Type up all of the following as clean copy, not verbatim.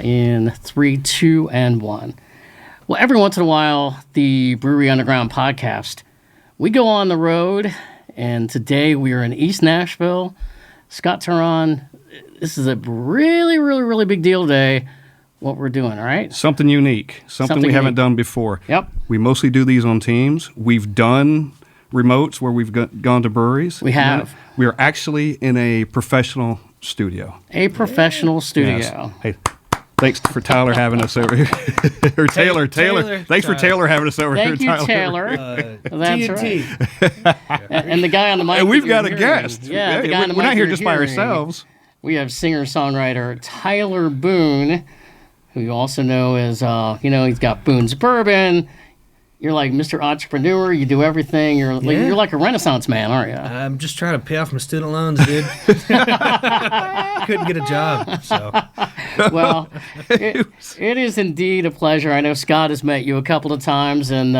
in 3, 2, and 1. Well, every once in a while, the Brewery Underground podcast, we go on the road, and today we are in East Nashville. Scott Turon, this is a really, really, really big deal today, what we're doing, all right? Something unique, something we haven't done before. Yep. We mostly do these on Teams. We've done remotes where we've gone to breweries. We have. We are actually in a professional studio. A professional studio. Yes. Hey, thanks for Tyler having us over here. Or Taylor. Thanks for Taylor having us over here, Thank you, Tyler. That's T&T. right. And the guy on the mic. And we've you're got a hearing, guest. Yeah, the guy on the we're mic not here you're just by hearing. ourselves. We have singer-songwriter Tyler Boone, who you also know as, he's got Boone's Bourbon. You're like Mr. Entrepreneur. You do everything. You're like a Renaissance man, aren't you? I'm just trying to pay off my student loans, dude. Couldn't get a job, so. Well, it is indeed a pleasure. I know Scott has met you a couple of times, and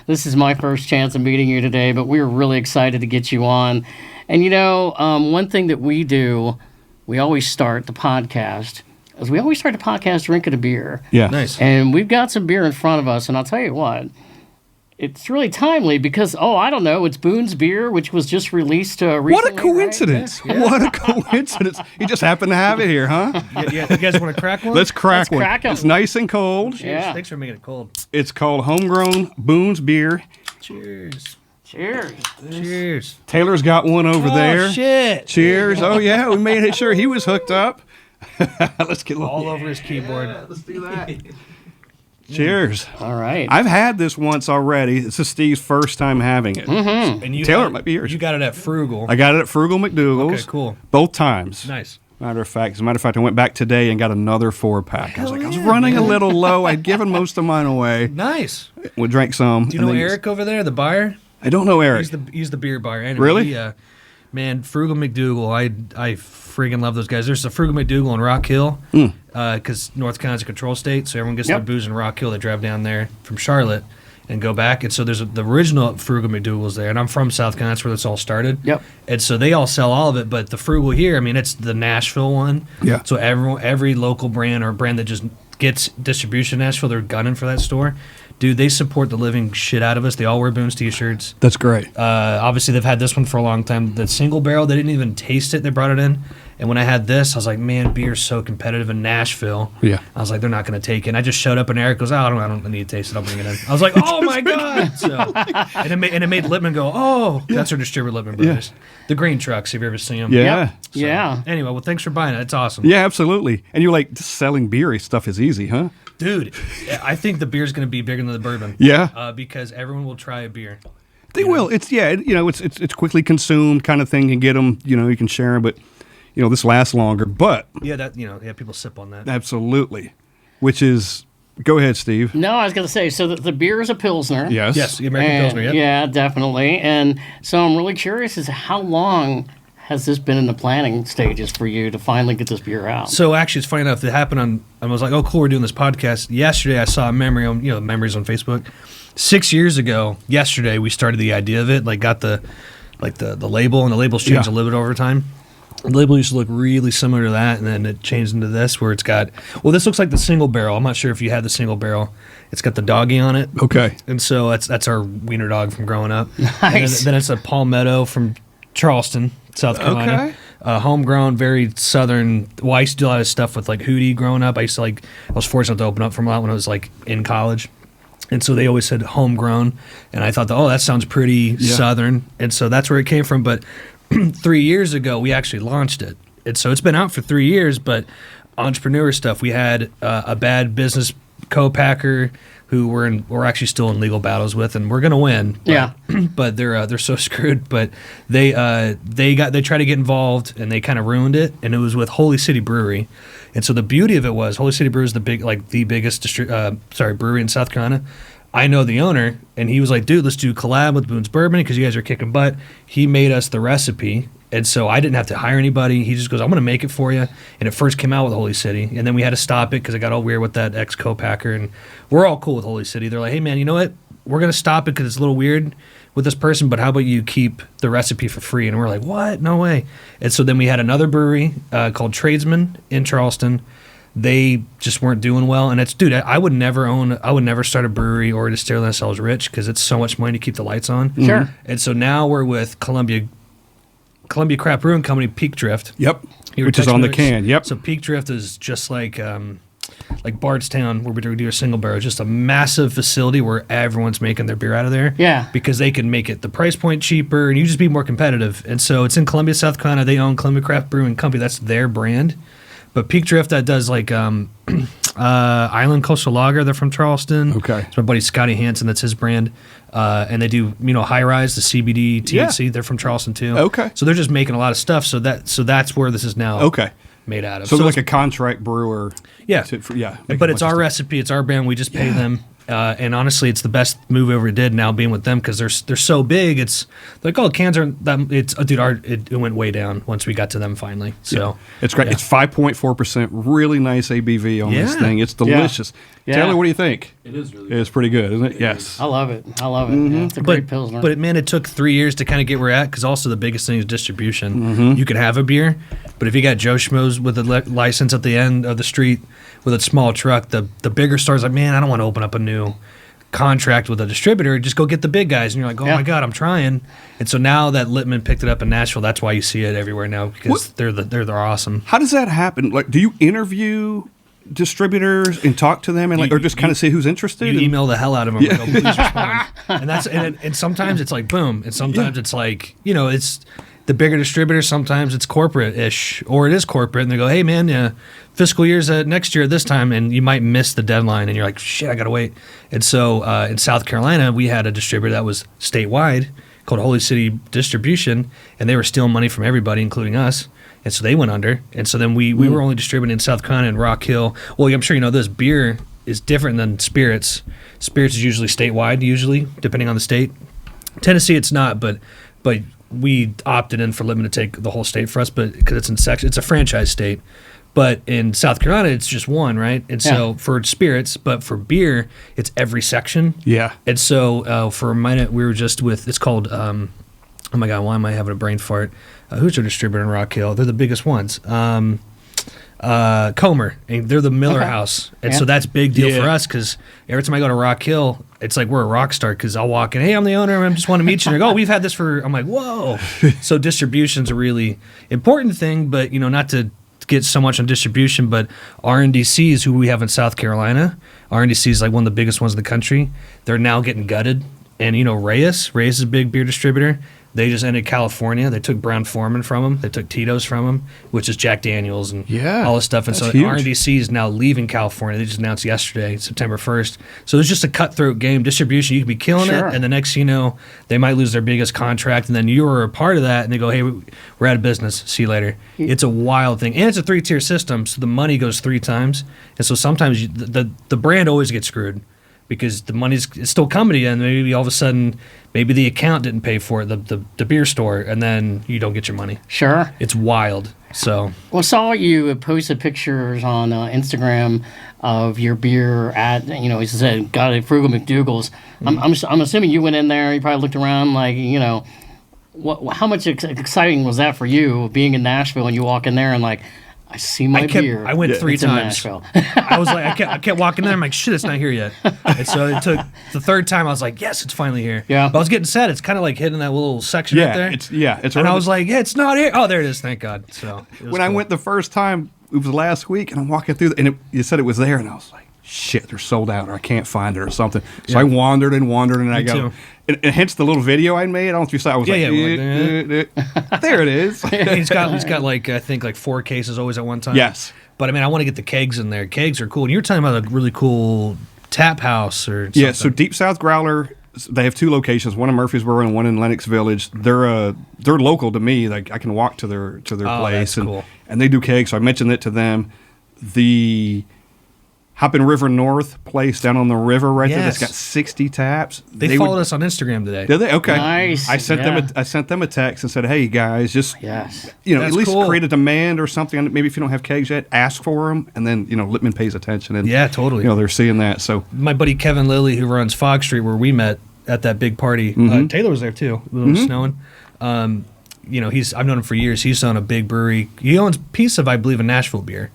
this is my first chance of meeting you today, but we're really excited to get you on. And, one thing that we do, we always start the podcast, drinking a beer. Yeah. Nice. And we've got some beer in front of us, and I'll tell you what, it's really timely because, it's Boone's beer, which was just released recently. What a coincidence. Right? Yeah. What a coincidence. You just happened to have it here, huh? You guys want to crack one? Let's crack one. crack 'em. It's nice and cold. Cheers. Yeah. Thanks for making it cold. It's called Homegrown Boone's Beer. Cheers. Cheers. Cheers. Taylor's got one over there. Oh, shit. Cheers. Oh, yeah. We made sure he was hooked up. Let's get All over his keyboard. Let's do that. Cheers. All right. I've had this once already. This is Steve's first time having it. Mm-hmm. And Taylor, it might be yours. You got it at Frugal. I got it at Frugal McDougal's. Okay, cool. Both times. Nice. As a matter of fact, I went back today and got another 4-pack. I was running a little low. I'd given most of mine away. Nice. We drank some. Do you know Eric over there, the buyer? I don't know Eric. He's the beer buyer. Anyway, Really? Man, Frugal McDougal, I friggin' love those guys. There's a Frugal McDougal in Rock Hill, because North Carolina's a control state, so everyone gets their booze in Rock Hill. They drive down there from Charlotte and go back. And so there's the original Frugal McDougal's there, and I'm from South Carolina. That's where this all started. Yep. And so they all sell all of it, but the Frugal here, it's the Nashville one. Yeah. So every local brand or brand that just gets distribution in Nashville, they're gunning for that store. Dude, they support the living shit out of us. They all wear Boone's t-shirts. That's great. Obviously, they've had this one for a long time. The single barrel, they didn't even taste it. They brought it in. And when I had this, I was like, man, beer's so competitive in Nashville. Yeah. I was like, they're not going to take it. And I just showed up, and Eric goes, I don't need to taste it. I'll bring it in. I was like, oh, my God. So, and it made Lippman go, oh, that's our distributor, Lippman Brothers. The green trucks, have you ever seen them? Yeah. So, yeah. Anyway, well, thanks for buying it. It's awesome. Yeah, absolutely. And you're like, selling beer stuff is easy, huh? Dude, I think the beer's going to be bigger than the bourbon. Yeah. Because everyone will try a beer. They will. It's it's quickly consumed kind of thing. You can get them, you can share them, but this lasts longer. But Yeah, people sip on that. absolutely, which is go ahead, Steve. No, I was going to say, so the beer is a Pilsner. Yes. Yes, the American Pilsner, yeah. Yeah, definitely. And so I'm really curious as to how long has this been in the planning stages for you to finally get this beer out? So actually, it's funny enough. It happened I was like, oh, cool, we're doing this podcast. Yesterday, I saw a memory on, memories on Facebook. 6 years ago, yesterday, we started the idea of it, got the label, and the label's changed a little bit over time. The label used to look really similar to that, and then it changed into this, where it's got, this looks like the single barrel. I'm not sure if you had the single barrel. It's got the doggy on it. Okay. And so that's our wiener dog from growing up. Nice. And then it's a Palmetto from Charleston, South Carolina. Okay. Homegrown, very southern. Well, I used to do a lot of stuff with Hootie growing up. I was fortunate to open up from a lot when I was in college. And so they always said homegrown. And I thought, that sounds pretty southern. And so that's where it came from. But 3 years ago, we actually launched it. And so it's been out for 3 years, but entrepreneur stuff. We had a bad business co-packer who we're actually still in legal battles with, and we're gonna win. But, Yeah. But they're so screwed. But they tried to get involved, and they kind of ruined it. And it was with Holy City Brewery. And so the beauty of it was Holy City Brewery is the biggest brewery in South Carolina. I know the owner, and he was like, dude, let's do a collab with Boone's Bourbon because you guys are kicking butt. He made us the recipe, and so I didn't have to hire anybody. He just goes, I'm going to make it for you. And it first came out with Holy City, and then we had to stop it because it got all weird with that ex-co-packer, and we're all cool with Holy City. They're like, hey, man, you know what? We're going to stop it because it's a little weird with this person, but how about you keep the recipe for free? And we're like, what? No way. And so then we had another brewery called Tradesman in Charleston. they just weren't doing well. And dude, I would never start a brewery or a distillery unless I was rich, because it's so much money to keep the lights on. Sure. And so now we're with Columbia Craft Brewing Company, Peak Drift. Yep. You were Which is texting on the me. can. Yep. So Peak Drift is just like Bardstown, where we do a single barrel, just a massive facility where everyone's making their beer out of there. Yeah. Because they can make it the price point cheaper, and you just be more competitive. And so it's in Columbia, South Carolina. They own Columbia Craft Brewing Company. That's their brand. But Peak Drift, that does like Island Coastal Lager. They're from Charleston. Okay. It's my buddy Scotty Hansen. That's his brand. And they do, High Rise, the CBD, THC. Yeah. They're from Charleston too. Okay. So they're just making a lot of stuff. So that's where this is now. Okay. Made out of. So, like a contract brewer. Yeah. Making But a it's bunch our of recipe. It's our brand. We just pay them. And honestly, it's the best move we ever did now being with them, because they're so big. It's like, oh, cans aren't that. It's dude, it went way down once we got to them finally. So It's great. yeah. It's 5.4%. Really nice ABV on this Yeah. thing. It's delicious. Yeah. Taylor, what do you think? It is really It's pretty good, isn't it? Yes. I love it. Yeah, it's a great Pilsner. But man, it took 3 years to kind of get where we're at, because also the biggest thing is distribution. Mm-hmm. You can have a beer, but if you got Joe Schmoes with a license at the end of the street with a small truck, the bigger stores like, man, I don't want to open up a new contract with a distributor. Just go get the big guys, and you're like, oh my god, I'm trying. And so now that Littman picked it up in Nashville, that's why you see it everywhere now, because they're awesome. How does that happen? Like, do you interview distributors and talk to them, and or just kind of see who's interested? You email the hell out of them. Go, please respond. And sometimes it's like boom, and sometimes it's like, it's the bigger distributor. Sometimes it's corporate-ish, or it is corporate, and they go, hey man, fiscal year's next year at this time, and you might miss the deadline, and you're like, shit, I gotta wait. And so in South Carolina, we had a distributor that was statewide called Holy City Distribution, and they were stealing money from everybody, including us. And so they went under. And so then we were only distributing in South Carolina and Rock Hill. Well, I'm sure you know this, beer is different than spirits. Spirits is usually statewide, depending on the state. Tennessee, it's not, but we opted in for Littman to take the whole state for us, but because it's in section, it's a franchise state. But in South Carolina, it's just one, right? And so for spirits, but for beer, it's every section. Yeah. And so for a minute, we were just with, it's called, oh my God, why am I having a brain fart? Who's their distributor in Rock Hill? They're the biggest ones. Comer. And they're the Miller House. And so that's big deal for us, because every time I go to Rock Hill, it's like we're a rock star, because I'll walk in, hey, I'm the owner, I just want to meet you. And they go, oh, we've had this for, I'm like, whoa. So distribution's a really important thing, but, not to get so much on distribution, but R&DC is who we have in South Carolina. R&DC is like one of the biggest ones in the country. They're now getting gutted. And, Reyes is a big beer distributor. They just ended California. They took Brown Foreman from them. They took Tito's from them, which is Jack Daniels and all this stuff. And so huge. R&DC is now leaving California. They just announced yesterday, September 1st. So there's just a cutthroat game. Distribution, you could be killing it, and the next thing you know, they might lose their biggest contract, and then you were a part of that, and they go, hey, we're out of business. See you later. It's a wild thing. And it's a 3-tier system, so the money goes 3 times. And so sometimes the brand always gets screwed, because the money's still coming to you, and maybe all of a sudden, maybe the account didn't pay for it, the beer store, and then you don't get your money. Sure. It's wild. So Well, saw you posted pictures on Instagram of your beer at, he said, got it, Frugal McDougal's. I'm assuming you went in there, you probably looked around like, how much exciting was that for you, being in Nashville, and you walk in there and like, I see my beer. I went 3 It's in times. Nashville. I was like, I kept walking there. I'm like, shit, it's not here yet. And so it took the 3rd time. I was like, yes, it's finally here. Yeah. But I was getting sad. It's kind of like hitting that little section right there. It's. And I was like, yeah, it's not here. Oh, there it is. Thank God. So when I went the first time, it was last week, and I'm walking through, and you said it was there, and I was like, shit, they're sold out, or I can't find it, or something. So I wandered, and I go, too. and hence the little video I made. I don't know if you saw. I was there it is. he's got like, I think like 4 cases always at one time. Yes. But I mean, I want to get the kegs in there. Kegs are cool. And you were talking about a really cool tap house or something. Yeah, so Deep South Growler, they have 2 locations, one in Murfreesboro and one in Lenox Village. They're local to me. Like, I can walk to their place, that's cool. And they do kegs. So I mentioned it to them. The Hoppin' River North place down on the river right there, that's got 60 taps. They followed us on Instagram today. Did they? Okay. Nice. I sent them a text and said, "Hey guys, just Yes. at That's least cool. create a demand or something. Maybe if you don't have kegs yet, ask for them." And then Littman pays attention, and Yeah, totally. they're seeing that. So My buddy Kevin Lilly, who runs Fog Street, where we met at that big party. Taylor was there too. It was snowing. I've known him for years. He's on a big brewery. He owns a piece of, I believe, a Nashville beer.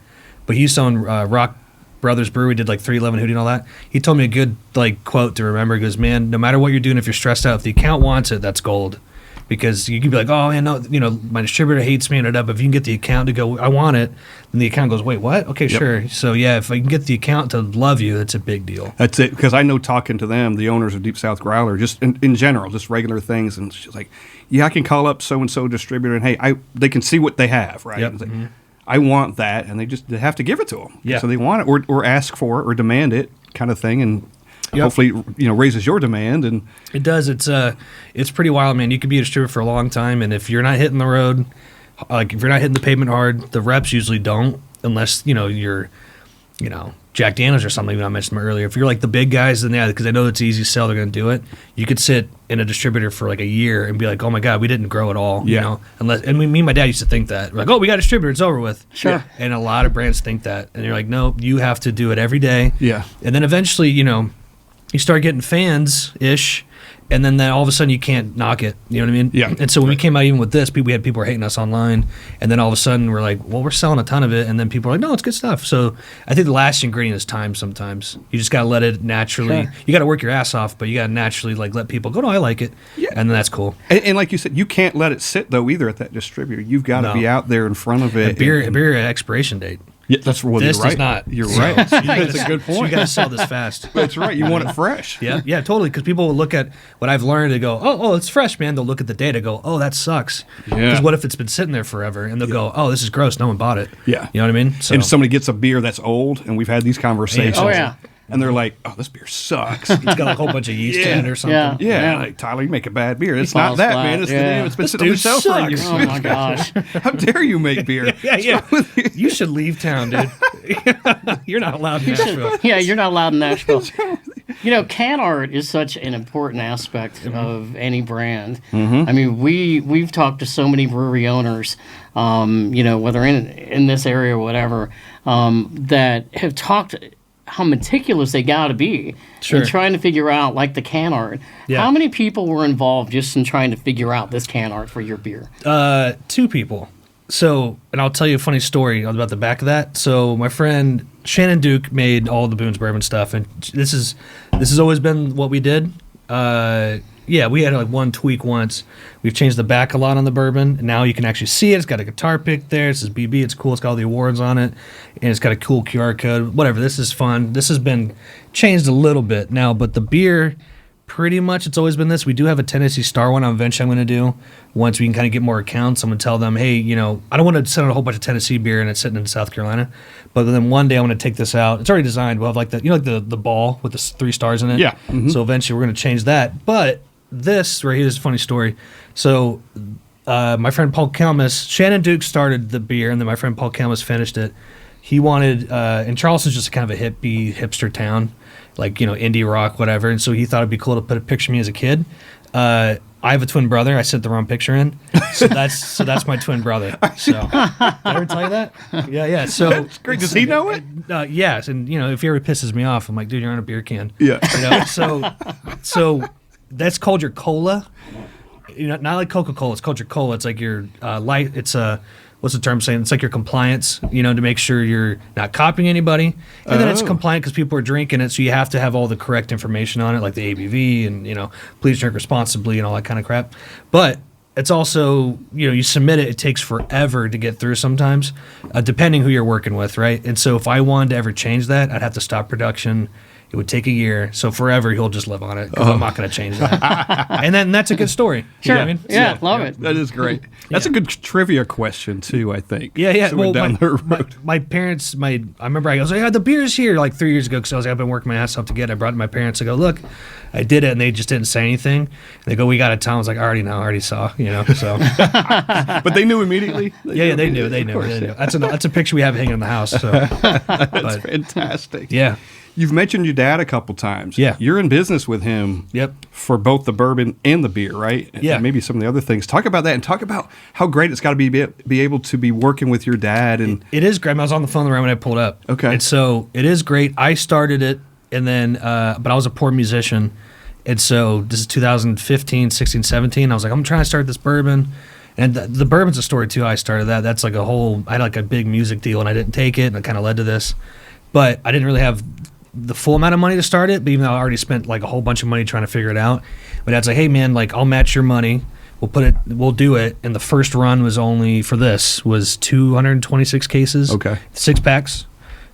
but he used to own Rock Brothers Brewery, did like 311 Hootie and all that. He told me a good like quote to remember. He goes, man, no matter what you're doing, if you're stressed out, if the account wants it, that's gold. Because you can be like, oh man, no, my distributor hates me, but if you can get the account to go, I want it, then the account goes, wait, what? Okay, sure. So yeah, if I can get the account to love you, that's a big deal. That's it. Because I know talking to them, the owners of Deep South Growler, just in general, just regular things, and she's like, yeah, I can call up so and so distributor, and hey, they can see what they have, right? Yep. Like, I want that, and they have to give it to them. Yeah. So they want it, or ask for it, or demand it, kind of thing, and hopefully raises your demand. And it does. It's pretty wild, man. You could be a distributor for a long time, and if you're not hitting the road, like if you're not hitting the pavement hard, the reps usually don't, unless you're Jack Daniels or something. I mentioned them earlier. If you're like the big guys, then yeah, because I know it's easy to sell, they're going to do it. You could sit in a distributor for like a year and be like, oh my god, we didn't grow at all. Yeah. Me and my dad used to think that. We're like, oh, we got a distributor, it's over with. Sure. And a lot of brands think that, and you're like, no, you have to do it every day. Yeah. And then eventually, you start getting fans-ish, and then all of a sudden you can't knock it. You know what I mean? Yeah. And so when we came out even with this, we had people were hating us online, and then all of a sudden we're like, well, we're selling a ton of it, and then people are like, no, it's good stuff. So I think the last ingredient is time sometimes. You just got to let it naturally. Sure. You got to work your ass off, but you got to naturally like let people go, no, I like it. Yeah. And then that's cool. and like you said, you can't let it sit, though, either at that distributor. You've got to be out there in front of it. A beer expiration date. Yeah, that's what This you're right. does not. You're So- right. so you gotta- That's a good So you point. got to sell this fast. That's right. You want it fresh. Yeah, totally. Because people will look at what I've learned and go, oh, it's fresh, man. They'll look at the data, go, oh, that sucks. Yeah. Because what if it's been sitting there forever? And they'll go, oh, this is gross. No one bought it. Yeah. You know what I mean? So And if somebody gets a beer that's old, and we've had these conversations. Oh, yeah. And they're like, oh, this beer sucks. it's got a whole bunch of yeast in it or something. Yeah. Yeah, like, Tyler, you make a bad beer. It's Falls not that, flat, man. It's the yeah. name. It's been This sitting on the dude shelf for a year. sucks. Oh my gosh. How dare you make beer? Yeah. You should leave town, dude. You're not allowed in Nashville. Yeah, you're not allowed in Nashville. Can art is such an important aspect of any brand. I mean, we've talked to so many brewery owners, whether in this area or whatever, that have talked how meticulous they got to be Sure. in trying to figure out, like, the can art. Yeah. How many people were involved just in trying to figure out this can art for your beer? 2 people. So, and I'll tell you a funny story about the back of that. So, my friend Shannon Duke made all the Boone's bourbon stuff, and this has always been what we did. We had like one tweak once. We've changed the back a lot on the bourbon. And now you can actually see it. It's got a guitar pick there. It says BB. It's cool. It's got all the awards on it, and it's got a cool QR code. Whatever. This is fun. This has been changed a little bit now, but the beer. Pretty much, it's always been this. We do have a Tennessee Star one. Eventually, I'm going to do once we can kind of get more accounts. I'm going to tell them, hey, I don't want to send out a whole bunch of Tennessee beer and it's sitting in South Carolina. But then one day I'm going to take this out. It's already designed. We'll have like the ball with the 3 stars in it. Yeah. Mm-hmm. So eventually we're going to change that. But this right here is a funny story. So my friend Paul Kelmus, Shannon Duke started the beer, and then my friend Paul Kelmus finished it. He wanted, and Charleston's just kind of a hipster town. Like, indie rock, whatever. And so he thought it'd be cool to put a picture of me as a kid. I have a twin brother. I sent the wrong picture in. So that's my twin brother. So did I ever tell you that? Yeah. So That's great. Does he know it? Yes. And if he ever pisses me off, I'm like, dude, you're on a beer can. Yeah. So that's called your cola. Not like Coca-Cola. It's called your cola. It's like your light. It's what's the term saying? It's like your compliance, to make sure you're not copying anybody. And then it's compliant because people are drinking it, so you have to have all the correct information on it, like the ABV and, please drink responsibly and all that kind of crap. But it's also, you submit it, it takes forever to get through sometimes, depending who you're working with, right? And so if I wanted to ever change that, I'd have to stop production. It would take a year, so forever he'll just live on it because I'm not going to change that. And then that's a good story. You know what I mean? Yeah, love it. That is great. That's a good trivia question too, I think. Yeah. So we're down the road. My parents, I remember I was like, the beer's here like 3 years ago because I was like, I've been working my ass off to get it. I brought it to my parents. I go, look, I did it, and they just didn't say anything. And they go, we got it, Tom. I was like, I already know, I already saw, So But they knew immediately. yeah, they knew. That's a picture we have hanging in the house. So That's fantastic. yeah. You've mentioned your dad a couple times. Yeah. You're in business with him. Yep. For both the bourbon and the beer, right? Yeah. And maybe some of the other things. Talk about that, and talk about how great it's got to be able to be working with your dad. And It is great. I was on the phone right when I pulled up. Okay. And so it is great. I started it, and then, but I was a poor musician. And so this is 2015, 16, 17. I was like, I'm trying to start this bourbon. And the bourbon's a story too. I started that. That's like I had like a big music deal and I didn't take it, and it kind of led to this. But I didn't really have the full amount of money to start it. But even though I already spent like a whole bunch of money trying to figure it out, my dad's like, "Hey man, like I'll match your money. We'll do it." And the first run was only for this was 226 cases. Okay. 6-packs.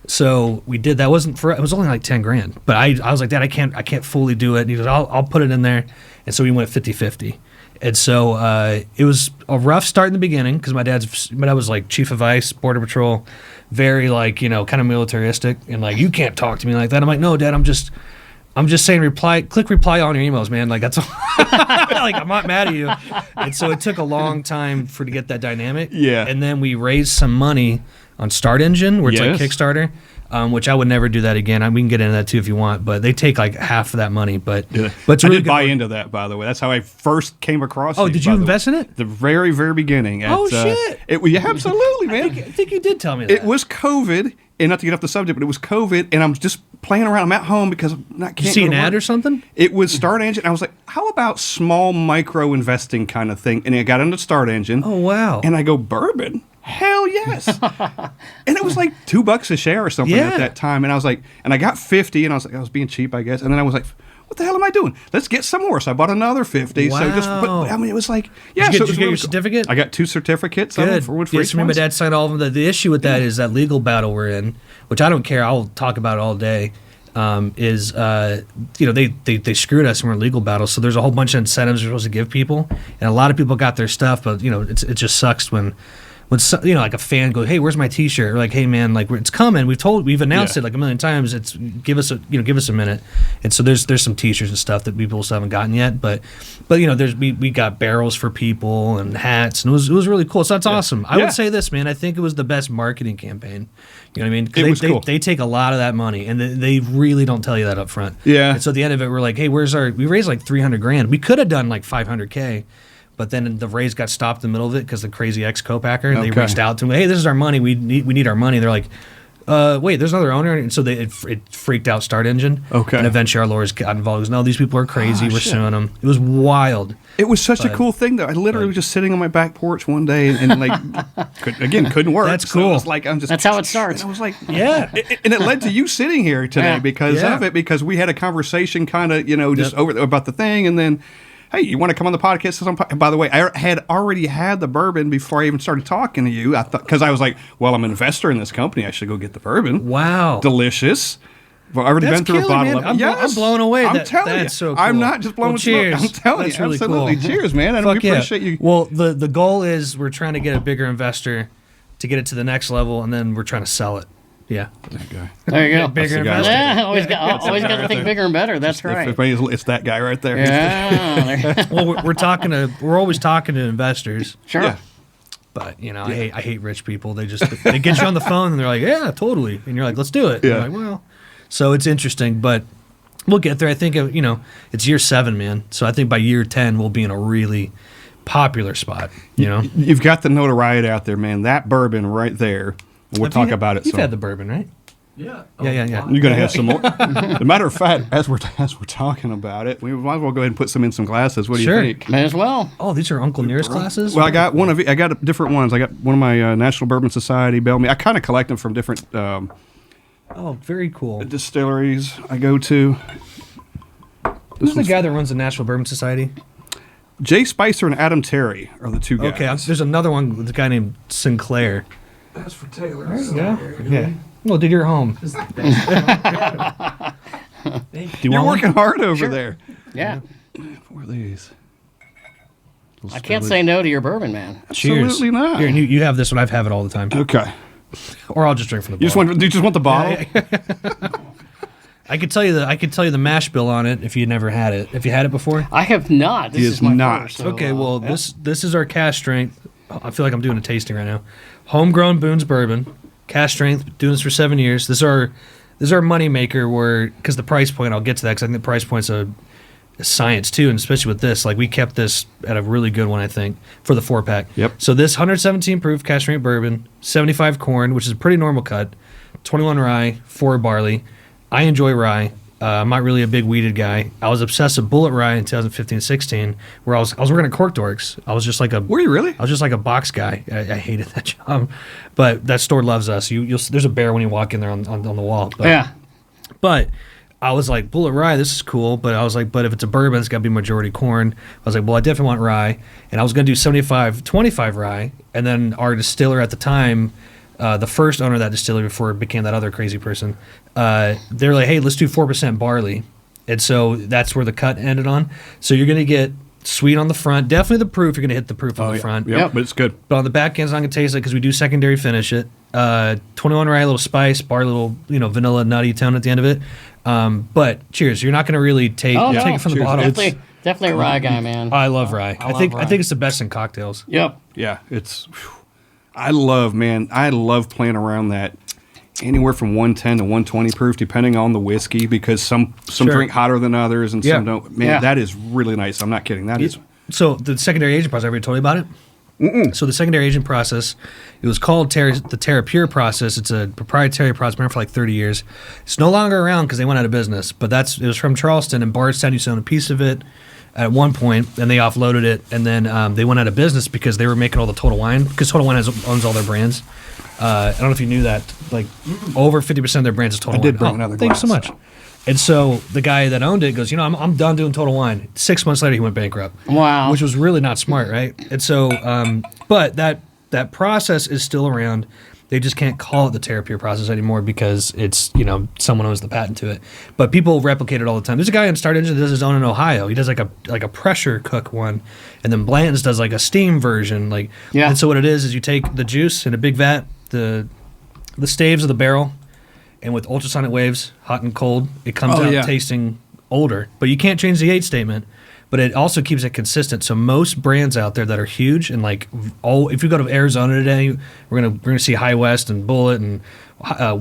So we did that. It was only like 10 grand. But I was like, Dad, I can't fully do it. And he goes, I'll put it in there. And so we went 50-50. And so it was a rough start in the beginning because my dad was like chief of ICE, Border Patrol, very like, kind of militaristic, and like, you can't talk to me like that. I'm like, no, Dad, I'm just saying click reply on your emails, man. Like that's all. Like I'm not mad at you. And so it took a long time to get that dynamic. Yeah. And then we raised some money on Start Engine, where it's like Kickstarter. Which I would never do that again. We can get into that too if you want, but they take like half of that money. But it's I really did buy into that, by the way. That's how I first came across. Oh, did you invest in it? The very, very beginning. Shit! Yeah, absolutely, man. I think you did tell me that. It was COVID, and not to get off the subject, but it was COVID, and I'm just playing around. I'm at home because I'm not. Did you see an ad or something? It was Start Engine. I was like, how about small micro investing kind of thing? And I got into Start Engine. Oh wow! And I go, bourbon. Hell yes. And it was like $2 a share or something at that time. And I was like, and I got 50, and I was being cheap, I guess. And then I was like, what the hell am I doing? Let's get some more. So I bought another 50. Wow. So I mean, it was like, Did you get your certificate? I got 2 certificates. Good. For Yes, my dad signed all of them. The issue with that is that legal battle we're in, which I don't care. I'll talk about it all day. They screwed us and we're in legal battle. So there's a whole bunch of incentives we're supposed to give people, and a lot of people got their stuff, but it just sucks when like a fan goes, "Hey, where's my T-shirt?" Or like, "Hey, man, like it's coming. We've announced it like a million times. It's give us a minute." And so there's some T-shirts and stuff that people still haven't gotten yet. But we got barrels for people and hats, and it was really cool. So that's awesome. I would say this, man. I think it was the best marketing campaign. You know what I mean? It was cool. They take a lot of that money, and they really don't tell you that up front. Yeah. And so at the end of it, we're like, "Hey, we raised like $300,000. We could have done like $500K." But then the raise got stopped in the middle of it because the crazy ex-co-packer, they reached out to him, "Hey, this is our money. We need our money." They're like, wait, there's another owner? And so it freaked out Start Engine. Okay. And eventually our lawyers got involved. No, these people are crazy. We're suing them. It was wild. It was such a cool thing, though. I literally was just sitting on my back porch one day and like, couldn't work. That's So cool. it was like, That's how it starts. And I was like, Yeah. And it led to you sitting here today because Yeah. of it, because we had a conversation kind of, just over about the thing. And then, hey, you want to come on the podcast? By the way, I had already had the bourbon before I even started talking to you. I thought, because I was like, well, I'm an investor in this company. I should go get the bourbon. Wow. Delicious. Well, I've already That's been through a killer, bottle man. of it. I'm blown away. I'm telling you. That's so cool. I'm not just blowing cheers. smoke. I'm telling That's you. really Absolutely. cool. Cheers, man. And we Fuck yeah. appreciate you. Well, the goal is we're trying to get a bigger investor to get it to the next level, and then we're trying to sell it. Yeah. Okay. There you go. Bigger the guy. investor. Yeah, always got to think bigger and better. That's right. It's that guy right there. Yeah. Well, we're always talking to investors, Sure. Yeah. but I hate rich people. They get you on the phone and they're like, "Yeah, totally," and you're like, "Let's do it." Yeah. And you're like, well, so it's interesting, but we'll get there. I think it's year 7, man. So I think by year 10 we'll be in a really popular spot. You've got the notoriety out there, man. That bourbon right there. We'll talk about it. You've had the bourbon, right? Yeah. Yeah. You're gonna have some more. As a matter of fact, as we're talking about it, we might as well go ahead and put some in some glasses. What do Sure. you think? May as well. Oh, these are Uncle Nearest glasses. Well, I got different ones. I got one of my National Bourbon Society Bellamy. I kind of collect them from different Oh, very cool. distilleries I go to. Who's the guy that runs the Nashville Bourbon Society? Jay Spicer and Adam Terry are the two guys. Okay, there's another one with a guy named Sinclair. That's for Taylor. Yeah. Well, dig your home. You're working hard over there. Yeah. What are these? I can't say no to your bourbon, man. Cheers. Absolutely not. Here, and you have this one. I have it all the time. Okay. Or I'll just drink from the You bottle. just want the bottle? I could tell you the mash bill on it if you never had it. If you had it before. I have not. This He is is my not. first. So, Okay, well yeah. this is our cash strength. I feel like I'm doing a tasting right now. Homegrown Boone's bourbon, cash strength. Doing this for 7 years. This is our money maker. Where because the price point, I'll get to that because I think the price point's a science too, and especially with this, like we kept this at a really good one, I think, for the 4-pack. Yep. So this 117 proof cash strength bourbon, 75 corn, which is a pretty normal cut, 21 rye, 4 barley. I enjoy rye. I'm not really a big weeded guy. I was obsessed with Bullet Rye in 2015-16, where I was working at Cork Dorks. I was just like a. Were you really? I was just like a box guy. I hated that job, but that store loves us. There's a bear when you walk in there on the wall. But, Yeah. But I was like, Bullet Rye, this is cool. But I was like, but if it's a bourbon, it's got to be majority corn. I was like, well, I definitely want rye. And I was going to do 75-25 rye. And then our distiller at the time, the first owner of that distillery before it became that other crazy person, they're like, hey, let's do 4% barley. And so that's where the cut ended on. So you're going to get sweet on the front. Definitely the proof. You're going to hit the proof on the front. Yep, but it's good. But on the back end, it's not going to taste it because we do secondary finish it. 21 rye, a little spice, barley, little vanilla nutty tone at the end of it. But cheers. You're not going to really take Oh, no. take it from the Cheers. bottle. Definitely a rye guy, man. I love rye. I I think love rye. it's the best in cocktails. Yep. Yeah, it's. I love playing around that anywhere from 110 to 120 proof, depending on the whiskey, because some Sure. drink hotter than others and Yeah. some don't. Man, Yeah. that is really nice. I'm not kidding. That is. So the secondary aging process, I already told you about it? So the secondary aging process, it was called the Terra Pure process. It's a proprietary process, been around for like 30 years. It's no longer around because they went out of business, but it was from Charleston, and Bardstown used to own a piece of it at one point, and they offloaded it, and then they went out of business because they were making all the Total Wine, because Total Wine owns all their brands. I don't know if you knew that. Like, over 50% of their brands is Total Wine. did bring another Thank you so glass. much. And so the guy that owned it goes, I'm done doing Total Wine. 6 months later, he went bankrupt. Wow. Which was really not smart, right? And so, but that process is still around. They just can't call it the Terra Pure process anymore because it's, someone owns the patent to it. But people replicate it all the time. There's a guy in Start Engine that does his own in Ohio. He does like a pressure cook one, and then Blanton's does like a steam version. Yeah. And so what it is you take the juice in a big vat, the staves of the barrel, and with ultrasonic waves, hot and cold, it comes Oh, out yeah. tasting older. But you can't change the age statement. But it also keeps it consistent. So most brands out there that are huge and if you go to Arizona today, we're gonna see High West and Bullet and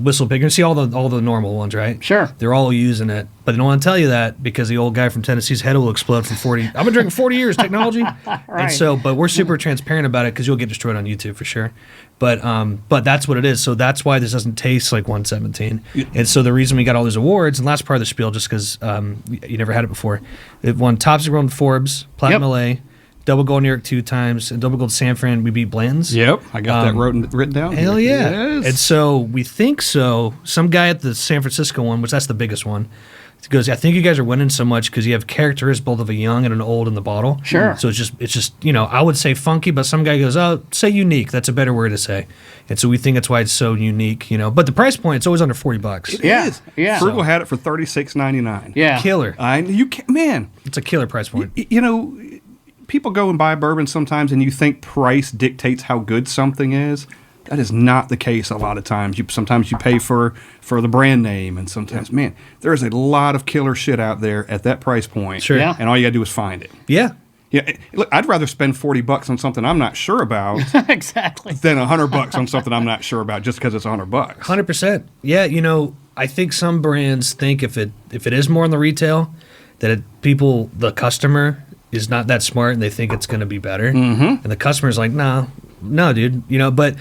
Whistle Pig. You're gonna see all the normal ones, right? Sure. They're all using it, but they don't want to tell you that because the old guy from Tennessee's head will explode from 40. I've been drinking 40 years technology, Right. and so but we're super transparent about it because you'll get destroyed on YouTube for sure. But that's what it is. So that's why this doesn't taste like 117. And so the reason we got all these awards, and last part of the spiel, just because you never had it before, it won Top Secret World Forbes, Platinum LA, Double Gold New York 2 times, and Double Gold San Fran. We beat Blanton's. Yep, I got that written down. Hell here. yeah. Yes. And so we think so. Some guy at the San Francisco one, which that's the biggest one, goes, I think you guys are winning so much because you have characteristics both of a young and an old in the bottle. Sure. So it's just I would say funky, but some guy goes, oh, say unique. That's a better word to say. And so we think that's why it's so unique, But the price point, it's always under $40. It Yeah, is. yeah. Frugal had it for $36.99. Yeah. Killer. Man. It's a killer price point. People go and buy bourbon sometimes, and you think price dictates how good something is. That is not the case a lot of times. Sometimes you pay for the brand name, and sometimes, man, there's a lot of killer shit out there at that price point. Sure. Yeah. And all you gotta do is find it. Yeah. Yeah. Look, I'd rather spend $40 on something I'm not sure about Exactly. than $100 on something I'm not sure about just because it's $100. 100%. Yeah, I think some brands think if it is more on the retail, that the customer is not that smart and they think it's going to be better. Mm-hmm. And the customer's like, no, dude. But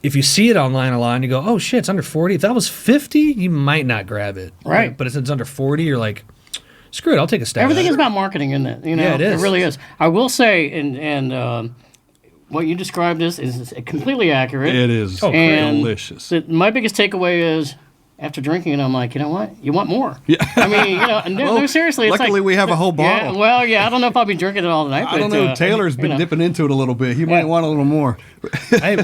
if you see it online a lot and you go, oh shit, it's under 40. If that was 50, you might not grab it. Right. But if it's under 40, you're like, screw it, I'll take a stab. Everything at is it. about marketing, isn't it? Yeah, it is. It really is. I will say, and what you described is completely accurate. It is And delicious. My biggest takeaway is, after drinking it, I'm like, you know what? You want more. Yeah. I mean, no, seriously. It's Luckily, like, we have a whole bottle. Yeah, well, yeah, I don't know if I'll be drinking it all tonight. I don't know. Taylor's been dipping into it a little bit. He might want a little more. Hey,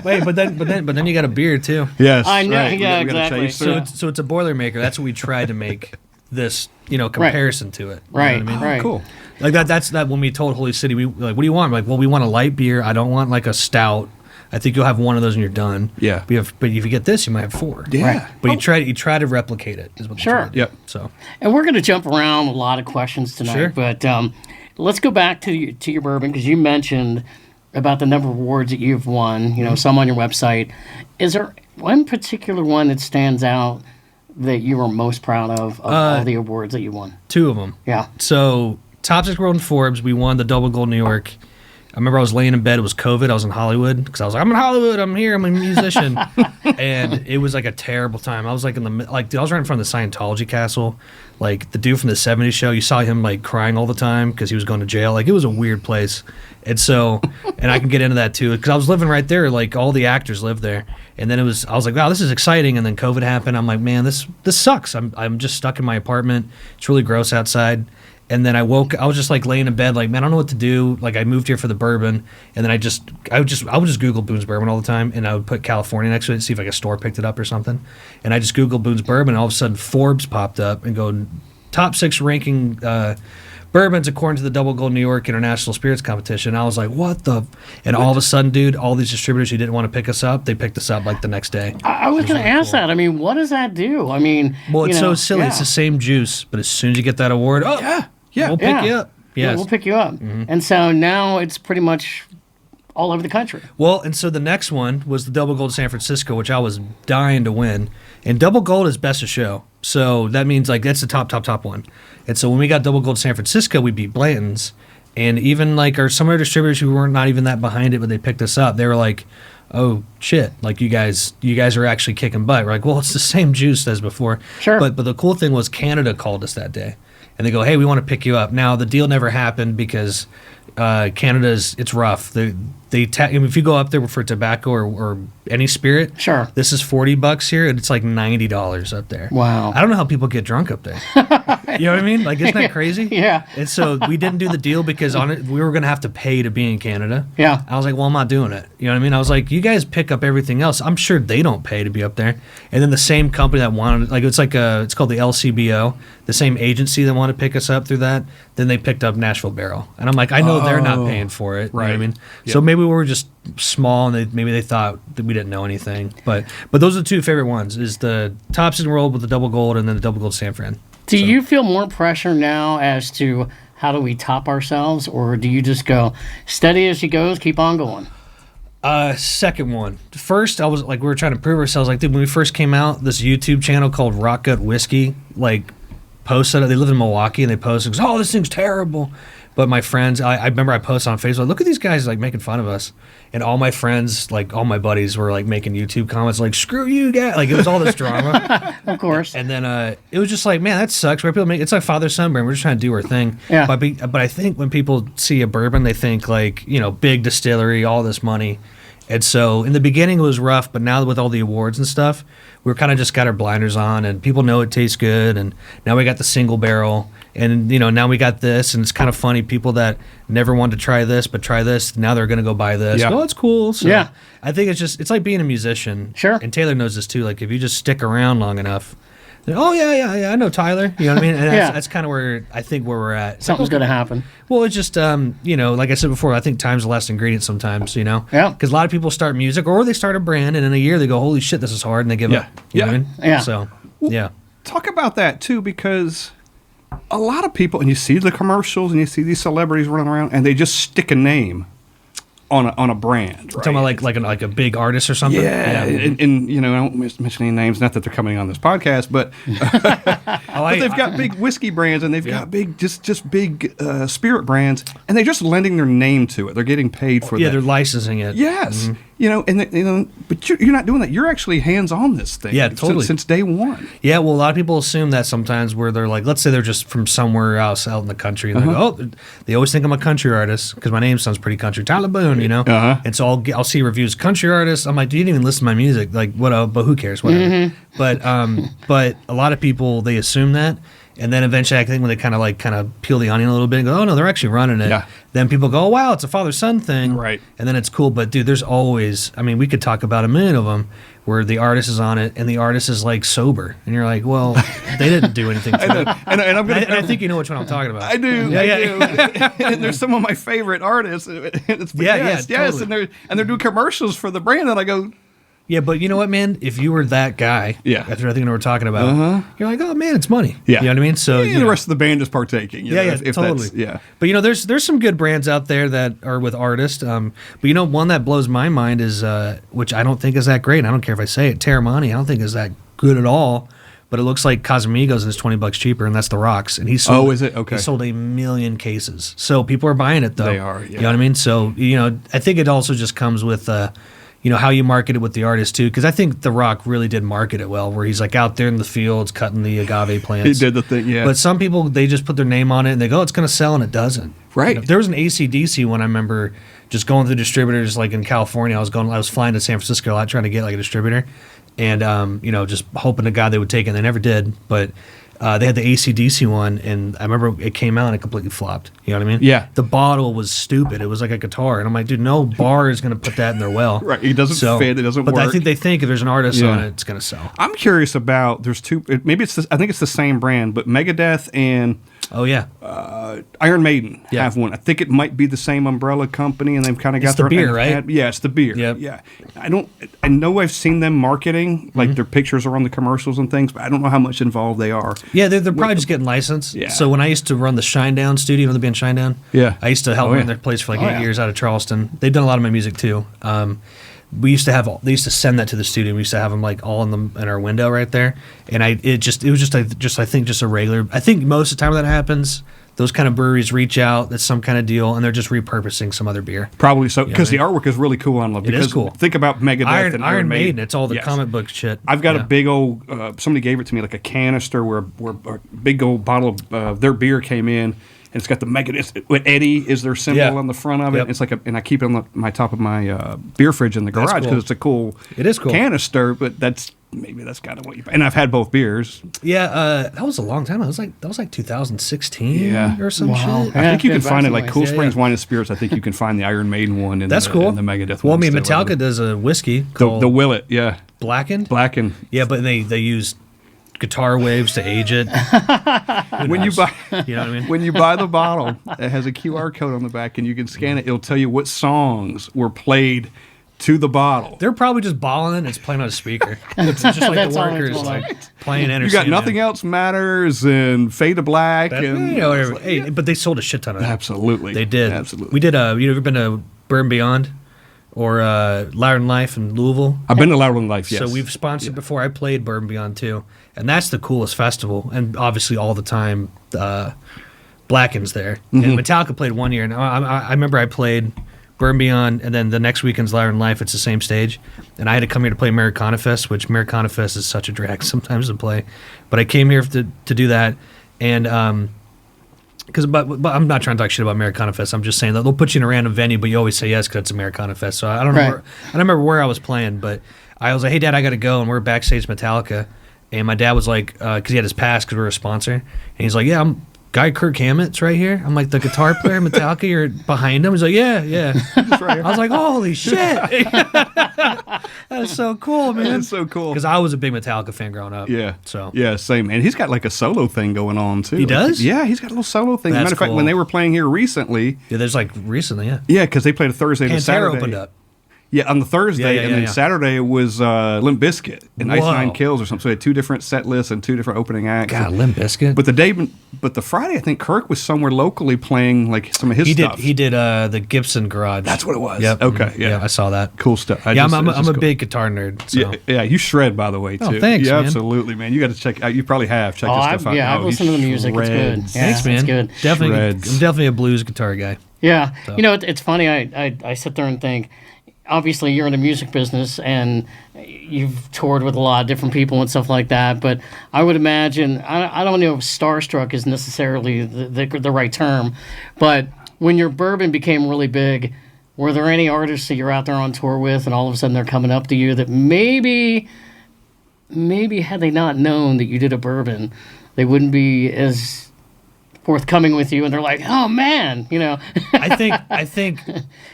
wait, but then you got a beer too. Yes, I know, right. yeah, we gotta exactly. chase So it. it's a Boilermaker. That's what we tried to make this, comparison to it. You know Right, what I mean? right. Cool. Like that's when we told Holy City, we like, what do you want? I'm like, well, we want a light beer. I don't want like a stout. I think you'll have one of those and you're done. Yeah. But if you get this, you might have 4. Yeah. Right. But you try to replicate it. Is what they Sure. try to do. Yep. So And we're going to jump around a lot of questions tonight, Sure. but let's go back to your bourbon, because you mentioned about the number of awards that you've won. Some on your website. Is there one particular one that stands out that you are most proud of all the awards that you won? 2 of them. Yeah. So Top 6 World in Forbes, we won the Double Gold New York. I remember I was laying in bed. It was COVID. I was in Hollywood because I was like, I'm in Hollywood. I'm here. I'm a musician. And it was like a terrible time. I was like dude, I was right in front of the Scientology castle. Like the dude from the 70s show, you saw him like crying all the time because he was going to jail. Like it was a weird place. And so, and I can get into that too because I was living right there. Like all the actors lived there. And then I was like, wow, this is exciting. And then COVID happened. I'm like, man, this sucks. I'm just stuck in my apartment. It's really gross outside. And then I was just like laying in bed, like, man, I don't know what to do. Like I moved here for the bourbon, and then I would just Google Boone's Bourbon all the time, and I would put California next to it, see if like a store picked it up or something. And I just Googled Boone's Bourbon, and all of a sudden Forbes popped up and go top 6 ranking bourbons according to the Double Gold New York International Spirits Competition. And I was like, what the? And all of a sudden, dude, all these distributors who didn't want to pick us up, they picked us up like the next day. I was going to ask that. I mean, what does that do? I mean, well, it's so silly. Yeah. It's the same juice, but as soon as you get that award, we'll pick you up. Yes. Yeah, we'll pick you up. Mm-hmm. And so now it's pretty much all over the country. Well, and so the next one was the Double Gold San Francisco, which I was dying to win. And Double Gold is best of show. So that means like that's the top one. And so when we got Double Gold San Francisco, we beat Blanton's. And even like some of our distributors who weren't not even that behind it, but they picked us up, they were like, oh shit, like you guys are actually kicking butt. We're like, well, it's the same juice as before. Sure. But the cool thing was Canada called us that day. And they go, hey, we want to pick you up. Now, the deal never happened because it's rough. If you go up there for tobacco or any spirit, sure, this is $40 here, and it's like $90 up there. Wow. I don't know how people get drunk up there. You know what I mean? Like, isn't that crazy? Yeah. And so we didn't do the deal because we were going to have to pay to be in Canada. Yeah. I was like, well, I'm not doing it. You know what I mean? I was like, you guys pick up everything else. I'm sure they don't pay to be up there. And then the same company that wanted, like, it's called the LCBO, the same agency that wanted to pick us up through that, then they picked up Nashville Barrel. And I'm like, I know they're not paying for it. Right. You know what I mean? Yep. So maybe we were just small and maybe they thought that we didn't know anything. But those are the two favorite ones, is the Tops in the World with the Double Gold and then the Double Gold San Fran. Do you feel more pressure now as to how do we top ourselves, or do you just go steady as she goes, keep on going? Second one. First, I was like, we were trying to prove ourselves. Like, dude, when we first came out, this YouTube channel called Rock Gut Whiskey, like, posted it. They live in Milwaukee, and they posted, oh, this thing's terrible. But my friends, I remember I posted on Facebook, look at these guys like making fun of us. And all my friends, like all my buddies were like making YouTube comments like, screw you guys. Like it was all this drama. Of course. And then it was just like, man, that sucks. Where people it's like father-son brand. We're just trying to do our thing. Yeah. But I think when people see a bourbon, they think like, big distillery, all this money. And so in the beginning it was rough, but now with all the awards and stuff, we're kind of just got our blinders on and people know it tastes good. And now we got the single barrel. And, now we got this, and it's kind of funny. People that never wanted to try this, but try this, now they're going to go buy this. Yeah. Oh, it's cool. So yeah. I think it's like being a musician. Sure. And Taylor knows this too. Like, if you just stick around long enough, then, oh, yeah, I know Tyler. You know what I mean? And that's kind of where we're at. Something's going to happen. Well, it's just, like I said before, I think time's the last ingredient sometimes, Yeah. Because a lot of people start music, or they start a brand, and in a year they go, holy shit, this is hard, and they give up. You know what I mean? Yeah. So, Talk about that, too, because a lot of people, and you see the commercials and you see these celebrities running around, and they just stick a name on a brand. Right? Talking about like a big artist or something. Yeah. And I won't mention any names. Not that they're coming on this podcast, but but they've got big whiskey brands and they've got big just big spirit brands, and they're just lending their name to it. They're getting paid for that. Yeah, they're licensing it. Yes. But you're not doing that. You're actually hands on this thing. Yeah, totally. Since day one. Yeah, well, a lot of people assume that sometimes where they're like, let's say they're just from somewhere else out in the country, and they go, they always think I'm a country artist because my name sounds pretty country, Tyler Boone, And so I'll see reviews, country artist. I'm like, you didn't even listen to my music, like what? But who cares? Whatever. Mm-hmm. But a lot of people, they assume that. And then eventually, I think when they kind of peel the onion a little bit and go, oh, no, they're actually running it. Yeah. Then people go, oh, wow, it's a father-son thing. Right. And then it's cool. But, dude, there's always, we could talk about a million of them where the artist is on it and the artist is, like, sober. And you're like, well, they didn't do anything for it. And I think you know which one I'm talking about. I do. Yeah. And there's some of my favorite artists. Yes. Totally. And they're doing commercials for the brand, and I go, yeah, but you know what, man? If you were that guy, after everything we're talking about, you're like, oh man, it's money. Yeah. You know what I mean? So the rest of the band is partaking. Totally. But there's some good brands out there that are with artists. But one that blows my mind is, which I don't think is that great. And I don't care if I say it, Terramani. I don't think is that good at all. but it looks like Casamigos and it's $20 cheaper, and that's the rocks. And he sold. Oh, is it? Okay. He sold 1 million cases, so people are buying it though. They are, yeah. You know what I mean? So I think it also just comes with how you market it with the artist too, because I think The Rock really did market it well, where he's like out there in the fields cutting the agave plants. He did the thing, yeah. But some people, they just put their name on it and they go, oh, it's going to sell, and it doesn't. Right. There was an AC/DC one I remember just going through distributors like in California. I was flying to San Francisco a lot trying to get like a distributor, and just hoping to God they would take it. And they never did, but. They had the AC/DC one, and I remember it came out and it completely flopped. You know what I mean? Yeah. The bottle was stupid. It was like a guitar. And I'm like, dude, no bar is going to put that in their well. Right. It doesn't fit. It doesn't but work. I think they think if there's an artist on it, it's going to sell. I'm curious about, there's two, maybe it's, I think it's the same brand, but Megadeth and Oh, yeah. Iron Maiden have one. I think it might be the same umbrella company, and they've kind of got the beer, right? Yeah, it's the beer. Yep. Yeah. I know I've seen them marketing, like their pictures are on the commercials and things, but I don't know how much involved they are. Yeah, they're probably just getting licensed. Yeah. So when I used to run the Shinedown studio, the band Shinedown? Yeah. I used to help run their place for like 8 years out of Charleston. They've done a lot of my music too. They used to send that to the studio. We used to have them like all in our window right there, and I think just a regular. I think most of the time that happens, those kind of breweries reach out. That's some kind of deal, and they're just repurposing some other beer. Probably so, because the artwork is really cool on them. It is cool. Think about Megadeth and Iron Maiden. It's all the comic book shit. I've got a big old. Somebody gave it to me, like a canister where a big old bottle of their beer came in. And it's got the Megadeth. Eddie is their symbol on the front of it. Yep. It's like and I keep it on my top of my beer fridge in the garage because it's a cool. It is cool canister, but that's kind of what you. And I've had both beers. Yeah, that was a long time. That was like 2016 or some shit. I think you can find it like Cool Springs Wine and Spirits. I think you can find the Iron Maiden one. That's cool. And the Megadeth. Well, I one mean, still. Metallica does a whiskey called the Willet. Yeah, Blackened. Yeah, but they use guitar waves to age it. When you buy, you know what I mean? When you buy the bottle, it has a QR code on the back, and you can scan it. It'll tell you what songs were played to the bottle. They're probably just balling it and it's playing on a speaker. It's just like That's the all it's workers like. playing Enter You got Nothing Sandman. Else Matters and Fade to Black and whatever. Hey, but they sold a shit ton of that. Absolutely, They did. Absolutely. We did. You ever been to Bourbon Beyond or Louder Than Life in Louisville? I've been to Louder Than Life. Yes. So we've sponsored before. I played Bourbon Beyond too, and that's the coolest festival. And obviously, all the time, Blacken's there. And Metallica played 1 year. And I remember I played Bourbon Beyond, and then the next weekend's Louder Than Life. It's the same stage, and I had to come here to play Americana Fest, which Americana Fest is such a drag sometimes to play. But I came here to do that, and but I'm not trying to talk shit about Americana Fest. I'm just saying that they'll put you in a random venue, but you always say yes because it's Americana Fest. So I don't know. I don't remember where I was playing, but I was like, "Hey, Dad, I got to go," and we're backstage Metallica, and my dad was like, because he had his pass because we were a sponsor, and he's like, "Yeah, I'm Guy Kirk Hammett's right here." I'm like, "The guitar player, Metallica, you're behind him." He's like, "Yeah." I was like, "Holy shit, that's so cool, man!" That's so cool. Because I was a big Metallica fan growing up. Yeah. So yeah, same. And he's got like a solo thing going on too. He does? Yeah, he's got a little solo thing. That's Matter of fact, cool. when they were playing here recently, yeah, there's like recently, yeah. yeah, because they played a Thursday and a Pantera Saturday. opened up. Yeah, on the Thursday, and then Saturday was Limp Bizkit and Ice Nine Kills or something. So they had two different set lists and two different opening acts. God, Limp Bizkit. But the Friday, I think Kirk was somewhere locally playing like some of his stuff. He did the Gibson Garage. That's what it was. Yep. Okay. Yeah. I saw that. Cool stuff. I'm a big guitar nerd. So. Yeah, you shred, by the way, too. Oh, thanks, yeah, man. absolutely, man. You got to check out. You probably have checked this stuff out. Yeah, I've listened to the music. It's good. Yeah, Thanks, man. It's good. Definitely, Shreds. I'm definitely a blues guitar guy. Yeah. So. You know, it's funny. I sit there and think, obviously you're in the music business and you've toured with a lot of different people and stuff like that, but I would imagine, I don't know if starstruck is necessarily the right term, but when your bourbon became really big, were there any artists that you're out there on tour with and all of a sudden they're coming up to you that maybe had they not known that you did a bourbon, they wouldn't be as forthcoming with you, and they're like, "Oh man," you know. I think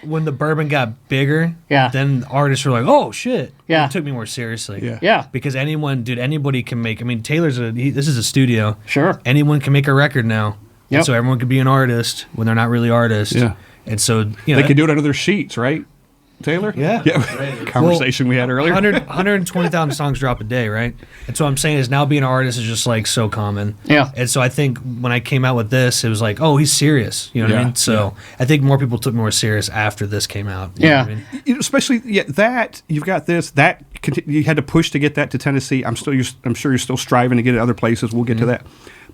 when the bourbon got bigger, then artists were like, "Oh shit!" Yeah, it took me more seriously. Yeah. Because anybody can make. I mean, Taylor's this is a studio. Sure. Anyone can make a record now. Yep. And so everyone could be an artist when they're not really artists. Yeah. And so they could do it under their sheets, right? Taylor? Yeah. Conversation we had earlier. 120,000 songs drop a day, right? And so what I'm saying is now being an artist is just like so common. Yeah. And so I think when I came out with this, it was like, oh, he's serious. You know what I Yeah, mean? So I think more people took me more serious after this came out. You Yeah. know what I mean? Especially that you've got this that you had to push to get that to Tennessee. I'm sure you're still striving to get it other places. We'll get to that.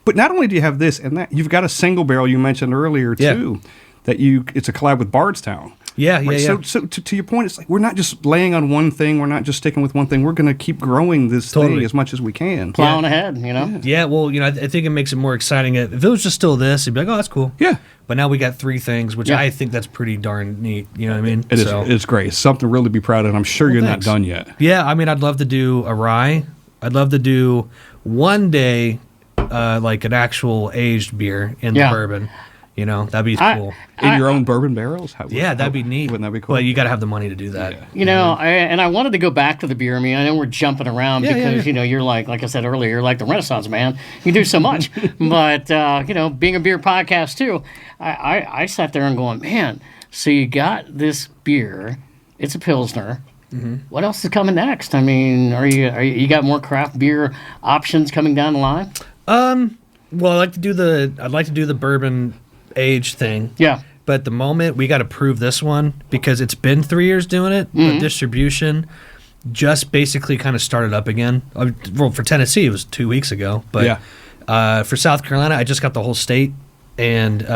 But not only do you have this and that, you've got a single barrel you mentioned earlier too. That it's a collab with Bardstown. Yeah, Right? yeah. So to your point, it's like we're not just laying on one thing. We're not just sticking with one thing. We're going to keep growing this thing as much as we can. Plowing ahead, you know? Yeah, well, I think it makes it more exciting. If it was just still this, it'd be like, oh, that's cool. Yeah. But now we got 3 things, which Yeah. I think that's pretty darn neat. You know what I mean? It is. It's great. It's something really to be proud of. And I'm sure you're thanks. not done yet. Yeah, I mean, I'd love to do a rye. I'd love to do one day, like an actual aged beer in the bourbon. You know, that'd be cool. In your own bourbon barrels? That'd be neat. Wouldn't that be cool? But you got to have the money to do that. Yeah. You know, I wanted to go back to the beer. I mean, I know we're jumping around because, you know, you're like I said earlier, you're like the Renaissance man. You do so much. But, you know, being a beer podcast too, I sat there and going, man, so you got this beer. It's a Pilsner. Mm-hmm. What else is coming next? I mean, you got more craft beer options coming down the line? Well, I'd like to do the bourbon age thing. Yeah. But at the moment, we got to prove this one because it's been 3 years doing it. But distribution just basically kind of started up again. Well, for Tennessee, it was 2 weeks ago. But for South Carolina, I just got the whole state. And,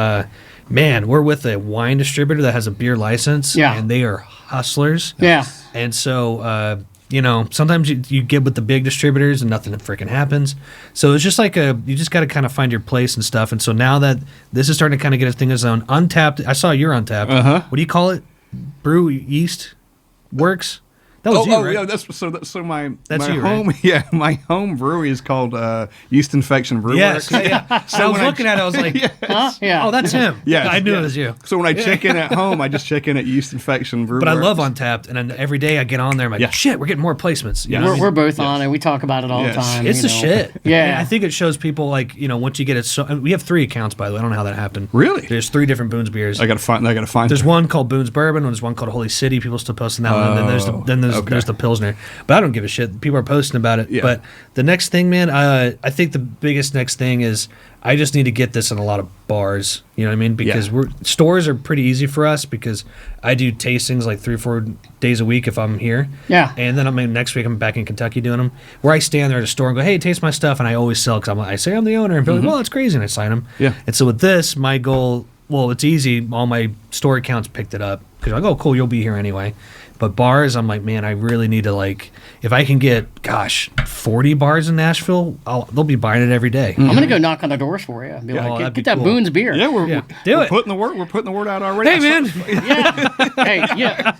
man, we're with a wine distributor that has a beer license. Yeah. And they are hustlers. Yeah. And so, you know, sometimes you get with the big distributors and nothing freaking happens. So it's just like you just got to kind of find your place and stuff. And so now that this is starting to kind of get a thing of its own, Untappd, I saw your Untappd. Uh-huh. What do you call it? Brew Yeast Works? That was you, right? yeah, that's my you, home. right? Yeah, my home brewery is called Yeast Infection Brewery. Yes. Yeah. So I was looking at it, I was like, Huh? Yeah. oh, that's him. Yes, I knew yes. it was you. So when I check in at home, I just check in at Yeast Infection Brewery. But I love Untappd, and then every day I get on there, I'm like, shit, we're getting more placements. You know what I mean? We're both on it. We talk about it all the time. It's you the know. shit. Yeah. And I think it shows people, like, you know, once you get it. So we have 3 accounts, by the way. I don't know how that happened. Really? There's 3 different Boone's beers. I gotta find. There's one called Boone's Bourbon, and there's one called Holy City. People still posting that one. And then there's the Pilsner. But I don't give a shit. People are posting about it. Yeah. But the next thing, man, I think the biggest next thing is I just need to get this in a lot of bars. You know what I mean? Because stores are pretty easy for us because I do tastings like 3 or 4 days a week if I'm here. Yeah. And then next week I'm back in Kentucky doing them. Where I stand there at a store and go, hey, taste my stuff, and I always sell because I say I'm the owner, and people are like, well, it's crazy, and I sign them. Yeah. And so with this, my goal, well, it's easy. All my store accounts picked it up because I'm like, oh, cool, you'll be here anyway. But bars, I'm like, man, I really need to, like, if I can get, 40 bars in Nashville, they'll be buying it every day. I'm going to go knock on the doors for you. Be like, that'd be get that cool. Boone's beer. Yeah, we're Do we're it. putting the word. We're putting the word out already. Hey, man. Yeah. Hey, yeah.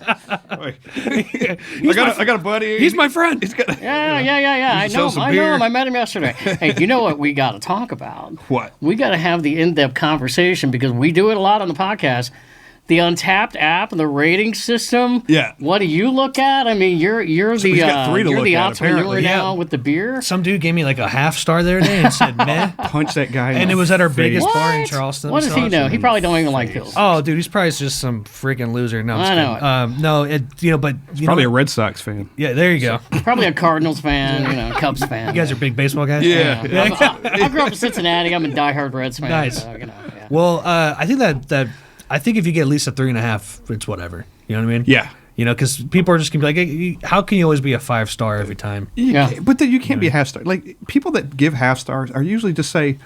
I got a buddy. He's my friend. He's got. Yeah. I sell know some him. beer. I met him yesterday. Hey, you know what we got to talk about? What? We got to have the in-depth conversation because we do it a lot on the podcast. The Untappd app and the rating system. Yeah. What do you look at? I mean, you're the he's got 3 to you're look the at, entrepreneur apparently. now Yeah. with the beer. Some dude gave me like a half star the other day and said, meh. Punch that guy. And in it the was at our face. biggest bar in What? Charleston. What does he know? He probably don't even like pills. Oh, dude, he's probably just some freaking loser. No, I'm just I kidding. No, but you Probably know, a Red Sox fan. yeah, there you go. Probably a Cardinals fan, Cubs fan. You guys are big baseball guys. Yeah. I grew up in Cincinnati. I'm a diehard Reds fan. Nice. So, yeah. Well, I think I think if you get at least a 3.5, it's whatever. You know what I mean? Yeah. You know, because people are just gonna be like, hey, how can you always be a 5-star every time? Yeah. But then you can't be a half star. Like people that give half stars are usually just say,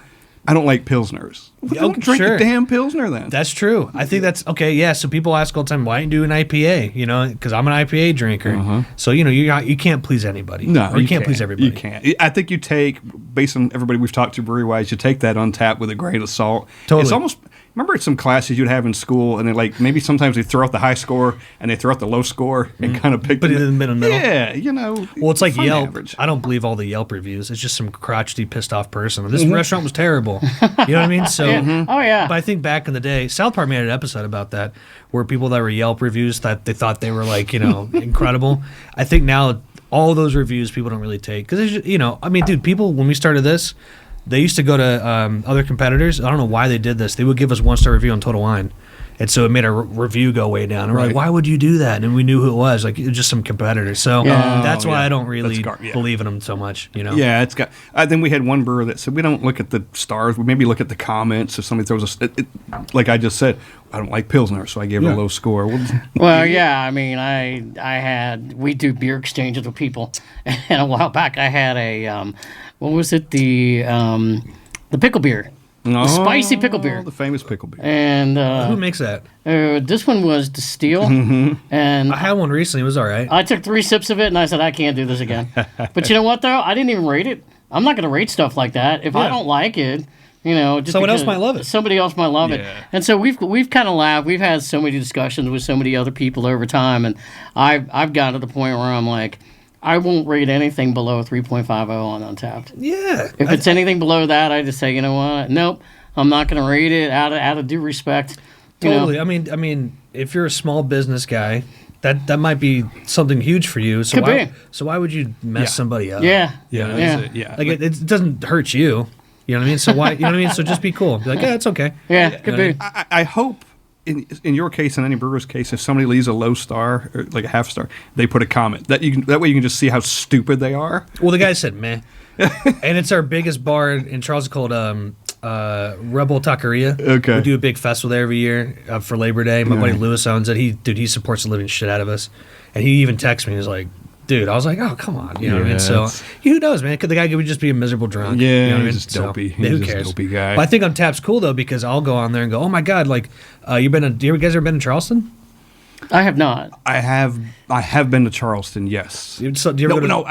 "I don't like pilsners." Well, don't drink sure. the damn pilsner then. That's true. I think that's okay. Yeah. So people ask all the time, why didn't you do an IPA? You know, because I'm an IPA drinker. So you know, you can't please anybody. No, or you can't please everybody. You can't. I think you take, based on everybody we've talked to brewery wise, you take that Untappd with a grain of salt. Totally. It's almost. Remember some classes you'd have in school, and they're like maybe sometimes they throw out the high score and they throw out the low score and kind of pick. Put it in the middle. Yeah, you know. Well, it's like fun Yelp. average. I don't believe all the Yelp reviews. It's just some crotchety, pissed off person. This restaurant was terrible. You know what I mean? So, Oh, yeah. But I think back in the day, South Park made an episode about that, where people that were Yelp reviews that they thought they were like, incredible. I think now all those reviews people don't really take because I mean, dude, people when we started this, they used to go to other competitors. I don't know why they did this. They would give us 1-star review on Total Wine. And so it made our review go way down. And we're like, why would you do that? And we knew who it was. Like, it was just some competitor. So that's why I don't really believe in them so much, you know? Yeah, it's got. Then we had one brewer that said, we don't look at the stars. We maybe look at the comments. If somebody throws like I just said, I don't like Pilsner, so I gave it a low score. Well, yeah, I mean, we do beer exchanges with people. And a while back, I had what was it? The pickle beer. The spicy pickle beer. The famous pickle beer. And who makes that? This one was Distill. And I had one recently. It was all right. I took 3 sips of it, and I said, I can't do this again. But you know what, though? I didn't even rate it. I'm not going to rate stuff like that. If I don't like it, you know, just someone else might love it. Somebody else might love it. And so we've kind of laughed. We've had so many discussions with so many other people over time, and I've gotten to the point where I'm like, I won't rate anything below a 3.50 on Untappd. Yeah. If it's anything below that, I just say, you know what? Nope, I'm not going to rate it out of due respect. Totally. I mean, if you're a small business guy, that might be something huge for you. So why would you mess somebody up? Yeah. Like it doesn't hurt you. You know what I mean? So why? You know what I mean? So just be cool. Be like, yeah, it's okay. Yeah, could be. I hope. In your case, in any brewer's case, if somebody leaves a low star or like a half star, they put a comment that way you can just see how stupid they are. Well, the guy said meh, and it's our biggest bar in Charles called Rebel Taqueria. Okay, we do a big festival there every year for Labor Day. My buddy Lewis owns it. He supports the living shit out of us, and he even texts me. He's like, dude, I was like, oh, come on. You know what I mean? So, who knows, man? The guy could just be a miserable drunk. Yeah, you know what I mean? Just dopey. Who He's cares? Just dopey guy. But I think Untappd's cool, though, because I'll go on there and go, oh, my God, like, you guys ever been to Charleston? I have not. I have been to Charleston, yes. Do you ever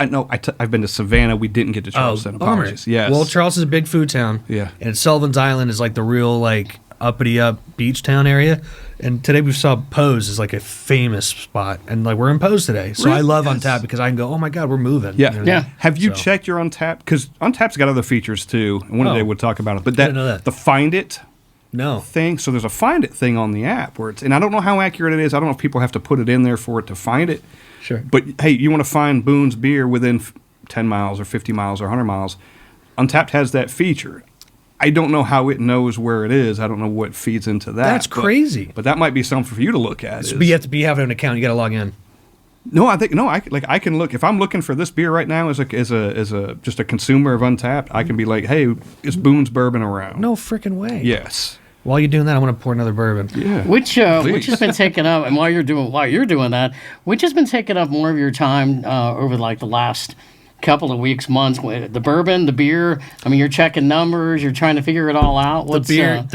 I've been to Savannah. We didn't get to Charleston. Apologies. Yes. Well, Charleston's a big food town. Yeah. And Sullivan's Island is like the real, like, uppity up beach town area. And today we saw Pose is like a famous spot, and like we're in Pose today, so really? I love Untappd because I can go, oh my God, we're moving. Yeah, you know Have you checked your Untappd? Because Untappd's got other features too, and one day we'll talk about it. But the Find It thing. So there's a Find It thing on the app where and I don't know how accurate it is. I don't know if people have to put it in there for it to find it. Sure. But hey, you want to find Boone's beer within 10 miles or 50 miles or 100 miles? Untappd has that feature. I don't know how it knows where it is. I don't know what feeds into that. That's crazy. But that might be something for you to look at. But you have to have an account. You got to log in. No, I can look if I'm looking for this beer right now as a just a consumer of Untappd. I can be like, hey, is Boone's Bourbon around? No freaking way. Yes. While you're doing that, I'm going to pour another bourbon. Yeah. Which has been taking up, and while you're doing that, which has been taking up more of your time over like the last couple of weeks, months. The bourbon, the beer. I mean, you're checking numbers. You're trying to figure it all out. The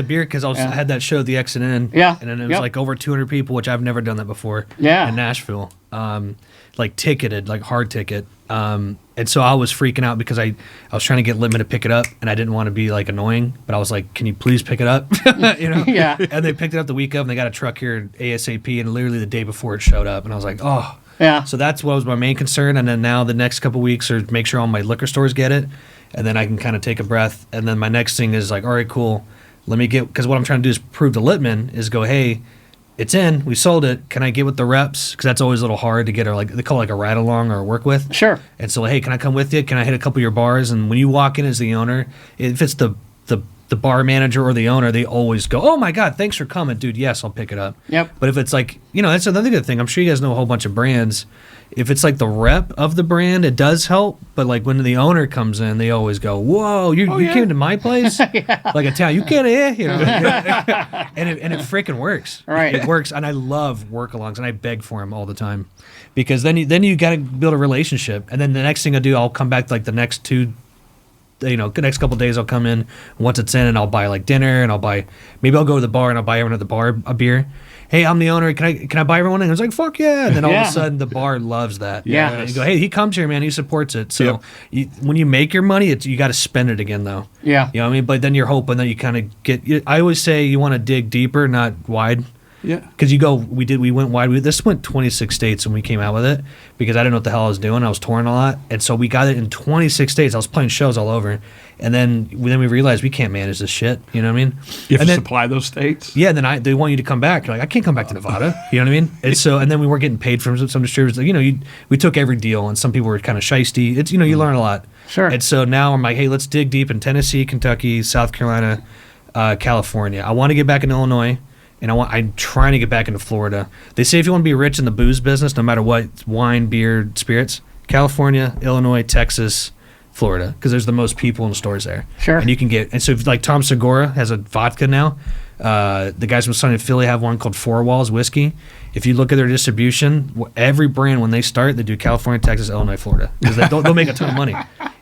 beer, because I had that show, the X and N. Yeah. And then it was like over 200 people, which I've never done that before. Yeah. In Nashville, like ticketed, like hard ticket. And so I was freaking out because I was trying to get Litman to pick it up, and I didn't want to be like annoying, but I was like, "Can you please pick it up?" You know? Yeah. And they picked it up the week of, and they got a truck here ASAP, and literally the day before it showed up, and I was like, "Oh." Yeah. So that's what was my main concern, and then now the next couple weeks are make sure all my liquor stores get it, and then I can kind of take a breath. And then my next thing is like, all right, cool. Let me get, because what I'm trying to do is prove to Litman is go, hey, it's in, we sold it. Can I get with the reps? Because that's always a little hard to get, or like they call it like a ride along or work with. Sure. And so, hey, can I come with you? Can I hit a couple of your bars? And when you walk in as the owner, if it's the bar manager or the owner, they always go, oh my God, thanks for coming, dude. Yes, I'll pick it up. Yep. But if it's like, that's another good thing. I'm sure you guys know a whole bunch of brands. If it's like the rep of the brand, it does help. But like when the owner comes in, they always go, whoa, you came to my place? Like a town, you get it, and it freaking works. Right. It works. And I love work-alongs, and I beg for them all the time. Because then you got to build a relationship. And then the next thing I do, I'll come back like the next the next couple of days I'll come in once it's in, and I'll buy like dinner, and maybe I'll go to the bar and I'll buy everyone at the bar a beer. Hey, I'm the owner. Can I buy everyone? And I was like, fuck yeah. And then all of a sudden the bar loves that. Yeah. And you go, hey, he comes here, man. He supports it. So when you make your money, you got to spend it again though. Yeah. You know what I mean? But then you're hoping that you kind of get, I always say you want to dig deeper, not wide. Yeah. Because we went wide. This went 26 states when we came out with it because I didn't know what the hell I was doing. I was touring a lot. And so we got it in 26 states. I was playing shows all over. And then we realized we can't manage this shit. You know what I mean? You have to supply those states? Yeah. And then they want you to come back. You're like, I can't come back to Nevada. You know what I mean? And then we weren't getting paid from some distributors. Like, we took every deal, and some people were kind of shisty. It's, you learn a lot. Sure. And so now I'm like, hey, let's dig deep in Tennessee, Kentucky, South Carolina, California. I want to get back in Illinois. and I'm trying to get back into Florida. They say if you want to be rich in the booze business, no matter what, wine, beer, spirits, California, Illinois, Texas, Florida, because there's the most people in the stores there. Sure. And you can get, and so if, like Tom Segura has a vodka now. The guys from Sunny Philly have one called Four Walls Whiskey. If you look at their distribution, every brand when they start, they do California, Texas, Illinois, Florida, because they'll make a ton of money.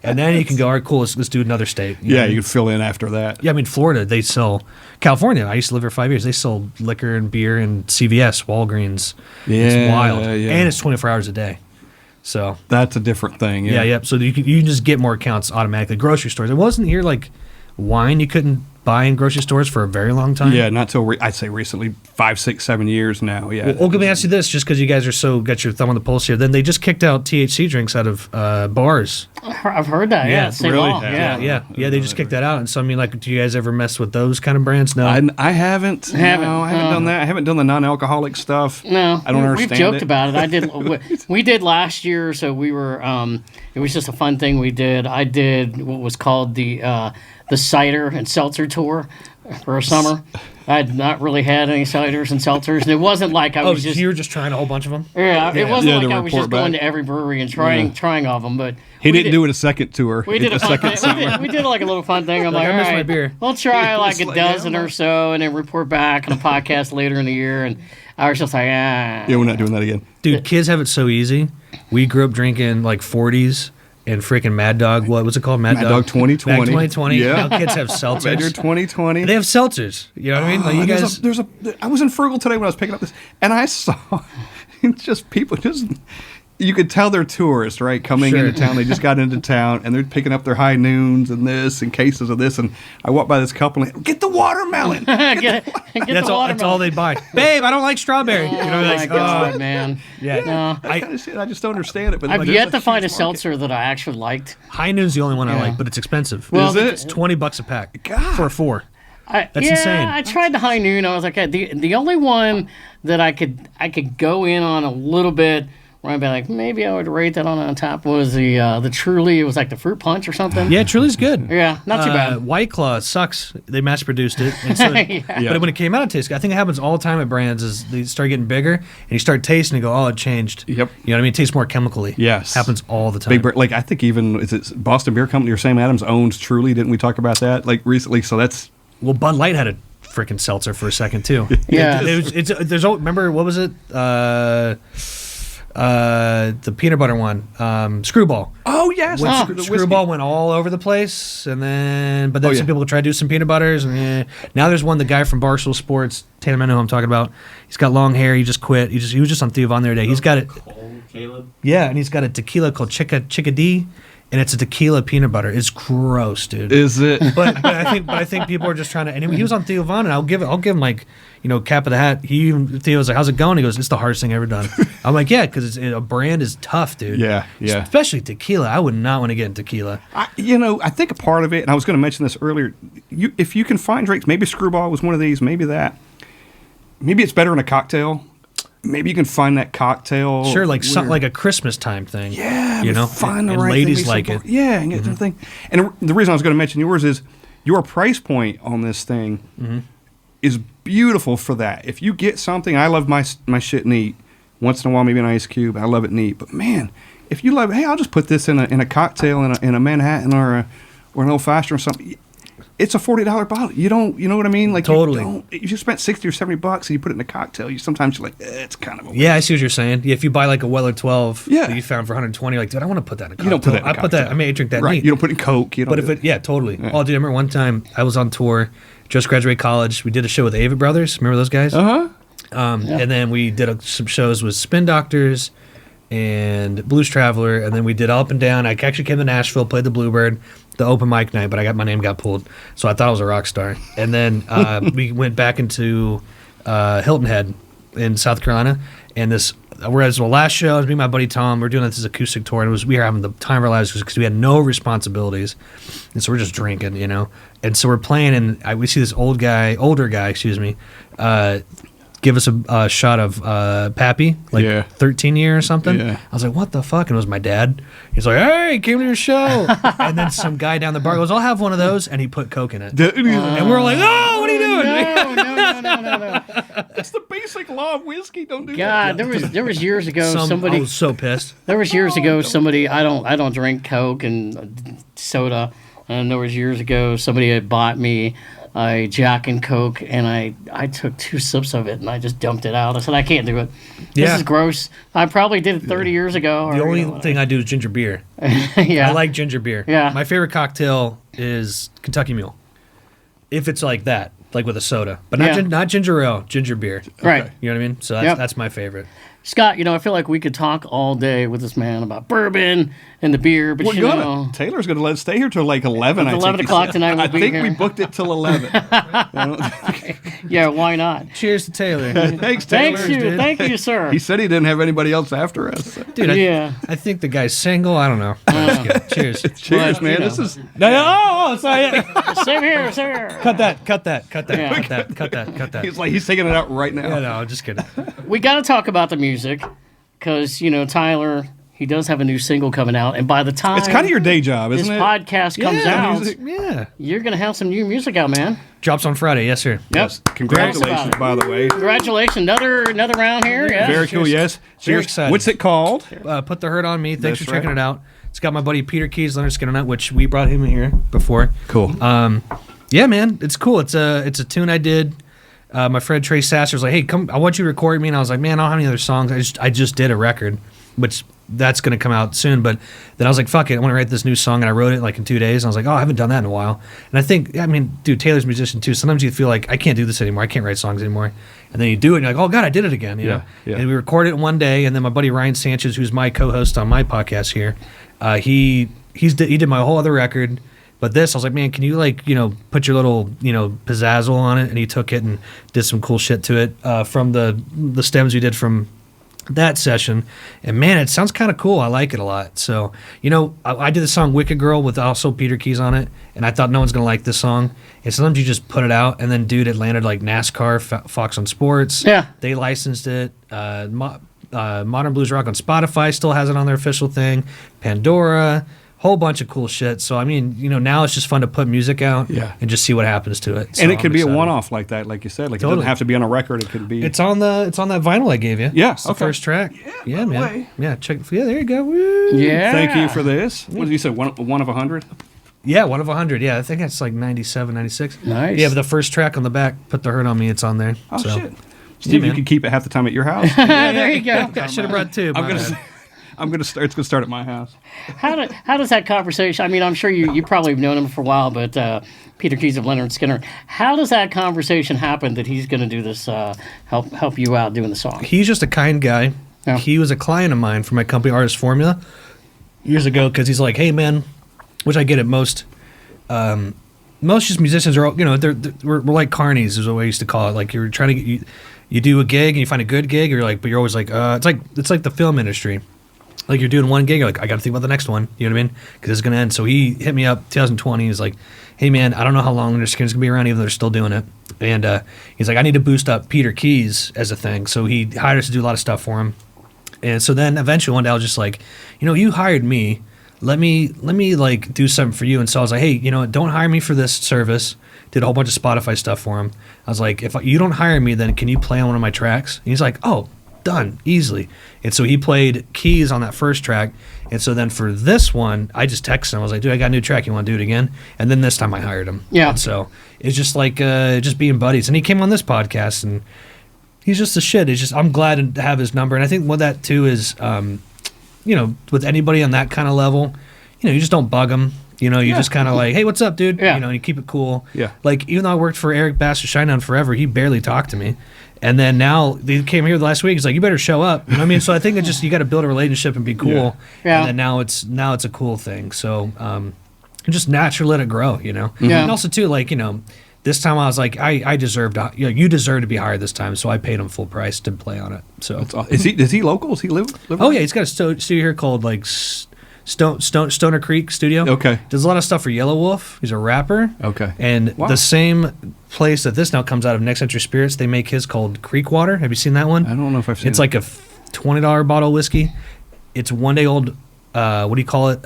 And then you can go, all right, cool, let's do another state. You know? You could fill in after that. Yeah, I mean Florida, they sell. California, I used to live here 5 years. They sell liquor and beer and CVS, Walgreens. It's wild, and it's 24 hours a day. So that's a different thing. Yeah. So you can just get more accounts automatically. Grocery stores. It wasn't here like wine you couldn't buy in grocery stores for a very long time. Yeah, not till I'd say recently, 5, 6, 7 years now. Yeah. Well, let me ask you this, just because you guys are got your thumb on the pulse here. Then they just kicked out THC drinks out of bars. I've heard that. Yeah, same really? law. Yeah. They just kicked that out. And so I mean, like, do you guys ever mess with those kind of brands? No. I haven't. No, I haven't done that. I haven't done the non-alcoholic stuff. No, I don't understand. We've joked about it. I did. We did last year, so we were. It was just a fun thing we did. I did what was called the cider and seltzer tour for a summer. I had not really had any ciders and seltzers, and it wasn't like I was just. You were just trying a whole bunch of them. Yeah, it wasn't Yeah, like to I was just report going back. to every brewery and trying all of them. But He didn't do it a second tour. We did a fun thing. We did like a little fun thing. I'm like, I all missed my right, beer. we'll try like a like, dozen yeah, or so, and then report back on a podcast later in the year. And I was just like, Yeah, we're not doing that again. Dude, kids have it so easy. We grew up drinking like 40s and freaking Mad Dog. What was it called? Mad Dog 2020. Mad 2020. Yeah. Now kids have Mad seltzers. Year 2020. They have seltzers. You know what I mean? Like you guys. I was in Frugal today when I was picking up this, and I saw just people you could tell they're tourists, right? Coming Sure. into town. They just got into town, and they're picking up their high noons and this and cases of this. And I walked by this couple and get the watermelon. get That's the all watermelon. they buy. Babe, I don't like strawberry. Oh You know, my like, god, man! Yeah. No. I just don't understand it. But I've like, yet there's to find a huge market. seltzer that I actually liked. High Noon's the only one I Yeah. like, but it's expensive. Well, Is it? It's $20 a pack God. for a 4. That's yeah, insane. I tried the High Noon. I was like, the only one that I could go in on a little bit. Where I'd be like, maybe I would rate that on top was the Truly. It was like the fruit punch or something. Yeah, Truly's good. Yeah, not too bad. White Claw sucks. They mass produced it. And so, Yeah. But when it came out, it tastes good. I think it happens all the time at brands is they start getting bigger and you start tasting and go, oh, it changed. Yep. You know what I mean? It tastes more chemically. Yes. Happens all the time. Big Bird, like I think even is it Boston Beer Company or Sam Adams owns Truly? Didn't we talk about that like recently? So that's Well, Bud Light had a freaking seltzer for a second too. Yeah. Remember what was it? The peanut butter one, Screwball. oh yes, When Screwball went all over the place, and then some yeah. people tried to do some peanut butters, and now there's one. The guy from Barstool Sports, Tatum, I know who I'm talking about. He's got long hair. He just quit. He was just on Theo Von the other day. He's got it. Caleb. Yeah, and he's got a tequila called Chickadee, and it's a tequila peanut butter. It's gross, dude. Is it? But I think people are just trying to. And he was on Theo Von, and I'll give him like, cap of the hat. Theo was like, "How's it going?" He goes, "It's the hardest thing I've ever done." I'm like, "Yeah, because a brand is tough, dude. Yeah. Especially tequila. I would not want to get in tequila. I think a part of it, and I was going to mention this earlier. If you can find drinks, maybe Screwball was one of these. Maybe that. Maybe it's better in a cocktail. Maybe you can find that cocktail. Sure, like where- like a Christmas time thing. Yeah, find the and right ladies thing. like it. Yeah, and get the thing. And the reason I was going to mention yours is your price point on this thing is beautiful for that. If you get something, I love my shit neat. Once in a while, maybe an ice cube. I love it neat. But man, if you love, hey, I'll just put this in a cocktail in a Manhattan or an old fashioned or something. It's a $40 bottle. You know what I mean? Like Totally. You just spent $60 or $70 and you put it in a cocktail. Sometimes you're like, it's kind of a Yeah, I see what you're saying. Yeah, if you buy like a Weller 12 Yeah. that you found for 120, like, dude, I want to put that in a cocktail. You don't put that in a I put that. cocktail. I may drink that right. neat. You don't put it in Coke. You don't But if do it, yeah, totally. Yeah. Oh, dude, I remember one time I was on tour, just graduated college. We did a show with Avett Brothers. Remember those guys? Uh-huh. And then we did some shows with Spin Doctors and Blues Traveler, and then we did Up and Down. I actually came to Nashville, played the Bluebird, the open mic night, but my name got pulled, so I thought I was a rock star. And then we went back into Hilton Head in South Carolina, and whereas the last show, it was me and my buddy Tom. We're doing this acoustic tour, and we were having the time of our lives because we had no responsibilities, and so we're just drinking, And so we're playing, and we see this older guy, give us a shot of Pappy, like Yeah. 13 year or something. Yeah. I was like, what the fuck? And it was my dad. He's like, hey, came to your show. And then some guy down the bar goes, I'll have one of those. And he put Coke in it. And we're like, oh, what are you doing? doing? No. It's the basic law of whiskey. Don't do God, that. there was years ago I somebody. was so pissed. There was years ago somebody. I don't drink Coke and soda, and there was years ago somebody had bought me a Jack and Coke, and I took 2 sips of it and I just dumped it out. I said I can't do it. This Yeah. is gross. I probably did it 30 years ago. The or, only thing I do is ginger beer. yeah. I like ginger beer. Yeah. My favorite cocktail is Kentucky Mule. If it's like that, like with a soda, but not Yeah. not ginger ale, ginger beer. Right. You know what I mean? So that's, Yep. that's my favorite. Scott, I feel like we could talk all day with this man about bourbon and the beer, but We're you gonna. know, Taylor's gonna let us stay here till like 11. It's I 11 think. o'clock tonight we'll I be think here. we booked it till 11. yeah, why not? Cheers to Taylor. Thanks, Taylor. Thank you, sir. He said he didn't have anybody else after us. Dude, Yeah. I think the guy's single. I don't know. That's good. Cheers. Cheers, But, man. you know. This is Oh, sorry. Same here. Cut that. Yeah. Cut that. he's like he's taking it out right now. Yeah, no, I'm just kidding. We got to talk about the music because, Tyler, he does have a new single coming out. And by the time It's kind of your day job, this isn't it? podcast comes Yeah, out, music. Yeah. you're going to have some new music out, man. Drops on Friday. Yes, sir. Yes. Tell us Congratulations, about it. by the way. Congratulations. Another round here. Yeah. Very cool. Yes. Very excited. What's it called? Put the Hurt on Me. Thanks That's for checking right. it out. It's got my buddy Peter Keys, Leonard Skinner Nut, which we brought him in here before. Cool. Yeah, man, it's cool. It's a tune I did. My friend Trey Sasser was like, "Hey, come! I want you to record me." And I was like, "Man, I don't have any other songs. I just did a record, which that's gonna come out soon." But then I was like, "Fuck it! I want to write this new song," and I wrote it like in 2 days. And I was like, "Oh, I haven't done that in a while." And I think, dude, Taylor's a musician too. Sometimes you feel like I can't do this anymore. I can't write songs anymore. And then you do it, and you're like, "Oh God, I did it again!" You know. yeah. And we recorded it one day, and then my buddy Ryan Sanchez, who's my co-host on my podcast here, he did my whole other record. But this, I was like, man, can you put your little pizzazzle on it? And he took it and did some cool shit to it from the stems we did from that session. And man, it sounds kind of cool. I like it a lot. So I did the song "Wicked Girl" with also Peter Keys on it, and I thought no one's gonna like this song. And sometimes you just put it out, and then dude, it landed like NASCAR, Fox on Sports. Yeah. They licensed it. Modern Blues Rock on Spotify still has it on their official thing. Pandora. Whole bunch of cool shit. So now it's just fun to put music out and just see what happens to it. So And it could I'm be a excited. one-off like that, like you said. Like it Totally. doesn't have to be on a record. It could be. It's on that vinyl I gave you. Yeah, It's the okay. first track. Yeah, man. way. Yeah, check. Yeah, there you go. Woo. Yeah. Thank you for this. What did you say? One of 100? Yeah, 1 of 100. Yeah, I think that's like 97, 96. Nice. Yeah, but the first track on the back, "Put the Hurt on Me," it's on there. Oh so. shit! Steve, man. you could keep it half the time at your house. there you go. I should have brought two. I'm my gonna. bad. Say, I'm gonna start. It's gonna start at my house. How does that conversation? I mean, I'm sure you probably have known him for a while, but Peter Keys of Leonard Skinner. How does that conversation happen that he's going to do this? Help you out doing the song. He's just a kind guy. Yeah. He was a client of mine for my company, Artist Formula, years ago, because he's like, "Hey, man," which I get it. Most just musicians are, we're like carnies, is what we used to call it. Like you're trying to get you do a gig and you find a good gig, but you're always like, it's like the film industry. Like you're doing one gig, you're like, I got to think about the next one. You know what I mean? Because it's gonna end. So he hit me up 2020. He's like, "Hey man, I don't know how long Leonard Skinner's gonna be around, even though they're still doing it." And he's like, "I need to boost up Peter Keys as a thing." So he hired us to do a lot of stuff for him. And so then eventually one day I was just like, you hired me. Let me like do something for you. And so I was like, "Hey, don't hire me for this service." Did a whole bunch of Spotify stuff for him. I was like, "If you don't hire me, then can you play on one of my tracks?" And he's like, "Oh, done, easily." And so he played keys on that first track. And so then for this one, I just texted him. I was like, "Dude, I got a new track. You want to do it again?" And then this time I hired him. Yeah. And so it's just like just being buddies. And he came on this podcast, and he's just a shit. It's just I'm glad to have his number. And I think what that too is, with anybody on that kind of level, you just don't bug them. You just kind of like, "Hey, what's up, dude?" Yeah. And you keep it cool. Yeah. Like, even though I worked for Eric Bass or Shinedown forever, he barely talked to me. And then now they came here the last week. He's like, "You better show up." You know what I mean? So I think it's just you got to build a relationship and be cool. Yeah. And then now it's a cool thing. So just naturally let it grow. Yeah. And also too, like this time I was like, I deserved. You deserve to be hired this time. So I paid him full price to play on it. So Is he local? Does he live? oh yeah, he's got a studio here called like Stoner Creek Studio. Okay. Does a lot of stuff for Yellow Wolf. He's a rapper. Okay. And Wow. the same place that this now comes out of, Next Century Spirits, they make his called Creek Water. Have you seen that one? I don't know if I've seen. It's like a $20 bottle of whiskey. It's 1 day old what do you call it?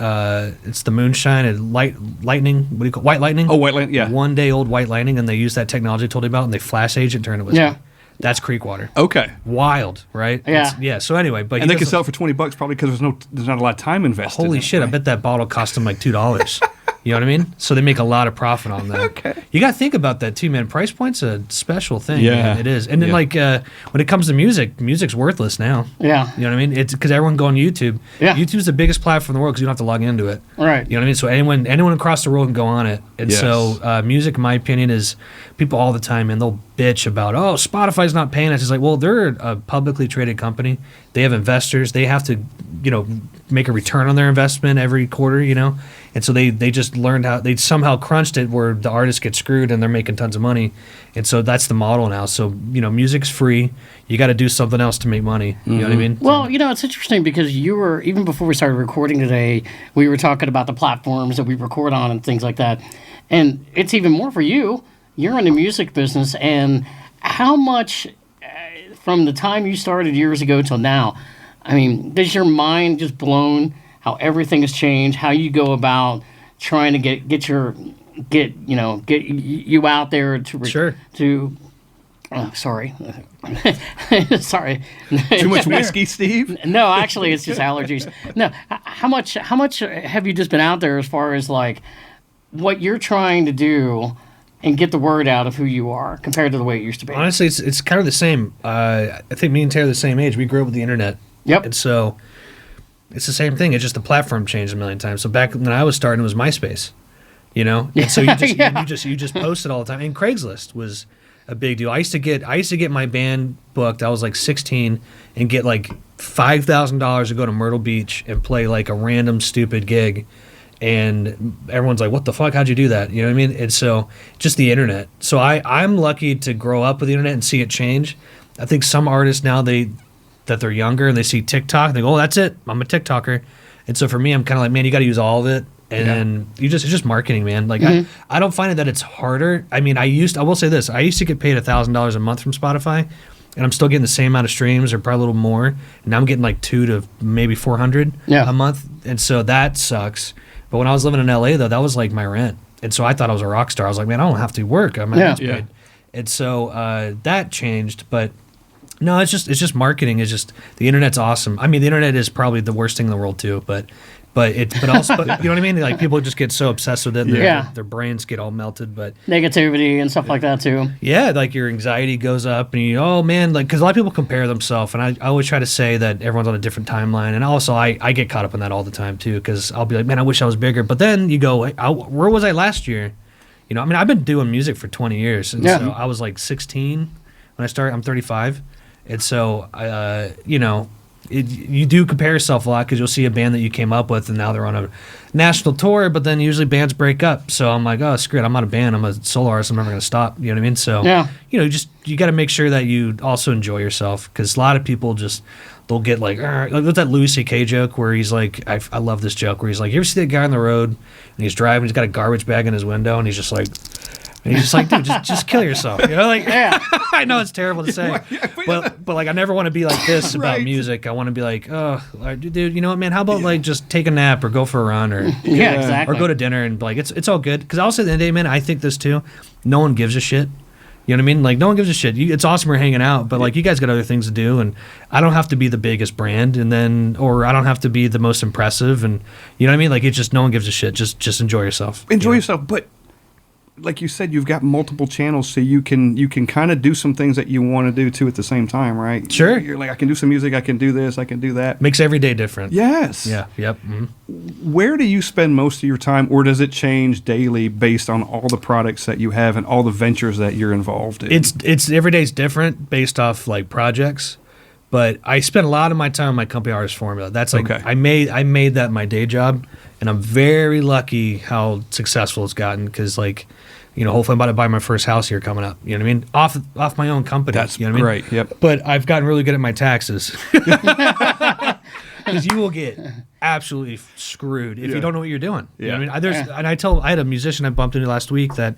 It's the moonshine and lightning. What do you call white lightning? Oh, white lightning. Yeah. 1 day old white lightning, and they use that technology I told you about, and they flash age it, turn it whiskey. Yeah. That's creek water. Okay. Wild, right? Yeah. Yeah. So anyway, but And they can sell it for $20 probably because there's not a lot of time invested. holy in it, shit! I right? bet that bottle cost them like $2. You know what I mean? So they make a lot of profit on that. Okay. You got to think about that too, man. Price point's a special thing. Yeah. Man. It is. And then Yeah. like when it comes to music, music's worthless now. Yeah. You know what I mean? It's because everyone go on YouTube. Yeah. YouTube's the biggest platform in the world because you don't have to log into it. Right. You know what I mean? So anyone across the world can go on it. And Yes. so music, in my opinion, is people all the time, and they'll bitch about, oh, Spotify's not paying us. It's like, well, they're a publicly traded company. They have investors. They have to, make a return on their investment every quarter, And so they just learned how they somehow crunched it where the artists get screwed and they're making tons of money. And so that's the model now. So, music's free. You got to do something else to make money. You know what I mean? Well, it's interesting because you were, even before we started recording today, we were talking about the platforms that we record on and things like that. And it's even more for you. You're in the music business, and how much from the time you started years ago till now, I mean, does your mind just blown how everything has changed, how you go about trying to get you out there to Sure. Sorry. Sorry. Too much whiskey, Steve? No, actually, it's just allergies. No, how much have you just been out there as far as like what you're trying to do and get the word out of who you are compared to the way it used to be? Honestly, it's kind of the same. I think me and Taylor are the same age. We grew up with the internet. Yep. And so it's the same thing. It's just the platform changed a million times. So back when I was starting, it was MySpace, And so you just posted all the time. And Craigslist was a big deal. I used to get my band booked. I was like 16 and get like $5,000 to go to Myrtle Beach and play like a random stupid gig. And everyone's like, what the fuck? How'd you do that? You know what I mean? And so just the internet. So I'm lucky to grow up with the internet and see it change. I think some artists now that they're younger and they see TikTok, they go, oh, that's it. I'm a TikToker. And so for me, I'm kind of like, man, you got to use all of it. And it's just marketing, man. Like I don't find it that it's harder. I mean, I will say this. I used to get paid $1,000 a month from Spotify, and I'm still getting the same amount of streams or probably a little more. And now I'm getting like 200 to maybe 400 a month. And so that sucks. But when I was living in LA though, that was like my rent. And so I thought I was a rock star. I was like, man, I don't have to work. I'm paid. And so that changed, but no, it's just marketing. It's just the internet's awesome. I mean, the internet is probably the worst thing in the world too, but also, you know what I mean? Like people just get so obsessed with it. And their brains get all melted. But negativity and stuff like that too. Yeah, like your anxiety goes up, and oh man, like because a lot of people compare themselves, and I always try to say that everyone's on a different timeline, and also I get caught up in that all the time too, because I'll be like, man, I wish I was bigger, but then you go, where was I last year? I mean, I've been doing music for 20 years, and so I was like 16 when I started. I'm 35. And so, you do compare yourself a lot because you'll see a band that you came up with and now they're on a national tour, but then usually bands break up. So I'm like, oh, screw it. I'm not a band. I'm a solo artist. I'm never going to stop. You know what I mean? So, you got to make sure that you also enjoy yourself because a lot of people they'll get like that Louis C.K. joke where he's like, I love this joke where he's like, you ever see that guy on the road and he's driving, he's got a garbage bag in his window and he's just like, dude, just kill yourself. I know it's terrible to say, but like I never want to be like this about music. I want to be like, oh, dude, you know what, man? How about like just take a nap or go for a run or exactly, or go to dinner and like it's all good. Because also at the end of the day, man, I think this too. No one gives a shit. You know what I mean? Like no one gives a shit. It's awesome we're hanging out, but like you guys got other things to do, and I don't have to be the biggest brand, or I don't have to be the most impressive, and you know what I mean? Like it's just no one gives a shit. Just enjoy yourself. Enjoy yourself, but. Like you said, you've got multiple channels, so you can kind of do some things that you want to do too at the same time, right? Sure. You're like, I can do some music, I can do this, I can do that. Makes every day different. Yes. Yeah. Yep. Mm-hmm. Where do you spend most of your time, or does it change daily based on all the products that you have and all the ventures that you're involved in? It's every day's different based off like projects, but I spend a lot of my time on my company artist formula. That's like I made that my day job, and I'm very lucky how successful it's gotten because like. Hopefully I'm about to buy my first house here coming up. You know what I mean? Off my own company. That's you know what great. I mean? Yep. But I've gotten really good at my taxes. Because you will get absolutely screwed if you don't know what you're doing. You know what I mean? And I had a musician I bumped into last week that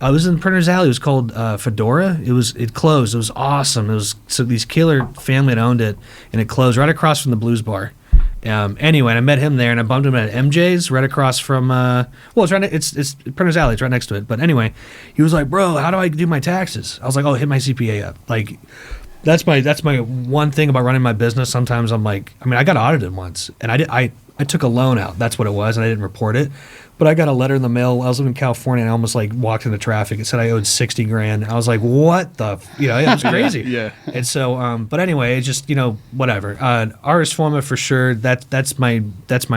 it was in Printer's Alley. It was called Fedora. It closed. It was awesome. It was these killer family that owned it, and it closed right across from the Blues Bar. Anyway, I met him there, and I bumped him at MJ's right across from. It's right. It's Printer's Alley. It's right next to it. But anyway, he was like, "Bro, how do I do my taxes?" I was like, "Oh, hit my CPA up." Like, that's my one thing about running my business. Sometimes I'm like, I got audited once, and I took a loan out. That's what it was, and I didn't report it. But I got a letter in the mail. I was living in California, and I almost like walked into traffic. It said I owed $60,000. I was like, "What the?" It was crazy. Yeah. And so, but anyway, it's just whatever. Artist Forma for sure. That's my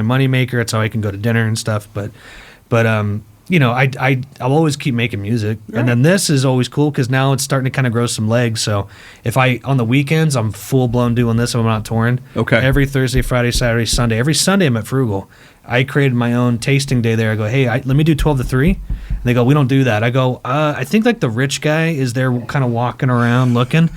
money maker. That's how I can go to dinner and stuff. But I'll always keep making music, and then this is always cool because now it's starting to kind of grow some legs. So if on the weekends I'm full blown doing this, if I'm not touring. Okay. Every Thursday, Friday, Saturday, Sunday. Every Sunday I'm at Frugal. I created my own tasting day there. I go, hey, let me do 12 to 3. And they go, we don't do that. I go, I think like the rich guy is there kind of walking around looking.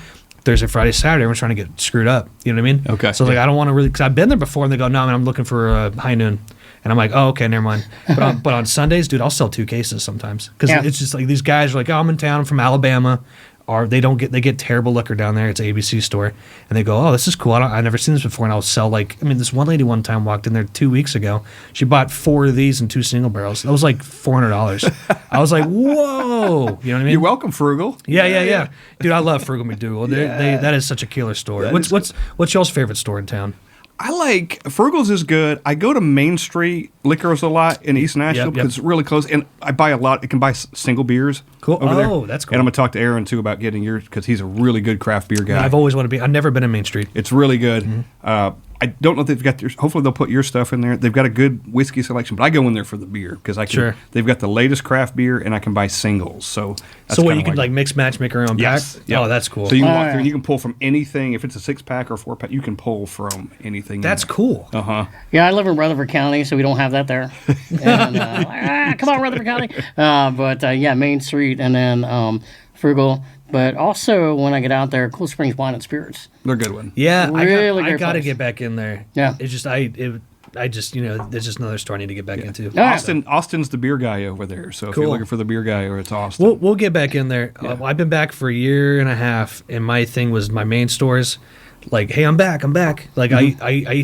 Thursday, Friday, Saturday, everyone's trying to get screwed up. You know what I mean? Okay. So like, I don't want to really, because I've been there before, and they go, no, man, I'm looking for a high noon. And I'm like, oh, okay, never mind. But on Sundays, dude, I'll sell 2 cases sometimes. Because it's just like these guys are like, oh, I'm in town, I'm from Alabama. Or they get terrible liquor down there. It's an ABC store. And they go, oh, this is cool. I've never seen this before. And I'll sell this one lady one time walked in there 2 weeks ago. She bought 4 of these and 2 single barrels. That was like $400. I was like, whoa. You know what I mean? You're welcome, Frugal. Yeah. Dude, I love Frugal McDougal. That is such a killer store. What's y'all's favorite store in town? I like Frugal's is good. I go to Main Street Liquors a lot in East Nashville because it's really close, and I buy a lot. I can buy single beers. Cool. Over there. That's cool. And I'm gonna talk to Aaron too about getting yours because he's a really good craft beer guy. I've always wanted to be. I've never been in Main Street. It's really good. Mm-hmm. I don't know if they've got hopefully they'll put your stuff in there. They've got a good whiskey selection, but I go in there for the beer because they've got the latest craft beer and I can buy singles. So you can like mix match, make your own pack? Yep. Oh, that's cool. So you can walk through and you can pull from anything. If it's a 6-pack or 4-pack, you can pull from anything. That's cool. Yeah, I live in Rutherford County, so we don't have that there. And, come on, Rutherford County. But Main Street and then Frugal. But also, when I get out there, Cool Springs Wine and Spirits. They're a good one. Yeah, really I got to place. get back in there. Yeah. It's just there's just another store I need to get back into. Austin's the beer guy over there. So if Cool. you're looking for the beer guy, or it's Austin. We'll get back in there. Yeah. I've been back for a year and a half, and my thing was my main stores. Like, hey, I'm back. Like, I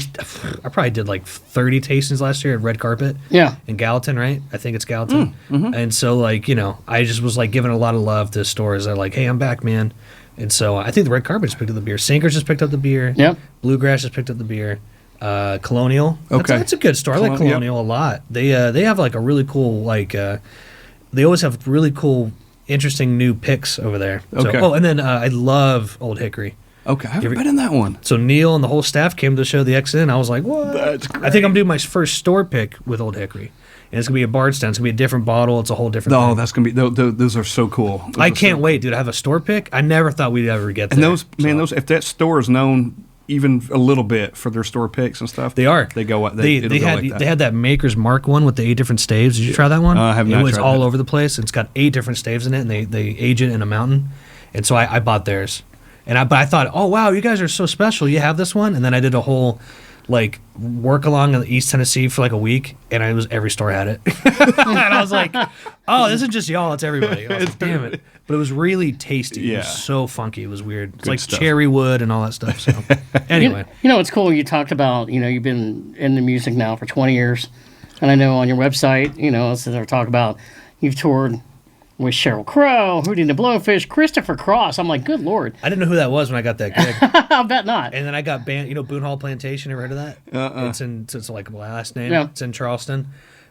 probably did like 30 tastings last year at Red Carpet. Yeah. In Gallatin, right? I think it's Gallatin. And so, like, I just was like giving a lot of love to stores. They're like, hey, I'm back, man. And so I think the Red Carpet just picked up the beer. Sinkers just picked up the beer. Yep. Bluegrass just picked up the beer. Colonial. Okay. That's a good store. I like Colonial a lot. They have like a really cool they always have really cool, interesting new picks over there. Okay. So, and then I love Old Hickory. Okay, I haven't been in that one. So Neil and the whole staff came to the show the XN. I was like, what? That's great. I think I'm doing my first store pick with Old Hickory. And it's going to be a Bardstown. It's going to be a different bottle. It's a whole different thing. That's going to be, those are so cool. I can't wait, dude. I have a store pick. I never thought we'd ever get there. And if that store is known even a little bit for their store picks and stuff. They are. They go. They had that Maker's Mark one with the 8 different staves. Did you try that one? I have not. It was tried all that. over the place. It's got 8 different staves in it, and they age it in a mountain. And so I bought theirs. But I thought, oh wow, you guys are so special. You have this one, and then I did a whole like work along in East Tennessee for like a week, and every store had it. And I was like, oh, this isn't just y'all, it's everybody. I was like, damn it. But it was really tasty. It was so funky. It was weird. It's like stuff. cherry wood and all that stuff. So anyway. It's cool. You talked about, you've been in the music now for 20 years. And I know on your website, it's there talk about you've toured with Sheryl Crow, Hootie and the Blowfish, Christopher Cross. I'm like, good Lord. I didn't know who that was when I got that gig. I bet not. And then I got banned. Boone Hall Plantation. Ever heard of that? It's like my last name. Yeah. It's in Charleston.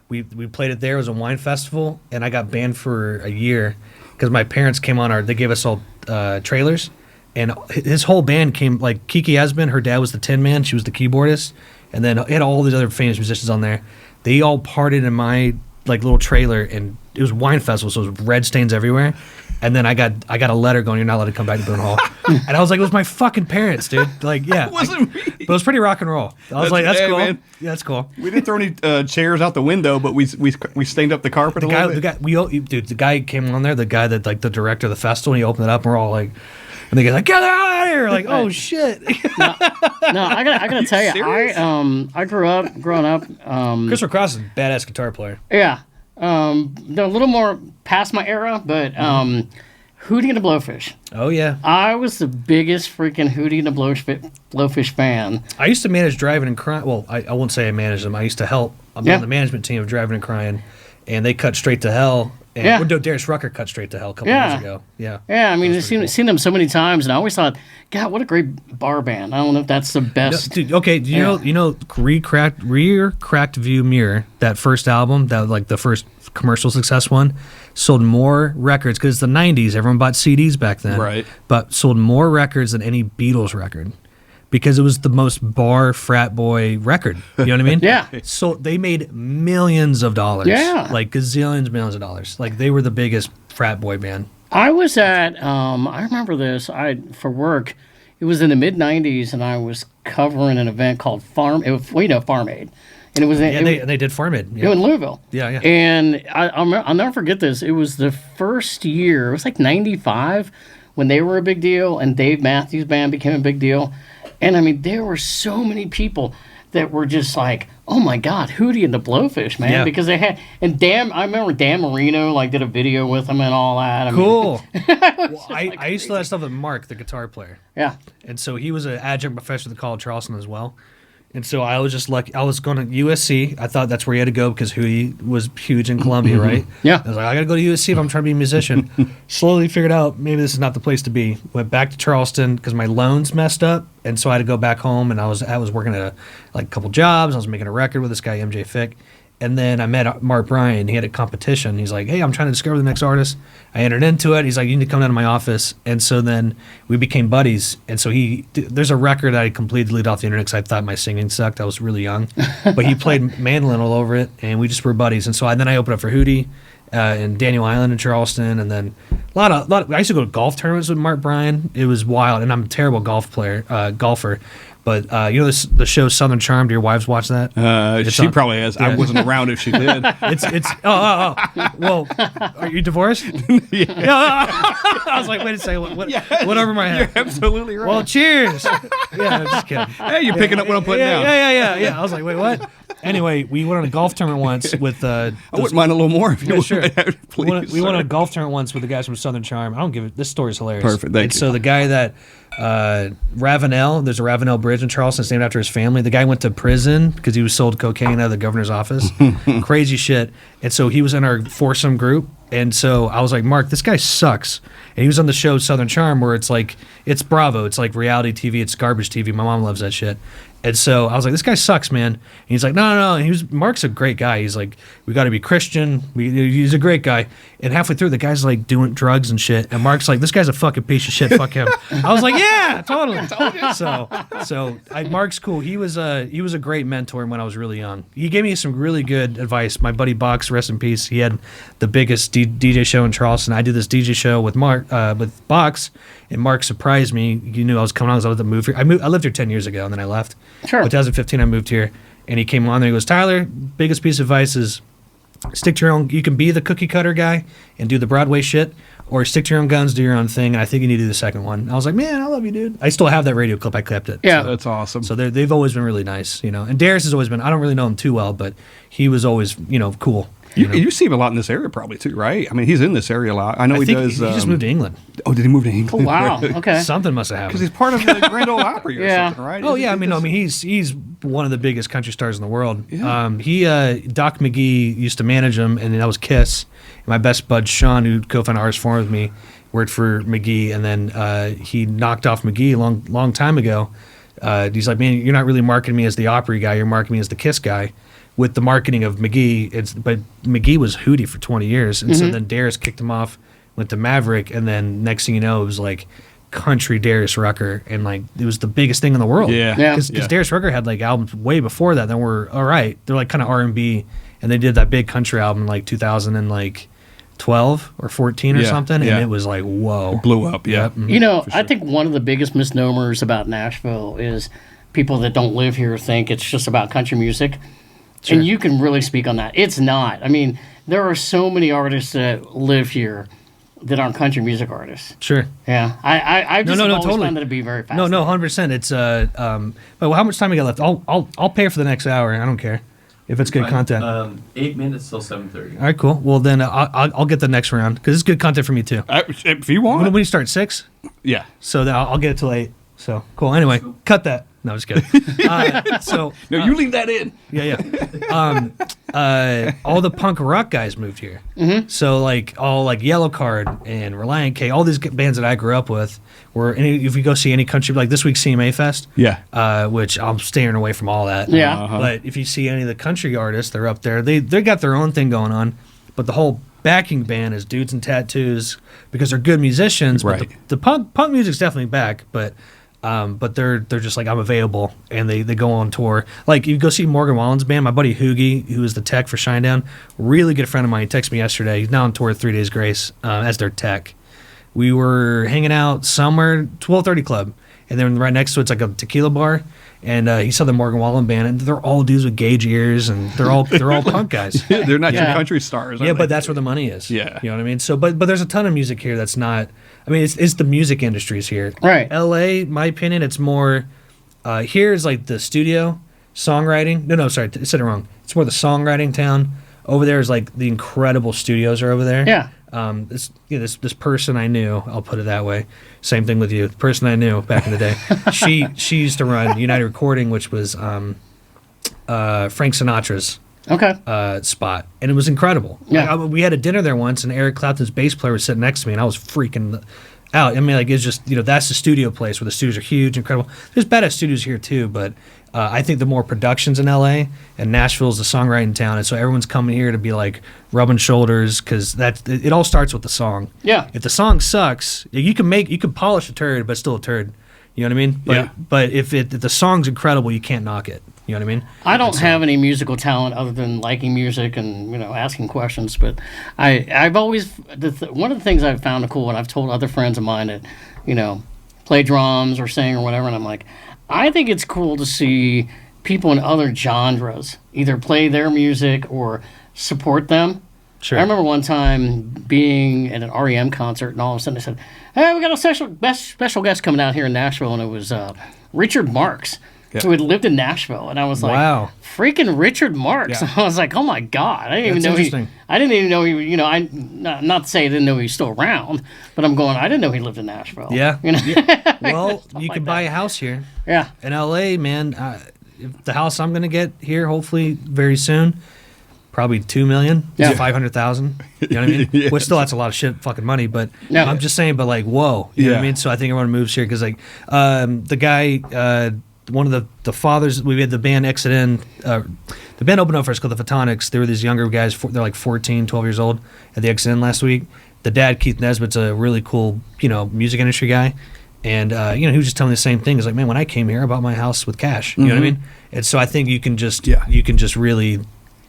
We played it there. It was a wine festival, and I got banned for a year because my parents came on they gave us all trailers, and his whole band came, like Kiki Asbin, her dad was the Tin Man, she was the keyboardist, and then he had all these other famous musicians on there. They all partied in my like little trailer, and it was wine festival, so it was red stains everywhere. And then I got a letter going, you're not allowed to come back to Boone Hall. And I was like, it was my fucking parents, dude. Like, yeah. It wasn't me. But it was pretty rock and roll. I was like, that's cool. Man. Yeah, that's cool. We didn't throw any chairs out the window, but we stained up the carpet a little bit. The guy came on there, the guy that like the director of the festival, and he opened it up, and we're all like, and the guy's like, get out of here! Like, oh shit. No, I gotta tell you, I growing up. Christopher Cross is a badass guitar player. Yeah. They're a little more past my era, but Hootie and the Blowfish. Oh yeah. I was the biggest freaking Hootie and the Blowfish fan. I used to manage Driving and Crying. Well, I won't say I managed them. I used to help. I'm on the management team of Driving and Crying, and they cut straight to hell. And Yeah. Darius Rucker cut straight to hell a couple years ago. Yeah. Yeah, I mean, I've seen them so many times, and I always thought, God, what a great bar band. I don't know if that's the No, best. dude, okay, you know, Rear Cracked View Mirror, that first album, that like the first commercial success one, sold more records because it's the '90s. Everyone bought CDs back then, Right? But sold more records than any Beatles record because it was the most bar frat boy record. You know what I mean? Yeah. So they made millions of dollars. Yeah. Like gazillions, millions of dollars. Like they were the biggest frat boy band. I was at, I remember this, for work, it was in the mid-'90s, and I was covering an event called Farm Aid. And it was They did Farm Aid. Yeah. in Louisville. Yeah, yeah. And I'll never forget this. It was the first year, it was like 95, when they were a big deal, and Dave Matthews Band became a big deal. And I mean, there were so many people that were just like, oh my God, Hootie and the Blowfish, man. Yeah. Because they had, I remember Dan Marino like did a video with them and all that. I mean, Cool. Well, I used to do that stuff with Mark, the guitar player. yeah. And so he was an adjunct professor at the College of Charleston as well. And so I was just lucky. I was going to USC. I thought that's where he had to go because Hootie was huge in Columbia, right? Yeah. I was like, I got to go to USC if I'm trying to be a musician. Slowly figured out maybe this is not the place to be. Went back to Charleston because my loans messed up. And so I had to go back home. And I was working at a couple jobs. I was making a record with this guy, MJ Fick. And then I met Mark Bryan. He had a competition. He's like, hey, I'm trying to discover the next artist. I entered into it. He's like, you need to come down to my office. And so then we became buddies. And so there's a record that I completely deleted off the internet because I thought my singing sucked. I was really young. But he played mandolin all over it, and we just were buddies. And so then I opened up for Hootie in Daniel Island in Charleston. And then a lot of I used to go to golf tournaments with Mark Bryan. It was wild. And I'm a terrible golfer. But you know the show Southern Charm. Do your wives watch that? She probably has. I wasn't around if she did. It's well, are you divorced? Yeah. I was like, wait a second, what over my head? You're absolutely right. Well, cheers. Yeah, I'm just kidding. Hey, you're picking up what I'm putting down. Yeah. I was like, wait, what? Anyway, we went on a golf tournament once with. I wouldn't mind a little more if you Yeah, sure. would. Please, we went on a golf tournament once with the guys from Southern Charm. I don't give it. This story's hilarious. Perfect, thank and you. So the guy that Ravenel, there's a Ravenel Bridge in Charleston. It's named after his family. The guy went to prison because he was sold cocaine out of the governor's office. Crazy shit. And so he was in our foursome group. And so I was like, Mark, this guy sucks. And he was on the show Southern Charm, where it's like, it's Bravo. It's like reality TV. It's garbage TV. My mom loves that shit. And so I was like, this guy sucks, man. And he's like, no. And Mark's a great guy. He's like, we got to be Christian. He's a great guy. And halfway through, the guy's like doing drugs and shit. And Mark's like, this guy's a fucking piece of shit. Fuck him. I was like, yeah, totally. So Mark's cool. He was a great mentor when I was really young. He gave me some really good advice. My buddy Box, rest in peace. He had the biggest DJ show in Charleston. I did this DJ show with with Box. And Mark surprised me. You knew I was coming on because I was to move here. I lived here 10 years ago, and then I left. Sure. In 2015, I moved here, and he came on there. He goes, Tyler, biggest piece of advice is stick to your own. You can be the cookie cutter guy and do the Broadway shit, or stick to your own guns, do your own thing. And I think you need to do the second one. I was like, man, I love you, dude. I still have that radio clip. I kept it. Yeah. That's awesome. So they've always been really nice, you know. And Darius has always been. I don't really know him too well, but he was always, cool. You see him a lot in this area, probably too, right? I mean, he's in this area a lot. I know I he think does. He just moved to England. Oh, did he move to Oh, England? wow. Okay. Something must have Because happened. he's part of the Grand Ole Opry or Yeah. something, right? Oh Isn't yeah, he just- he's one of the biggest country stars in the world. Yeah. Doc McGee used to manage him, and that was Kiss. And my best bud Sean, who co-founded Artist Forum with me, worked for McGee, and then he knocked off McGee a long time ago. He's like, man, you're not really marketing me as the Opry guy. You're marketing me as the Kiss guy. With the marketing of McGee, but McGee was Hootie for 20 years, and so then Darius kicked him off, went to Maverick, and then next thing you know, it was like country Darius Rucker, and like it was the biggest thing in the world. Yeah. Yeah. Because Darius Rucker had like albums way before that were all right. They're like kind of R&B, and they did that big country album in like 2012 or 14 or Yeah, something, yeah. and it was like whoa. blew up. Yeah. Yep. I think one of the biggest misnomers about Nashville is people that don't live here think it's just about country music. Sure. And you can really speak on that. It's not. I mean, there are so many artists that live here that aren't country music artists. Sure. Yeah. I've just always totally. found that to be very No, fascinating. 100%. It's but how much time we got left? I'll pay for the next hour. I don't care. If it's good content. 8 minutes till 7:30. All right, cool. Well, then I'll get the next round because it's good content for me too. If you want. When do you start? 6? Yeah. So then I'll get it till 8. So cool. Anyway, cut that. No, I'm just kidding. No, you leave that in. Yeah. All the punk rock guys moved here. Mm-hmm. So like all like Yellow Card and Reliant K, all these bands that I grew up with were. If you go see any country, like this week's CMA Fest, which I'm staying away from all that. Yeah. But if you see any of the country artists, they're up there. They got their own thing going on, but the whole backing band is dudes in tattoos because they're good musicians. Right. But the punk music's definitely back, but they're just like, I'm available, and they go on tour. Like, you go see Morgan Wallen's band, my buddy Hoogie, who is the tech for Shinedown, really good friend of mine. He texted me yesterday. He's now on tour with 3 Days Grace as their tech. We were hanging out somewhere, 1230 Club, and then right next to it's like a tequila bar, and he saw the Morgan Wallen band, and they're all dudes with gauge ears, and they're all punk guys. They're not your country stars. Yeah, but that's where the money is. Yeah. You know what I mean? So, but there's a ton of music here that's not. I mean, it's the music industries here. Right. L.A., my opinion, it's more. Here is like the studio songwriting. No, sorry, I said it wrong. It's more the songwriting town. Over there is like the incredible studios are over there. Yeah. This person I knew, I'll put it that way. Same thing with you. The person I knew back in the day, she used to run United Recording, which was Frank Sinatra's spot, and it was incredible. Yeah. We had a dinner there once, and Eric Clapton's bass player was sitting next to me, and I was freaking out. I mean, like, it's just, that's the studio place where the studios are huge, incredible. There's badass studios here too, but I think the more productions in LA, and Nashville's the songwriting town, and so everyone's coming here to be like rubbing shoulders, because it all starts with the song. Yeah. If the song sucks, you can polish a turd, but it's still a turd. You know what I mean? Yeah. But if the song's incredible, you can't knock it. You know what I mean? I don't have any musical talent other than liking music and asking questions. But I've always one of the things I've found cool, and I've told other friends of mine that play drums or sing or whatever, and I'm like, I think it's cool to see people in other genres either play their music or support them. Sure. I remember one time being at an REM concert, and all of a sudden they said, "Hey, we got a special guest coming out here in Nashville," and it was Richard Marx. Yeah. Who had lived in Nashville, and I was like, wow, freaking Richard Marx. Yeah. I was like, oh my God. I didn't That's even know he, not to say I didn't know he was still around, but I'm going, I didn't know he lived in Nashville. Yeah. Yeah. Well, you can buy a house here. Yeah. In LA, man, the house I'm going to get here, hopefully very soon, probably $2 million, Yeah. $500,000. You know what I mean? Yeah. Which still, that's a lot of shit fucking money, but Yeah. I'm just saying, but like, whoa. You know what I Yeah. mean? So I think everyone moves here because, like, the guy, one of the fathers, we had the band exit in, the band opened up for us called the Photonics. They were these younger guys, they're like 14, 12 years old, at the exit in last week. The dad, Keith Nesbitt's a really cool, music industry guy. And, he was just telling me the same thing. He's like, man, when I came here, I bought my house with cash. You know what I mean? And so I think you can just really...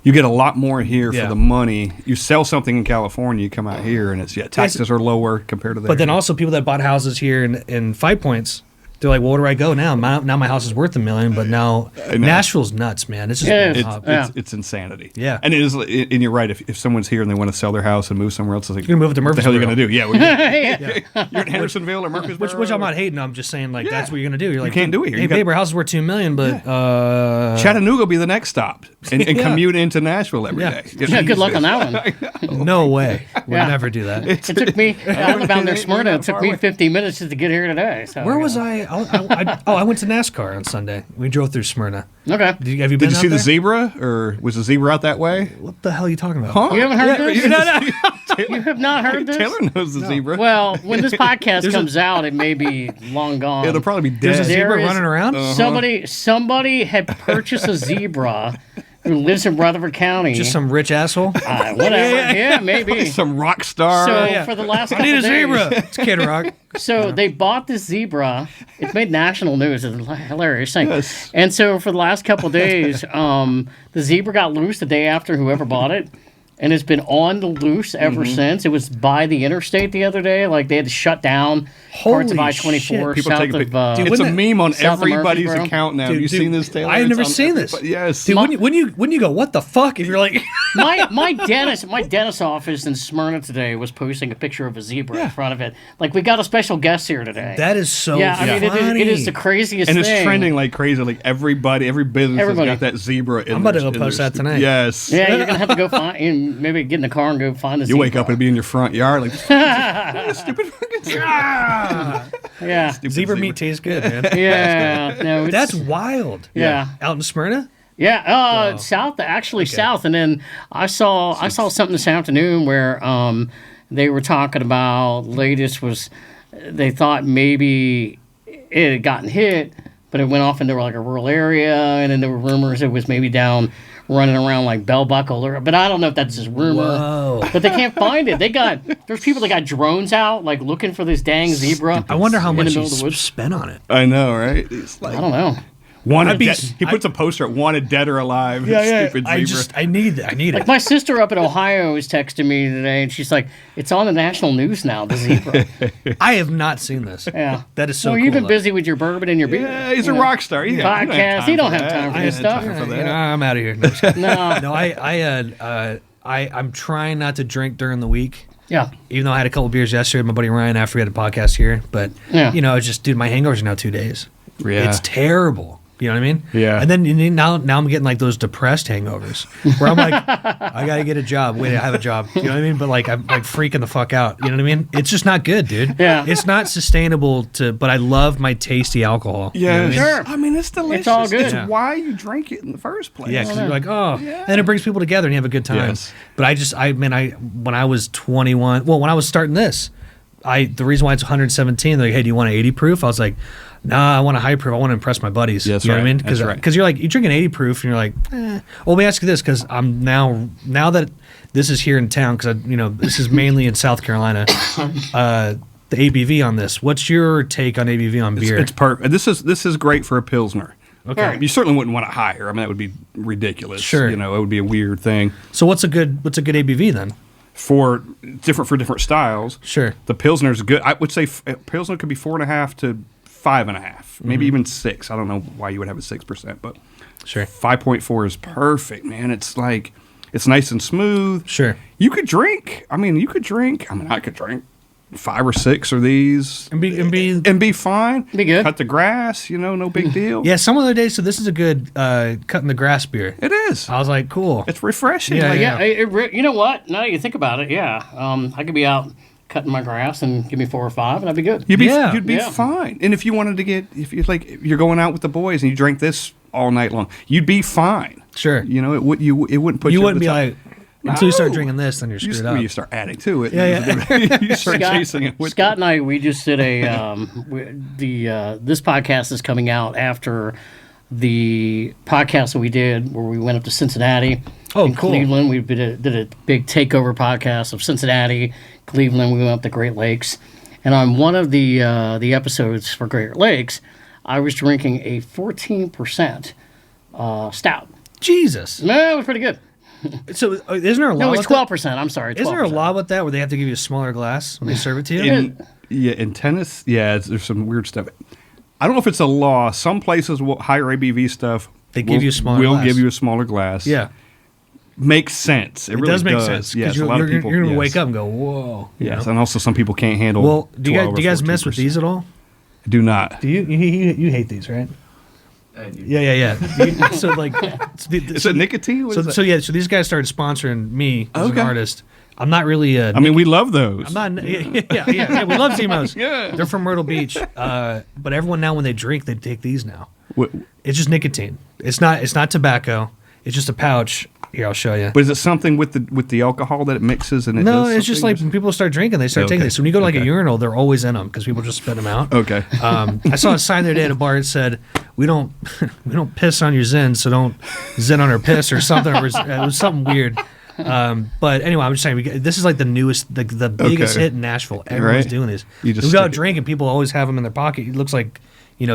You get a lot more here Yeah. for the money. You sell something in California, you come out here, and taxes are lower compared to there. But then also people that bought houses here in 5 Points, they're like, well, where do I go now? Now my house is worth $1 million, but now Nashville's nuts, man. It's just Yeah, it's insanity. Yeah. And it is, and you're right. If someone's here and they want to sell their house and move somewhere else, it's like, You're gonna move it to what the hell are you Murfreesboro. going to do? Yeah, Yeah. you're in Hendersonville or Murfreesboro. which I'm not hating. I'm just saying, like, that's what you're gonna do. You're like, can't do it here. Hey, You got- babe, our house is worth $2 million, but Chattanooga will be the next stop, and Yeah. commute into Nashville every Yeah. day. Yeah, good luck on that one. no way. We'll Yeah. never do that. It took me, I live down there, You're Smyrna. not It took far me away. 50 minutes just to get here today. So, Where was I? I went to NASCAR on Sunday. We drove through Smyrna. Okay. Have you been Did you out see the there? zebra, or was the zebra out that way? What the hell are you talking about? Huh? You haven't heard this? you- You have not heard this? Taylor knows the zebra. Well, when this podcast comes out, it may be long gone. It'll probably be There's a dead. There zebra is- running around? Somebody had purchased a zebra who lives in Rutherford County. Just some rich asshole? Whatever. Yeah, maybe. Some rock star. So for the last I couple need a days, zebra. It's Kid Rock. so they bought this zebra. It's made national news. It's a hilarious thing. Yes. And so for the last couple days, the zebra got loose the day after whoever bought it. And it's been on the loose ever since. It was by the interstate the other day. Like, they had to shut down parts of Holy I-24 shit. People south take a of... pic- it's a wouldn't meme on south of everybody's Murfreesboro? account now. Have you Dude, seen this, Taylor? I've It's never on seen this. everybody- Yes. Dude, when you go, what the fuck? If you're like, my dentist office in Smyrna today was posting a picture of a zebra in front of it. Like, we got a special guest here today. That is so I mean, funny. it is the craziest And thing. it's trending like crazy. Like every business has got that zebra in I'm about to go post that tonight. Yes. Yeah, you're gonna have to go find and maybe get in the car and go find a You zebra. wake up and be in your front yard like stupid fucking zebra. Yeah, Stupid Zebra meat tastes good, man. yeah. No, it's, That's wild. yeah. Out in Smyrna? Yeah, south, actually south, and then I saw something this afternoon where they were talking about latest was they thought maybe it had gotten hit, but it went off into like a rural area, and then there were rumors it was maybe down running around like Bell Buckle, but I don't know if that's just rumor. Whoa. But they can't find it. There's people that got drones out like looking for this dang zebra. I wonder how in the much middle he of the woods. spent on it. I know, right? It's like I don't know. wanted be- he puts a poster at wanted dead or alive. Stupid zebra. I need it. Like my sister up in Ohio is texting me today, and she's like, "It's on the national news now, the zebra." I have not seen this. Yeah, That is so well, cool. you've been though. busy with your bourbon and your beer. Yeah, he's a you know. rock star. He Podcast. He don't have time for this stuff. You know, I'm out of here. No, No, no, I'm trying not to drink during the week. yeah, Even though I had a couple beers yesterday with my buddy Ryan after we had a podcast here, but Yeah. you know, it's just dude, my hangovers are now 2 days. Yeah. It's terrible. You know what I mean? Yeah. And then now I'm getting like those depressed hangovers where I'm like, I gotta get a job. Wait, I have a job. You know what I mean? But like I'm like freaking the fuck out. You know what I mean? It's just not good, dude. Yeah. It's not sustainable but I love my tasty alcohol. You know Yeah, what I mean? Sure. I mean, it's delicious. It's all good. It's Yeah. why you drink it in the first place. Yeah, because you're like, oh, and it brings people together and you have a good time. Yes. But when I was 21, well, when I was starting this, the reason why it's 117, they're like, hey, do you want an 80 proof? I was like, nah, I want a high proof. I want to impress my buddies. Yes, you know what I right. mean? That's right. Because you're like, you drink an 80 proof and you're like, eh. Well, let me ask you this, because I'm now that this is here in town, because this is mainly in South Carolina. The ABV on this. What's your take on ABV on beer? It's perfect. This is great for a pilsner. Okay. You certainly wouldn't want it higher. I mean, that would be ridiculous. Sure. You know, it would be a weird thing. So what's a good ABV then? For different styles. Sure. The Pilsner's good. I would say Pilsner could be 4.5 to 5.5, maybe even 6. I don't know why you would have a 6%, but Sure. 5.4 is perfect, man. It's like it's nice and smooth. Sure. You could drink. I mean, I could drink 5 or 6 of these And be and be fine. Be good. Cut the grass, no big deal. yeah, some other days. So this is a good cutting the grass beer. It is. I was like, cool. It's refreshing. Yeah, Like, yeah. You know what? Now that you think about it, yeah, I could be out cutting my grass and give me 4 or 5, and I'd be good. You'd be Yeah. fine. And if you wanted to if you're going out with the boys and you drink this all night long, you'd be fine. Sure. It wouldn't put you. You wouldn't over be the top. like until you start No. drinking this, then you're You, screwed up. you start adding to it. Yeah, you start chasing it. With Scott and I, we just did this podcast is coming out after the podcast that we did where we went up to Cincinnati. Oh, in cool. Cleveland. We did a big takeover podcast of Cincinnati, Cleveland. We went up to Great Lakes, and on one of the episodes for Great Lakes, I was drinking a 14% stout. Jesus. No, it was pretty good. So isn't there a law? No, it was with that? 12%. I'm sorry, 12%. Isn't there a law with that where they have to give you a smaller glass when they serve it to you? in tennis, there's some weird stuff. I don't know if it's a law. Some places will higher ABV stuff. They give you a smaller Will glass. give you a smaller glass. Yeah. Makes sense. It It really does make sense. Yes, Because a lot of people. you're going to yes. wake up and go, whoa. you Yes, know? and also some people can't handle. Well, do you 12 or guys mess with 14%. these at all? Do not. Do you hate these, right? Yeah. So like, Is it nicotine? What is that? so these guys started sponsoring me as Okay. an artist. I'm not really a. I mean, we love those. I'm not. Yeah. We love Zimos. Yeah. They're from Myrtle Beach. But everyone now, when they drink, they take these now. What- It's just nicotine. It's not tobacco. It's just a pouch. Here, I'll show you. But is it something with the alcohol that it mixes and it No, does it's just something? like when people start drinking, they start Okay. taking this. So when you go to like a Okay. urinal, they're always in them because people just spit them out. Okay. I saw a sign the other day at a bar that said, "We don't piss on your zin, so don't zin on our piss" or something. It was something weird. But anyway, I'm just saying this is like the newest, the biggest Okay. hit in Nashville. Everyone's Right. doing these. You just we go out stick it- drinking, people always have them in their pocket. It looks like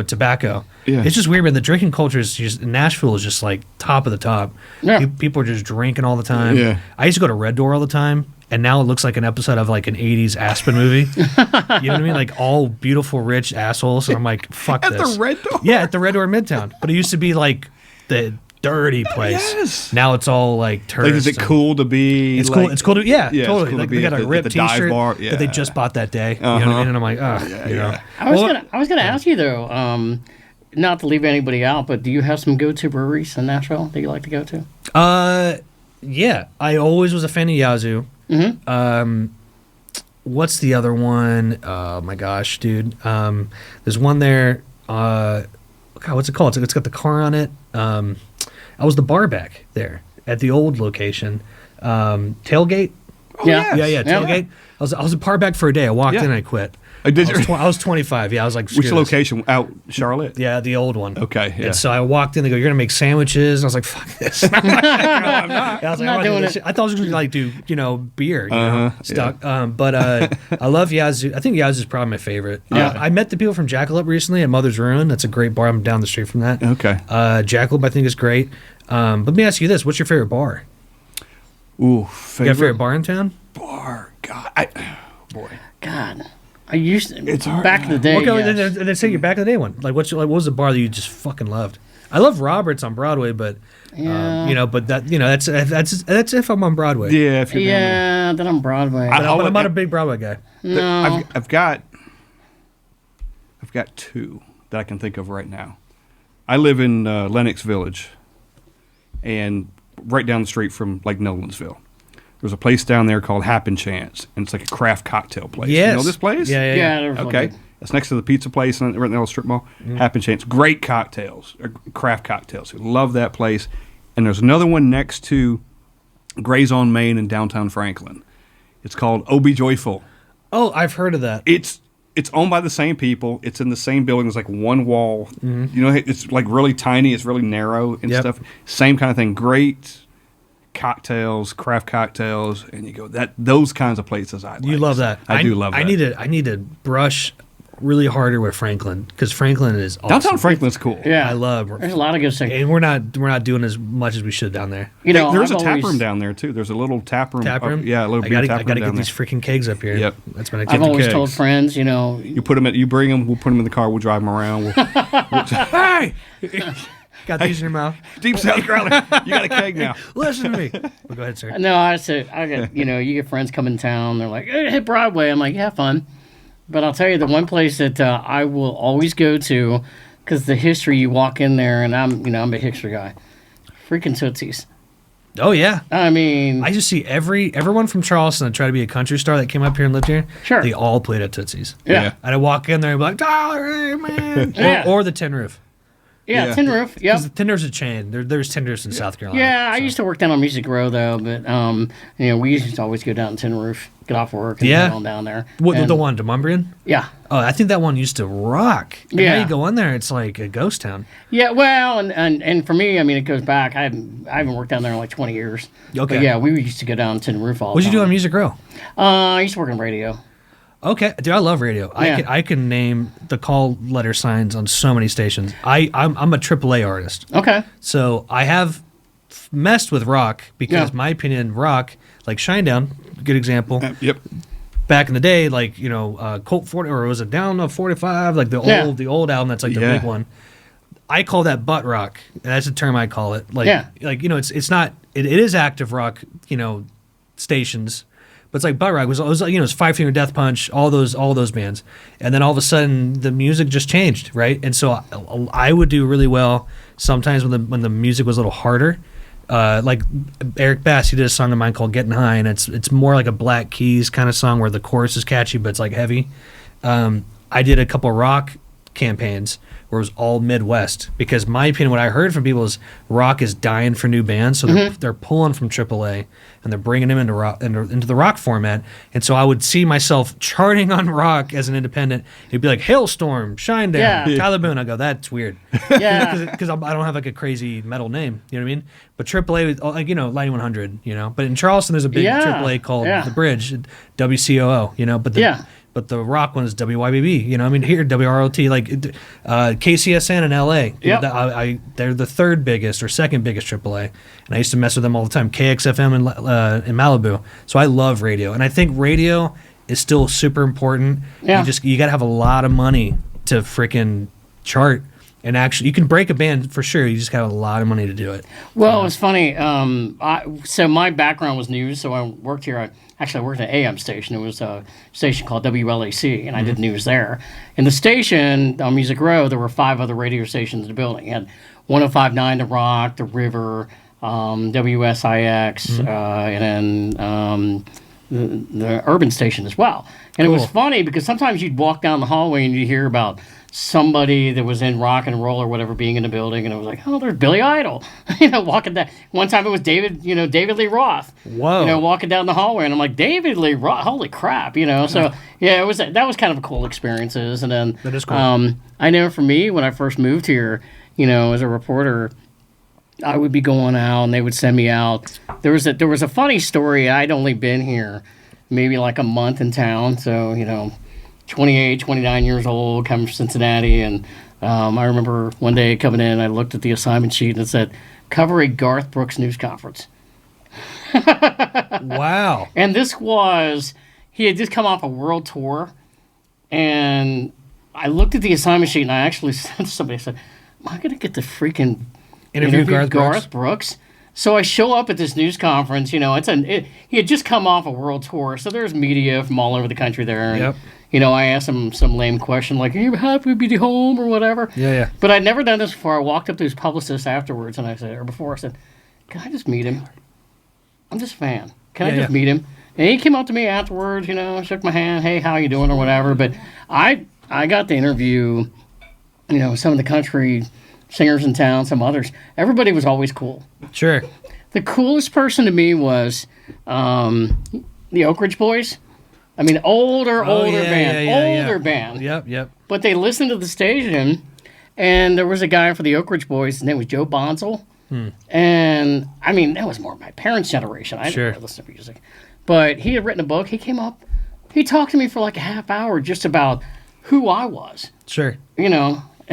tobacco. Yeah. It's just weird, man. The drinking culture is just Nashville is just like top of the top. Yeah. People are just drinking all the time. Yeah. I used to go to Red Door all the time. And now it looks like an episode of like an 80s Aspen movie. You know what I mean? Like all beautiful, rich assholes. And I'm like, fuck At this. the Red Door? Yeah, at the Red Door in Midtown. But it used to be like the dirty place. Yes. Now it's all like tourist. Like, is it cool to be? It's like, cool. It's cool to Yeah, it's totally. cool to Like be they got at a the ripped dive T-shirt bar. that they Yeah. just bought that day. You know what I mean? And I'm like, you know. I was gonna ask you though, not to leave anybody out, but do you have some go-to breweries in Nashville that you like to go to? Yeah, I always was a fan of Yazoo. Mm-hmm. What's the other one? Oh my gosh, dude. There's one there. God, what's it called? It's got the car on it. I was the bar back there at the old location. Tailgate. Yeah. Yeah. Tailgate. I was a bar back for a day. I walked Yeah. in and I quit. Did you? I was 25. Yeah, I was like, Which screw this. location? Out Charlotte. Yeah, the old one. Okay, yeah. And so I walked in. They go, "You're gonna make sandwiches." And I was like, "Fuck this." I'm not. I was like, not "I'm doing this it." shit." I thought I was gonna like do beer, stuff. yeah. But I love Yazoo. I think Yazoo is probably my favorite. Yeah. I met the people from Jackalope recently at Mother's Ruin. That's a great bar. I'm down the street from that. Okay. Jackalope I think is great. But let me ask you this: what's your favorite bar? Ooh, You got a favorite bar in town? bar. God, boy. God, I used to, It's hard. back in the day. Okay, yes. then say your back of the day one. Like what was the bar that you just fucking loved? I love Roberts on Broadway, but Yeah. but that's if I'm on Broadway. Yeah, if you're down there. Yeah, then I'm Broadway. But I'm not a big Broadway guy. no. I've got two that I can think of right now. I live in Lenox Village, and right down the street from like Nolensville. There's a place down there called Happen Chance, and it's like a craft cocktail place. Yes. You know this place? Yeah. Yeah, there's one Okay. big- It's next to the pizza place right in the little strip mall. Happen Chance. Great cocktails, craft cocktails. Love that place. And there's another one next to Gray's on Main in downtown Franklin. It's called Oh Be Joyful. Oh, I've heard of that. It's owned by the same people. It's in the same building. It's like one wall. You know, it's like really tiny. It's really narrow and Yep. stuff. Same kind of thing. Great cocktails, craft cocktails, and you go those kinds of places. I like. You love that. I do love that. I need to brush really harder with Franklin because Franklin is awesome. Downtown Franklin's cool. Yeah. I love. There's a lot of good stuff. And we're not doing as much as we should down there. You know, There's I've a tap always- room down there too. There's a little tap room. Tap room. Yeah, a little I beer gotta, tap I room gotta down get there. these freaking kegs up here. Yep. That's been a I've always kegs. told friends, you know, You put them in. You bring them. We'll put them in the car. We'll drive them around. Hey, Got these in your mouth. Deep South Carolina. You got a keg now. Listen to me. Well, go ahead, sir. no, I said, I get, you know, you get friends come in town. They're like, hey, hit Broadway. I'm like, yeah, fun. But I'll tell you, the one place that I will always go to, because the history, you walk in there, and I'm a history guy. Freaking Tootsies. Oh yeah. I mean, I just see everyone from Charleston that tried to be a country star that came up here and lived here. Sure. They all played at Tootsies. yeah. And I walk in there and be like, "Dollar, hey, man," Yeah. or the Tin Roof. Yeah, Yeah. Tin Roof. Yep. 'Cause the Tin Roof's a chain. There's Tin Roofs in South Carolina. Yeah, I so. used to work down on Music Row though, but you know, we used to always go down to Tin Roof, get off work, and Yeah. head on down there. What, And- the one, Demumbrian? Yeah, Oh, I think that one used to rock. And Yeah. Now you go in there, it's like a ghost town. yeah. Well, and for me, I mean, it goes back. I haven't worked down there in like 20 years. Okay. But yeah, we used to go down to Tin Roof all. What'd the you do on time. Music Row? I used to work in radio. Okay, dude, I love radio. Yeah. I can name the call letter signs on so many stations. I'm a AAA artist, Okay. so I have messed with rock because Yeah. my opinion, rock like Shinedown, good example. Yep. Back in the day, like Colt 40 or was it Down of 45, like Yeah. the old album that's like the Yeah. big one. I call that butt rock. And that's the term I call it. Like Yeah. it's not it is active rock, stations. But it's like butt rock it was it's Five Finger Death Punch, all those bands, and then all of a sudden the music just changed, right? And so I would do really well sometimes when the music was a little harder. Like Eric Bass, he did a song of mine called "Getting High," and it's more like a Black Keys kind of song where the chorus is catchy but it's like heavy. I did a couple rock campaigns where it was all Midwest because my opinion, what I heard from people is rock is dying for new bands, so they're pulling from AAA and they're bringing them into rock into the rock format. And so I would see myself charting on rock as an independent. It'd be like Hailstorm, Shinedown, Yeah. Tyler Boone. I go, that's weird Yeah. because I don't have like a crazy metal name. You know what I mean? But AAA, like Lighting 100. But in Charleston, there's a big Yeah. AAA called Yeah. The Bridge, WCOO. But the Yeah. But the rock one is WYBB. Here WROT, like KCSN in LA. Yep. They're the third biggest or second biggest AAA, and I used to mess with them all the time. KXFM in Malibu. So I love radio, and I think radio is still super important. Yeah. You got to have a lot of money to freaking chart. And actually, you can break a band for sure. You just got a lot of money to do it. Well, it was funny. So my background was news. So I worked here. I worked at an AM station. It was a station called WLAC, and I did news there. In the station on Music Row, there were 5 other radio stations in the building. You had 105.9 The Rock, The River, WSIX, and then the urban station as well. And it was funny because sometimes you'd walk down the hallway and you'd hear about somebody that was in rock and roll or whatever being in the building, and it was like, oh, there's Billy Idol, walking down. One time it was David Lee Roth, Whoa, walking down the hallway, and I'm like, David Lee Roth, holy crap, So yeah, that was kind of a cool experiences. And then that is cool. I know for me when I first moved here, as a reporter, I would be going out and they would send me out. There was a funny story. I'd only been here maybe like a month in town, so 28, 29 years old, coming from Cincinnati, and I remember one day coming in, I looked at the assignment sheet and it said, cover a Garth Brooks news conference. Wow. And he had just come off a world tour, and I looked at the assignment sheet and I actually said to somebody, I said, am I going to get the freaking interview Garth Brooks? So I show up at this news conference, he had just come off a world tour, so there's media from all over the country there. And, Yep. I asked him some lame question like, are you happy to be home or whatever? Yeah. But I'd never done this before. I walked up to his publicist afterwards and I said, can I just meet him? I'm just a fan. Can I just meet him? And he came up to me afterwards, shook my hand, hey, how you doing or whatever. But I got to interview, some of the country singers in town, some others. Everybody was always cool. Sure. The coolest person to me was the Oak Ridge Boys. I mean, older band. Yep. But they listened to the station, and there was a guy for the Oak Ridge Boys. His name was Joe Bonsall. And, I mean, that was more my parents' generation. I didn't really listen to music. But he had written a book. He came up. He talked to me for like a half hour just about who I was. Sure. And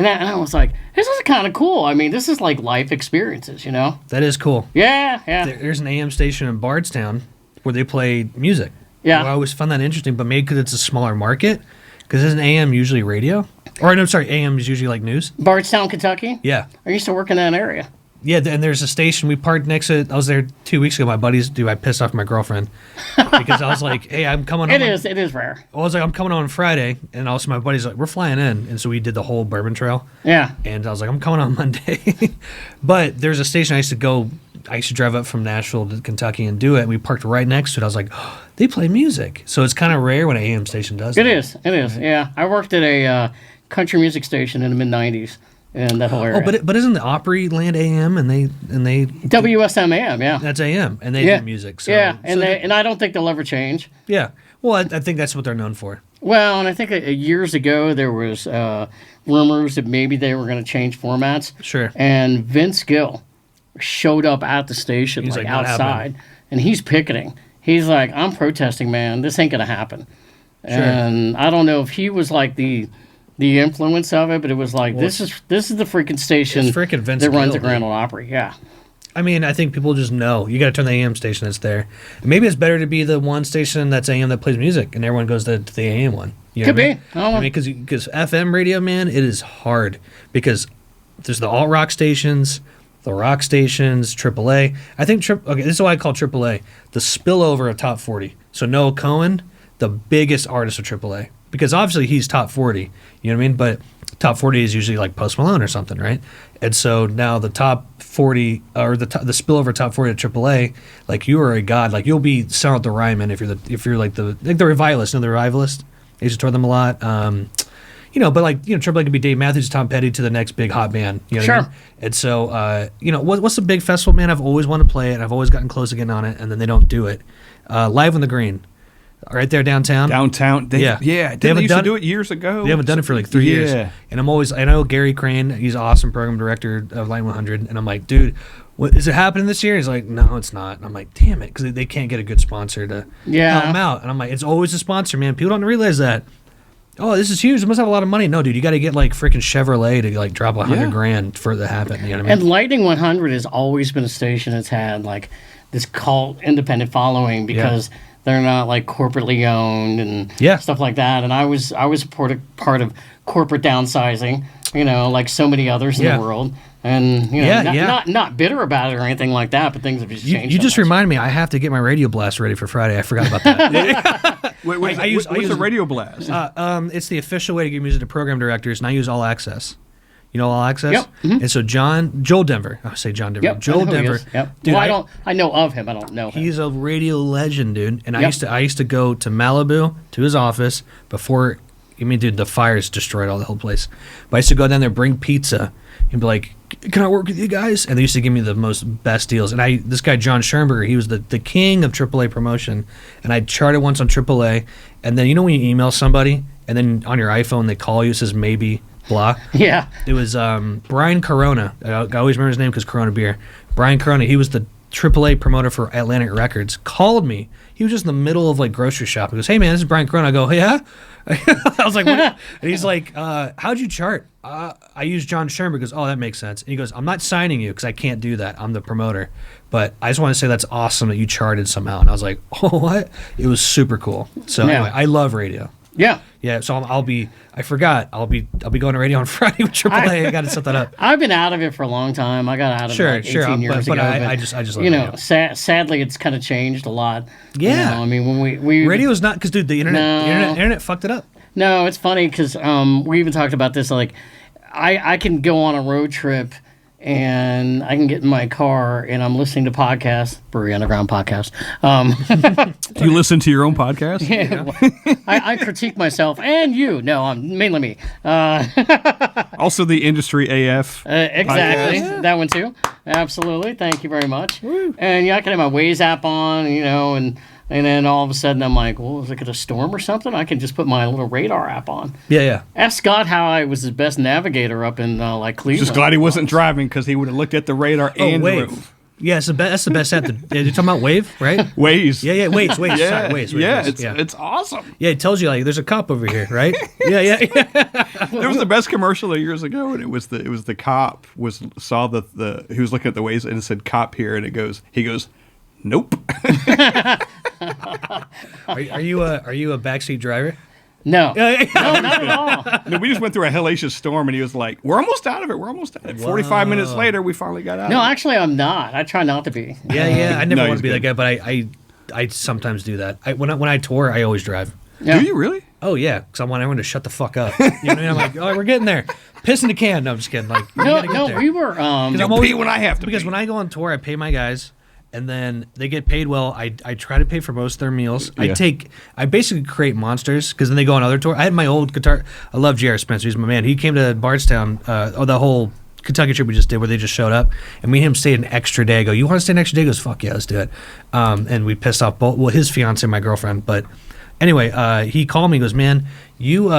I was like, this is kind of cool. I mean, this is like life experiences, That is cool. Yeah. There's an AM station in Bardstown where they play music. Yeah. I always found that interesting, but maybe because it's a smaller market. Because isn't AM usually radio? Or, no, sorry, AM is usually like news. Bardstown, Kentucky? Yeah. I used to work in that area. Yeah, and there's a station. We parked next to it. I was there 2 weeks ago. My buddies I pissed off my girlfriend because I was like, hey, I'm coming on. It is rare. I was like, I'm coming on Friday. And also my buddy's like, we're flying in. And so we did the whole Bourbon Trail. Yeah. And I was like, I'm coming on Monday. But there's a station I used to drive up from Nashville to Kentucky and do it. And we parked right next to it. I was like, oh, they play music. So it's kind of rare when an AM station does that. It is. Yeah. I worked at a country music station in the mid-'90s in that whole area. Oh, but isn't the Opryland AM and they WSM AM, yeah. That's AM and they do music. So, yeah, and I don't think they'll ever change. Yeah. Well, I think that's what they're known for. Well, and I think years ago there was rumors that maybe they were going to change formats. Sure. And Vince Gill showed up at the station, He's like outside, and he's picketing. He's like, I'm protesting, man. This ain't going to happen. Sure. And I don't know if he was like the influence of it, but it was like, this is the freaking station Vince that runs Gill, the Grand Ole Opry. Yeah. I mean, I think people just know. You got to turn the AM station that's there. Maybe it's better to be the one station that's AM that plays music, and everyone goes to the AM one. Could be. I mean, because FM radio, man, it is hard because there's the alt rock stations, the rock stations, AAA. I think this is why I call AAA the spillover of top 40. So Noah Cohen, the biggest artist of AAA, because obviously he's top 40. You know what I mean? But top 40 is usually like Post Malone or something, right? And so now the top 40 or the spillover top 40 at AAA, like you are a god. Like you'll be Sound the Ryman if you're like the Revivalist. The Revivalist. I used to tour them a lot. But AAA could be Dave Matthews, Tom Petty to the next big hot band. You know what I mean? And so, what's the big festival, man? I've always wanted to play it. And I've always gotten close to getting on it, and then they don't do it. Live on the Green. Right there downtown. They used to do it years ago. They haven't done it for like 3 years. And I know Gary Crane, he's an awesome program director of Line 100. And I'm like, dude, is it happening this year? He's like, no, it's not. And I'm like, damn it, because they can't get a good sponsor to help them out. And I'm like, it's always a sponsor, man. People don't realize that. Oh, this is huge. They must have a lot of money. No, dude, you got to get like freaking Chevrolet to like drop $100,000 for it to happen. You know what I mean? And Lightning 100 has always been a station that's had like this cult independent following because they're not like corporately owned and stuff like that. And I was part of corporate downsizing. like so many others in Yeah. the world. And not bitter about it or anything like that, but things have just changed. You so just much. remind me. I have to get my radio blast ready for Friday. I forgot about that. What's the radio blast? It's the official way to give music to program directors, and I use All Access. You know All Access? Yep. Mm-hmm. And so Joel Denver. I say John Denver. Yep, Joel I know who he Denver. is. Yep. Dude, Well, I know of him. I don't know him. he's a radio legend, dude. And Yep. I used to go to Malibu to his office before. I mean, dude, the fires destroyed all the whole place. But I used to go down there, bring pizza, and be like, "Can I work with you guys?" And they used to give me the best deals. And this guy John Schoenberger, he was the king of AAA promotion. And I charted once on AAA. And then when you email somebody, and then on your iPhone they call you, it says maybe blah. Yeah. It was Brian Corona. I always remember his name because Corona beer. Brian Corona. He was the AAA promoter for Atlantic Records. Called me. He was just in the middle of like grocery shop. He goes, "Hey man, this is Brian Corona." I go, "Yeah." I was like, what? And he's like, "How'd you chart?" I use John Sherman. He goes, "Oh, that makes sense." And he goes, "I'm not signing you because I can't do that. I'm the promoter. But I just want to say that's awesome that you charted somehow." And I was like, "Oh, what?" It was super cool. So Yeah. anyway, I love radio. Yeah. Yeah, so I'll be going to radio on Friday with AAA. I got to set that up. I've been out of it for a long time. I got out of it like 18 years but ago. I just love radio. Sadly, it's kind of changed a lot. Yeah. I mean, when we Radio's not because, dude, the internet fucked it up. No, it's funny because we even talked about this. Like, I can go on a road trip and I can get in my car and I'm listening to podcasts, Brewery Underground podcast. Do you listen to your own podcast? Yeah, I critique myself and you. No, mainly me. Also, the Industry AF. Exactly. That one too. Absolutely. Thank you very much. And I can have my Waze app on, and then all of a sudden I'm like, well, is it going to storm or something? I can just put my little radar app on. Yeah. Ask Scott how I was his best navigator up in Cleveland. Just glad he wasn't driving because he would have looked at the radar and the Wave. roof. Yeah, that's the best app. You're talking about Wave, right? Waze. Yeah, Waze. Yeah, Sorry, Waze. yeah, Waze. it's awesome. Yeah, it tells you like there's a cop over here, right? Yeah. There was the best commercial years ago, and it was the cop saw the he was looking at the Waze and it said "cop" here, and he goes, "Nope." Are you a backseat driver? No. No, not at all. No, we just went through a hellacious storm, and he was like, "We're almost out of it. We're almost out of it." 45 minutes later, we finally got out. No, of it. actually, I'm not. I try not to be. Yeah. I never No, want to be he's that guy, but I sometimes do that. When I tour, I always drive. Yeah. Do you really? Oh yeah, because I want everyone to shut the fuck up. You know what I mean? I'm like, oh, we're getting there. Piss in the can. No, I'm just kidding. Like, you gotta get there. We were. I'm You'll always- pee when I have to. Because pee. when I go on tour, I pay my guys, and then they get paid well. I try to pay for most of their meals. Yeah. I basically create monsters because then they go on other tour. I had my old guitar. I love J.R. Spencer. He's my man. He came to Bardstown. The whole Kentucky trip we just did, where they just showed up, and me and him stayed an extra day. I go, "You want to stay an extra day?" He goes, "Fuck yeah, let's do it." And we pissed off his fiance and my girlfriend. But anyway, he called me. He goes, "Man, you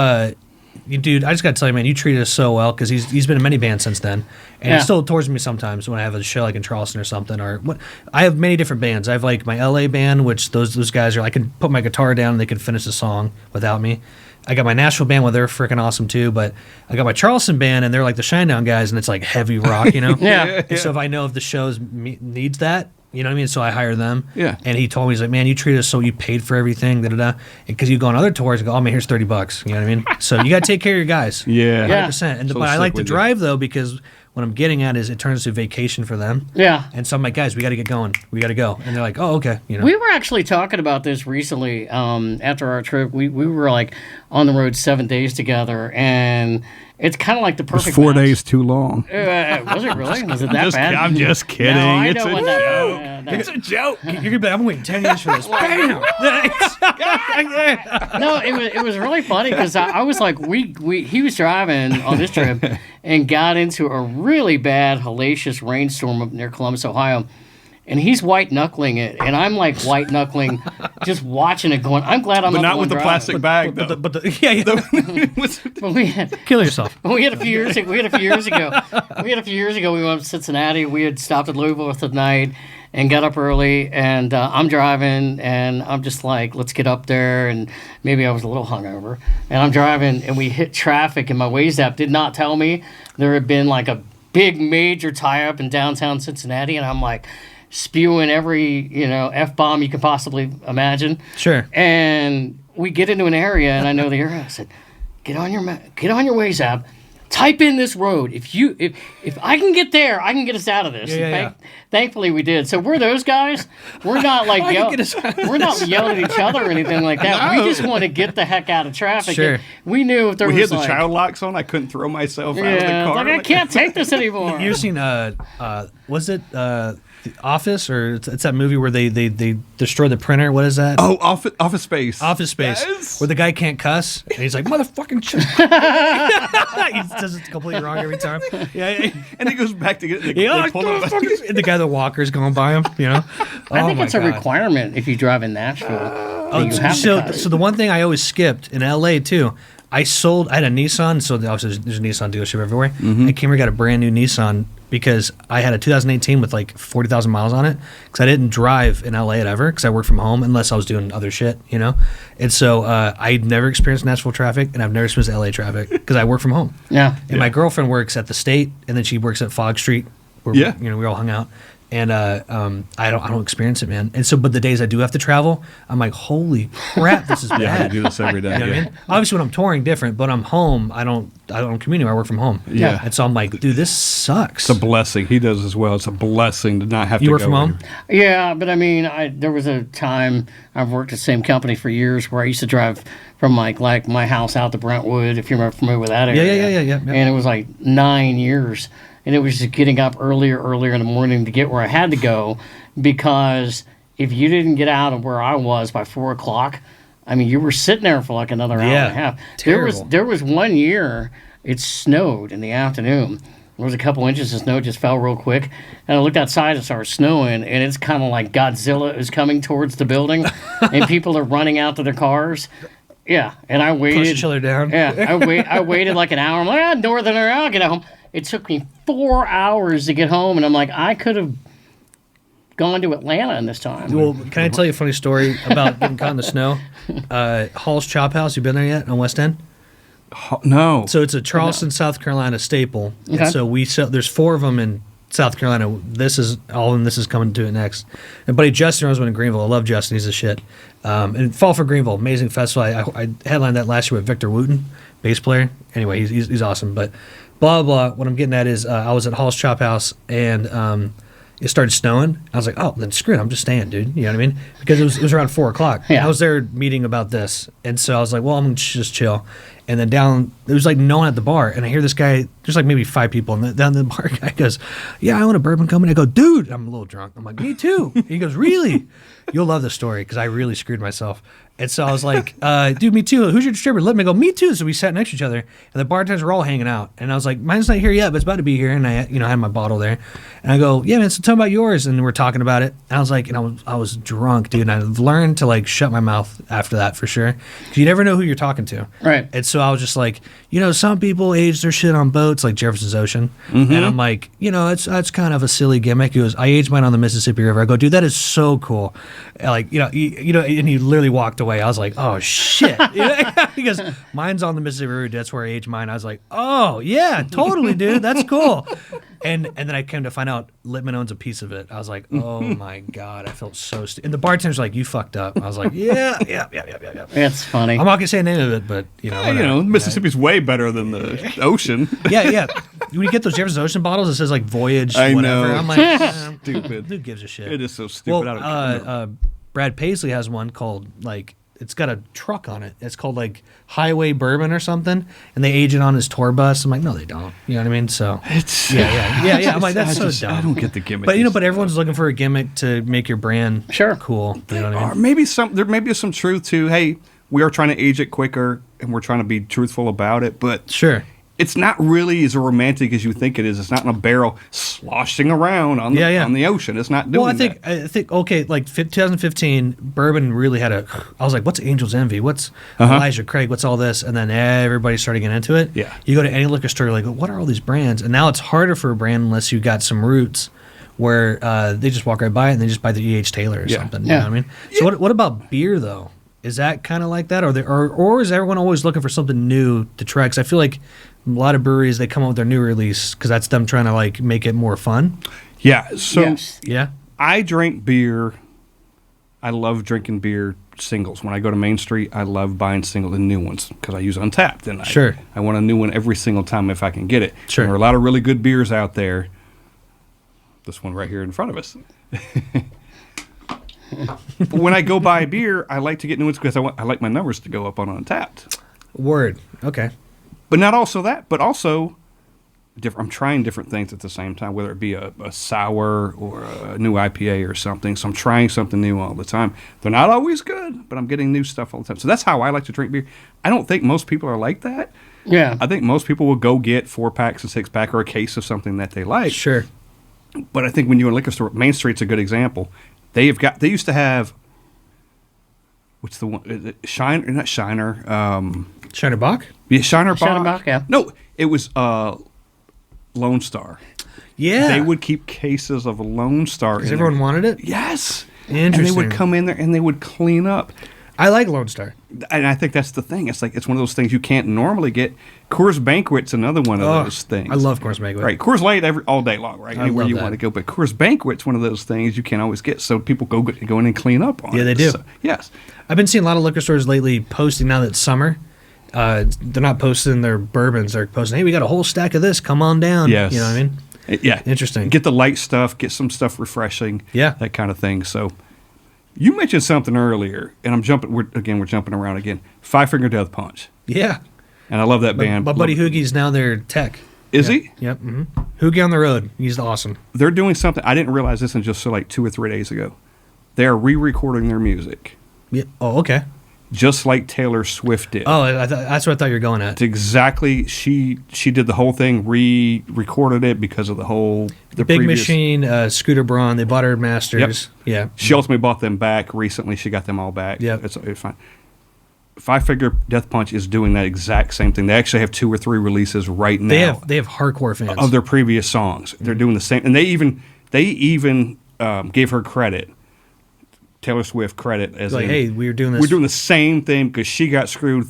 dude, I just got to tell you, man, you treated us so well," because he's been in many bands since then, and he still tours with me sometimes when I have a show like in Charleston or something. Or what? I have many different bands. I have like my LA band, which those guys are. I can put my guitar down and they can finish the song without me. I got my Nashville band, where they're freaking awesome too. But I got my Charleston band, and they're like the Shinedown guys, and it's like heavy rock, you know. Yeah. And so if I know if the shows needs that. You know what I mean? So I hire them. Yeah. And he told me, he's like, "Man, you treated us so you paid for everything, da-da-da." And because you go on other tours, you go, "Oh, man, here's $30. You know what I mean? So you got to take care of your guys. Yeah. 100%. And So but I stick like to with you. drive, though, because what I'm getting at is it turns into a vacation for them. Yeah. And so I'm like, "Guys, we got to get going. We got to go." And they're like, "Oh, okay." You know? We were actually talking about this recently. After our trip, we were like on the road 7 days together, and it's kind of like the It was perfect. 4 match. days too long. Was it really? Was it that bad? I'm just kidding. No, I It's know a what that. joke. No. It's a joke. You're gonna be like, "I'm waiting 10 years for this." Bam! No, it was really funny because I was like, he was driving on this trip and got into a really bad hellacious rainstorm up near Columbus, Ohio. And he's white knuckling it, and I'm like white knuckling, just watching it going. I'm glad I'm But not not the with the one plastic driving. bag, though. But yeah. But we had Kill yourself. we had a few years ago. We went to Cincinnati. We had stopped at Louisville for the night and got up early. And I'm driving, and I'm just like, let's get up there. And maybe I was a little hungover. And I'm driving, and we hit traffic, and my Waze app did not tell me there had been like a big major tie-up in downtown Cincinnati. And I'm like spewing every F-bomb you could possibly imagine. Sure. And we get into an area, and I know the area. I said, get on your Waze app. type in this road. If I can get there, I can get us out of this. Yeah. Thankfully, we did. So we're those guys. We're not like we're not yelling at each other or anything like that. No. We just want to get the heck out of traffic. Sure. And we knew if there We was had the child locks on. I couldn't throw myself out of the yeah, car. like I can't take this anymore. You ever seen was it The Office, or it's that movie where they destroy the printer? What is that? Oh, Office Space. Office Space, Yes. where the guy can't cuss, and he's like, motherfucking shit. He does it completely wrong every time. Yeah, And he goes back to get it. yeah, They pull it back. and the guy, the walker's going by him, you know? I think Oh it's my a God. requirement if you drive in Nashville. that you have to so, cut. so the one thing I always skipped in LA too, I had a Nissan, so obviously there's a Nissan dealership everywhere. I came here, got a brand new Nissan because I had a 2018 with like 40,000 miles on it, because I didn't drive in LA ever because I worked from home unless I was doing other shit, you know? And so I'd never experienced Nashville traffic, and I've never experienced LA traffic because I work from home. Yeah. And my girlfriend works at the State, and then she works at Fog Street, where Yeah. we all hung out. And I don't experience it, man. And so, but the days I do have to travel, I'm like, holy crap, this is bad. Yeah, I do this every day. You know what I mean? Obviously, when I'm touring, different. But I'm home. I don't commute anywhere. I work from home. Yeah. And so I'm like, dude, this sucks. It's a blessing. He does as well. It's a blessing to not have You to work go from home? anywhere. Yeah, but I mean, there was a time I've worked at the same company for years where I used to drive from like my house out to Brentwood, if you're familiar with that area. Yeah. And it was like 9 years. And it was just getting up earlier in the morning to get where I had to go, because if you didn't get out of where I was by 4 o'clock, I mean, you were sitting there for like another hour and a half. Terrible. There was 1 year it snowed in the afternoon. There was a couple inches of snow, just fell real quick. And I looked outside and it started snowing, and it's kind of like Godzilla is coming towards the building, and people are running out to their cars. Yeah, and I waited. Push each other down. Yeah, I waited like an hour. I'm like, northerner, I'll get home. It took me 4 hours to get home, and I'm like, I could have gone to Atlanta in this time. Well, can I tell you a funny story about getting caught in the snow? Hall's Chop House. You been there yet on West End? No. So it's a Charleston, South Carolina staple. Okay. And so we sell. There's 4 of them in South Carolina. This is all, and this is coming to it next. And buddy Justin runs one in Greenville. I love Justin. He's a shit. And Fall for Greenville, amazing festival. I headlined that last year with Victor Wooten, bass player. Anyway, he's awesome. But blah blah. What I'm getting at is I was at Hall's Chop House, and it started snowing. I was like, oh, then screw it. I'm just staying, dude. You know what I mean? Because it was around 4 o'clock. Yeah. I was there meeting about this. And so I was like, well, I'm going to just chill. And then down, there was like no one at the bar. And I hear this guy, there's like maybe 5 people. And down the bar guy goes, yeah, I own a bourbon company. I go, dude, I'm a little drunk. I'm like, me too. He goes, really? You'll love this story because I really screwed myself. And so I was like, dude, me too. Who's your distributor? Let me go, me too. So we sat next to each other, and the bartenders were all hanging out. And I was like, mine's not here yet, but it's about to be here. And I, had my bottle there. And I go, yeah, man, so tell me about yours. And we're talking about it. And I was like, and I was drunk, dude. And I've learned to like shut my mouth after that for sure. Because you never know who you're talking to. Right. And so I was just like, some people age their shit on boats like Jefferson's Ocean. And I'm like, that's kind of a silly gimmick. He goes, I aged mine on the Mississippi River. I go, dude, that is so cool. Like, and he literally walked away. I was like, oh shit. He goes, mine's on the Mississippi River. That's where I aged mine. I was like, oh yeah, totally, dude. That's cool. And then I came to find out Littman owns a piece of it. I was like, oh my God, I felt so stupid. And the bartender's like, you fucked up. I was like, yeah. It's funny. I'm not gonna say the name of it, but whatever. Mississippi's way better than the ocean. Yeah. When you get those Jefferson's Ocean bottles, it says like Voyage, I whatever. know. I'm like, Stupid. who gives a shit? It is so stupid. I don't Well, Brad Paisley has one called like, it's got a truck on it. It's called like Highway Bourbon or something, and they age it on his tour bus. I'm like, no, they don't. You know what I mean? So It's yeah. I'm like, that's so dumb. I don't get the gimmick. But everyone's looking for a gimmick to make your brand Sure. cool. You know what I Or mean? maybe there may be some truth to, hey, we are trying to age it quicker and we're trying to be truthful about it, but Sure. it's not really as romantic as you think it is. It's not in a barrel sloshing around on the ocean. It's not doing Well, that. I think okay, like 2015, bourbon really had I was like, what's Angel's Envy? What's Elijah Craig? What's all this? And then everybody started getting into it. Yeah. You go to any liquor store, you're like, what are all these brands? And now it's harder for a brand unless you got some roots where they just walk right by it and they just buy the E.H. Taylor or something. You know what I mean? So what about beer though? Is that kind of like that, or is everyone always looking for something new to try? Because I feel like a lot of breweries, they come up with their new release because that's them trying to like make it more fun. Yeah. So Yes. Yeah. I drink beer I love drinking beer singles. When I go to Main Street, I love buying single and new ones because I use Untappd. And I want a new one every single time if I can get it. Sure. And there are a lot of really good beers out there. This one right here in front of us. But when I go buy a beer, I like to get new ones because I like my numbers to go up on Untappd. Word. Okay. But not also that, but also I'm trying different things at the same time, whether it be a sour or a new IPA or something. So I'm trying something new all the time. They're not always good, but I'm getting new stuff all the time. So that's how I like to drink beer. I don't think most people are like that. Yeah. I think most people will go get 4-packs, a 6-pack, or a case of something that they like. Sure. But I think when you're in a liquor store, Main Street's a good example. They used to have, what's the one? Is it Shiner, not Shiner. Shiner Bock? Yeah, Shiner Bock. Shiner Bock, yeah. No, it was Lone Star. Yeah. They would keep cases of Lone Star. Because everyone wanted it? Yes. Interesting. And they would come in there and they would clean up. I like Lone Star. And I think that's the thing. It's like it's one of those things you can't normally get. Coors Banquet's another one of those things. I love Coors Banquet. Right. Coors Light all day long, right? I Anywhere love you that. want to go. But Coors Banquet's one of those things you can't always get. So people go in and clean up on it. Yeah, they do. So, yes. I've been seeing a lot of liquor stores lately posting now that it's summer. They're not posting their bourbons. They're posting, hey, we got a whole stack of this. Come on down. Yes. You know what I mean? Yeah. Interesting. Get the light stuff. Get some stuff refreshing. Yeah. That kind of thing. So you mentioned something earlier, and we're jumping around again. Five Finger Death Punch. Yeah. And I love that band. My buddy Hoogie's now their tech. Is Yep. he? Yep. Mm-hmm. Hoogie on the road. He's awesome. They're doing something. I didn't realize this until like 2 or 3 days ago. They are re-recording their music, Yeah. Oh, okay. just like Taylor Swift did. Oh, that's what I thought you were going at. It's exactly. She did the whole thing, re-recorded it because of the Big previous. Machine, Scooter Braun, they bought her masters. Yeah. She ultimately bought them back recently. She got them all back. Yep. It's fine. Five Finger Death Punch is doing that exact same thing. They actually have 2 or 3 releases right now They have hardcore fans. of their previous songs. They're doing the same, and they even gave her credit, Taylor Swift credit, as like, in, hey, we're doing this. we're doing the same thing because she got screwed.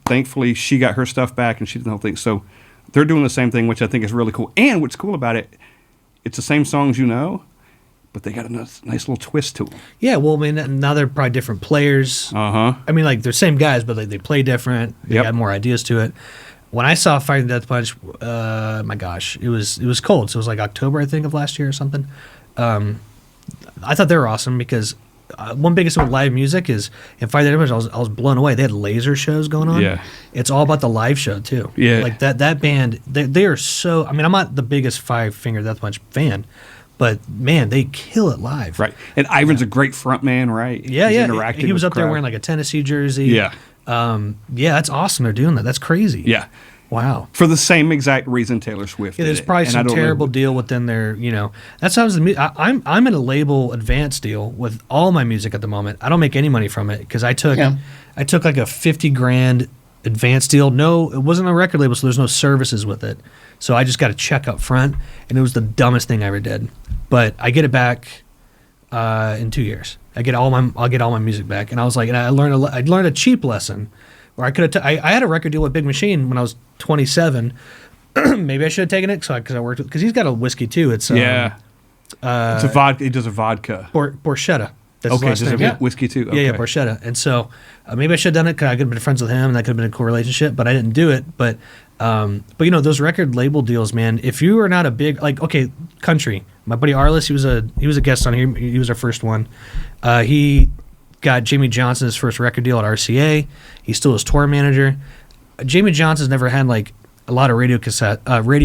Thankfully, she got her stuff back and she did the whole thing. So they're doing the same thing, which I think is really cool. And what's cool about it, it's the same songs but they got a nice little twist to them. Yeah, well, I mean, now they're probably different players. Uh-huh. I mean, like, they're same guys, but they play different. They Yep. got more ideas to it. When I saw Fire the Death Punch, my gosh, it was cold. So it was like October, I think, of last year or something. I thought they were awesome because one biggest thing with live music is in Fire the Death Punch, I was blown away. They had laser shows going on. Yeah. It's all about the live show, too. Yeah. Like, that band, they are so... I mean, I'm not the biggest Five Finger Death Punch fan, but, man, they kill it live. Right. And Ivan's a great front man, right? Yeah, He's yeah. interacting He was with up there crowd. wearing like a Tennessee jersey. Yeah. Yeah, that's awesome. They're doing that. That's crazy. Yeah. Wow. For the same exact reason Taylor Swift Yeah, did there's it. probably And I some don't know terrible what- deal within their, that's how I was. I'm in a label advance deal with all my music at the moment. I don't make any money from it because I took like a $50,000 advance deal. No, it wasn't a record label, so there's no services with it. So I just got a check up front, and it was the dumbest thing I ever did. But I get it back in 2 years. I'll get all my music back, and I was like, and I learned a cheap lesson where I had a record deal with Big Machine when I was 27. Maybe I should have taken it because I worked because he's got a whiskey too. It's it's a vodka. He does a vodka. Borchetta. That's his Okay, last does name. it have whiskey too? Yeah, Okay. Borchetta. And so maybe I should have done it because I could have been friends with him, and that could have been a cool relationship. But I didn't do it. But those record label deals, man. If you are not a big country. My buddy Arliss, he was a guest on here. He was our first one. He got Jamie Johnson's first record deal at RCA. He's still his tour manager. Jamie Johnson's never had like a lot of radio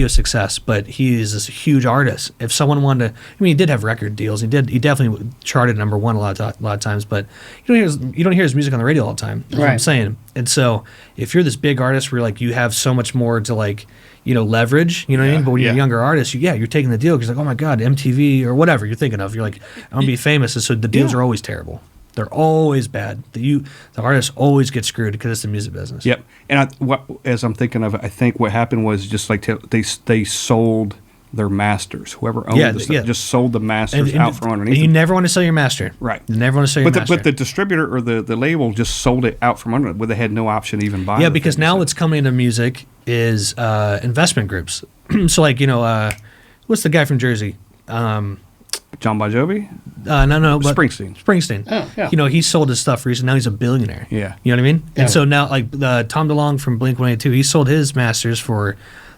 success, but he is this huge artist. If someone wanted to, I mean, he did have record deals. He definitely charted number one a lot of times, but you don't hear his music on the radio all the time. That's what I'm Right. saying. And so if you're this big artist where like you have so much more to like, leverage, you know what I mean? But when you're a younger artist, you're taking the deal because like, oh my God, MTV or whatever you're thinking of. You're like, I'm gonna be famous, and so the deals are always terrible. They're always bad. The artists always get screwed because it's the music business. Yep. And as I'm thinking of it, I think what happened was just like they sold their masters. Whoever owned the stuff just sold the masters out from underneath. And you them. never want to sell your master. Right. You never want to sell your master. But the distributor or the label just sold it out from under it, where they had no option to even buy. Yeah, the because thing. now So- what's coming into music is investment groups. So like, what's the guy from Jersey? John Bon Jovi? No, but Springsteen. Springsteen. Oh, yeah. You know, he sold his stuff recently. Now he's a billionaire. Yeah. You know what I mean? Yeah. And so now, like Tom DeLonge from Blink-182, he sold his masters for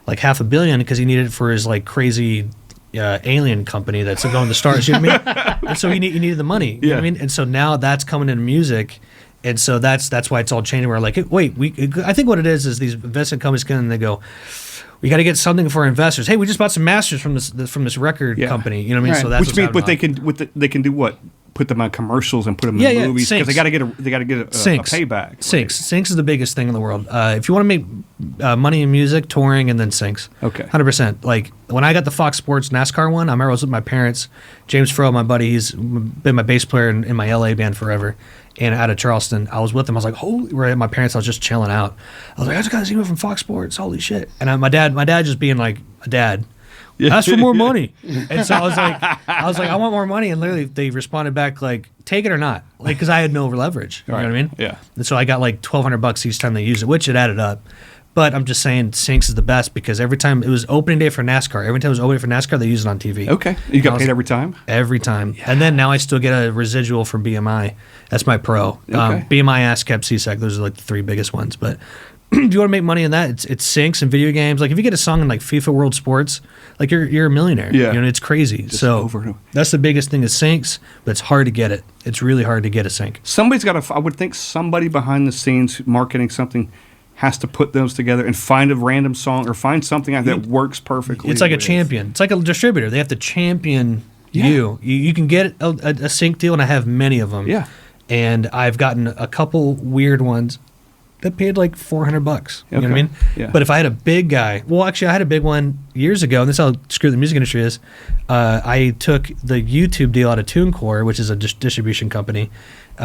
like $500 million because he needed it for his like crazy alien company that's going to the stars. You know what I mean? And so he needed the money. You know what I mean? And so now that's coming into music. And so that's why it's all changing. We're like, wait, I think what it is these investment companies come in and they go, we got to get something for our investors. Hey, we just bought some masters from this record company. You know what I mean? Right. So that's Which means, what's but they can do what? Put them on commercials and put them in Yeah, movies because syncs. they got to get a payback. Syncs is the biggest thing in the world. If you want to make money in music, touring, and then syncs. Okay. 100%. Like when I got the Fox Sports NASCAR one, I remember I was with my parents. James Fro, my buddy, he's been my bass player in my LA band forever. And out of Charleston, I was with him. I was like, holy, we're at my parents. I was just chilling out. I was like, I just got this email from Fox Sports. Holy shit. And my dad just being like a dad. Ask for more money. And so I was like, I want more money. And literally they responded back like, take it or not. Like, cause I had no leverage. You know what I mean? Yeah. And so I got like $1,200 each time they used it, which it added up. But I'm just saying syncs is the best because every time it was opening day for NASCAR, they use it on TV. Okay. You got paid every time? Every time. Yeah. And then now I still get a residual from BMI. That's my pro. Okay. BMI, ASCAP, CSEC, those are like the three biggest ones. But if you want to make money in that, it's syncs and video games. Like if you get a song in like FIFA World Sports, like you're a millionaire. Yeah. You know, it's crazy. Just so over and over. that's the biggest thing is syncs, but it's hard to get it. It's really hard to get a sync. Somebody's got to, I would think somebody behind the scenes marketing something has to put those together and find a random song or find something that works perfectly. It's like a with- champion. It's like a distributor. They have to champion you. You can get a sync deal, and I have many of them. Yeah. And I've gotten a couple weird ones that paid like $400. You know what I Okay. mean? Yeah. But if I had a big guy, well, actually, I had a big one years ago, and this is how screwed the music industry is. I took the YouTube deal out of TuneCore, which is a distribution company,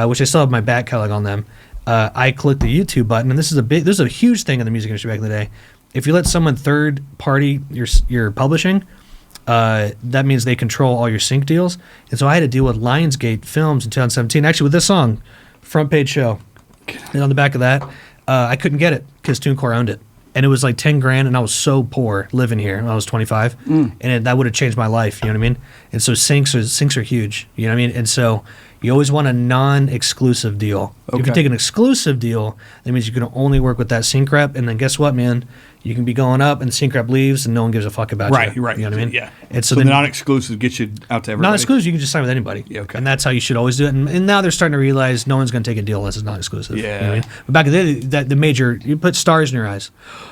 which I still have my back catalog on them. I clicked the YouTube button, and this is a huge thing in the music industry back in the day. If you let someone third party your publishing, that means they control all your sync deals. And so I had to deal with Lionsgate Films in 2017, actually with this song, Front Page Show. And on the back of that, I couldn't get it because TuneCore owned it. And it was like $10,000, and I was so poor living here when I was 25, and that would have changed my life. You know what I mean? And so syncs are huge. You know what I mean? And so you always want a non-exclusive deal. If you take an exclusive deal, that means you can only work with that sync rep. And then guess what, man? You can be going up, and the sync rep leaves, and no one gives a fuck about you. Right. You know what I mean? Yeah. And so then the non-exclusive gets you out to everybody. non-exclusive, you can just sign with anybody. Yeah, okay. And that's how you should always do it. And now they're starting to realize no one's going to take a deal unless it's non-exclusive. Yeah. You know what I mean? But back in the day, the major, you put stars in your eyes.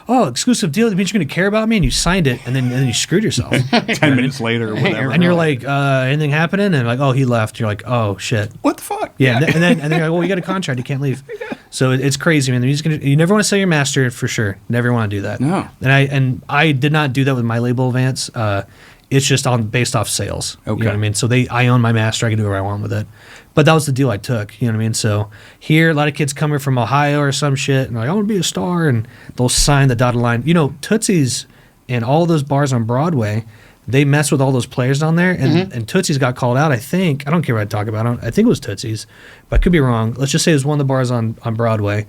Oh, exclusive deal, that means you're going to care about me, and you signed it, and then you screwed yourself. 10 minutes later or whatever. And you're like, anything happening? And like, oh, he left. You're like, oh, shit. what the fuck? Yeah, and then you're like, well, you got a contract, you can't leave. So it's crazy, man. The music industry, you never want to sell your master for sure. Never want to do that. No. And I did not do that with my label, Advance. It's just based off sales. Okay. You know what I mean? So I own my master. I can do whatever I want with it. But that was the deal I took. You know what I mean? So here, a lot of kids come here from Ohio or some shit, and they're like, I want to be a star, and they'll sign the dotted line. You know, Tootsies and all those bars on Broadway, they mess with all those players down there, and Tootsies got called out, I think. I don't care what I talk about. I think it was Tootsies, but I could be wrong. Let's just say it was one of the bars on Broadway.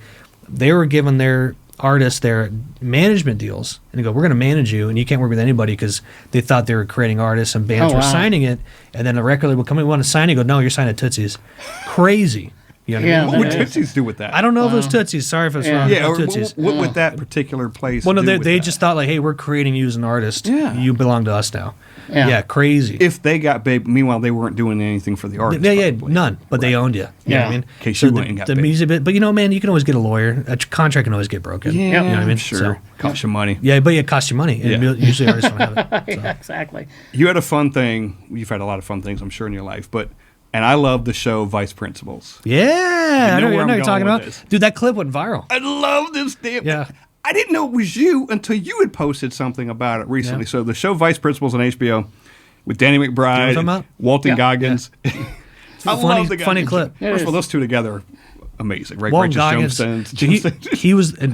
They were giving their artists their management deals, and they go, we're going to manage you, and you can't work with anybody because they thought they were creating artists, and bands were signing it, and then the record label would come in and want to sign it, and go, no, you're signing Tootsies. Crazy. You know what I mean? What would Tootsies do with that? I don't know if it was Tootsies. Sorry if it's wrong. Yeah, It or was Tootsies. what would that particular place Well, no, do with they that? just thought like, hey, we're creating you as an artist. Yeah. You belong to us now. Yeah. Yeah, crazy. If they got paid, meanwhile, they weren't doing anything for the artist. Yeah, probably. none, but they owned you. You know what I mean? In case So you the, went and got the paid. music bit, but you know, man, you can always get a lawyer. A contract can always get broken. Yeah, You know what I mean? sure. So, Cost you money. yeah, but it costs you money, and Yeah. usually artists don't have it. So. Yeah, exactly. You had a fun thing. You've had a lot of fun things, I'm sure, in your life. And I love the show Vice Principals. Yeah, I know where what I'm you're going talking with about. this. Dude, that clip went viral. I love this damn. Yeah. I didn't know it was you until you had posted something about it recently. Yeah. So the show Vice Principals on HBO with Danny You know what I'm McBride, talking about? Walton Yeah. Goggins. I funny- love the guy. funny clip. It First of all, is. those two together are amazing. Right? Walton Righteous Goggins. Gemstones. Dude, he was, Danny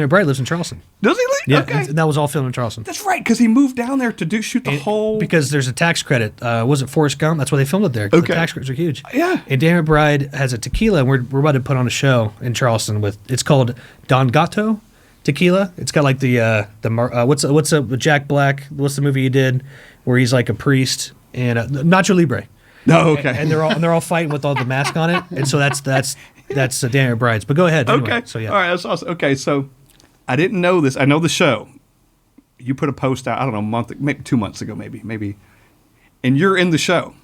McBride lives in Charleston. Does he live? Yeah, Okay. and that was all filmed in Charleston. That's right, because he moved down there to shoot the whole. Because there's a tax credit. Was it Forrest Gump? That's why they filmed it there. 'Cause Okay. The tax credits are huge. Yeah. And Dan McBride has a tequila, and we're about to put on a show in Charleston it's called Don Gato tequila. It's got like what's up with Jack Black? What's the movie he did where he's like a priest? and Nacho Libre. No, okay. And they're all fighting with all the mask on it, and so that's Daniel Brides. But go ahead. Anyway. Okay. So yeah. All right. That's awesome. Okay. So I didn't know this. I know the show. You put a post out, I don't know, maybe 2 months ago, maybe. And you're in the show.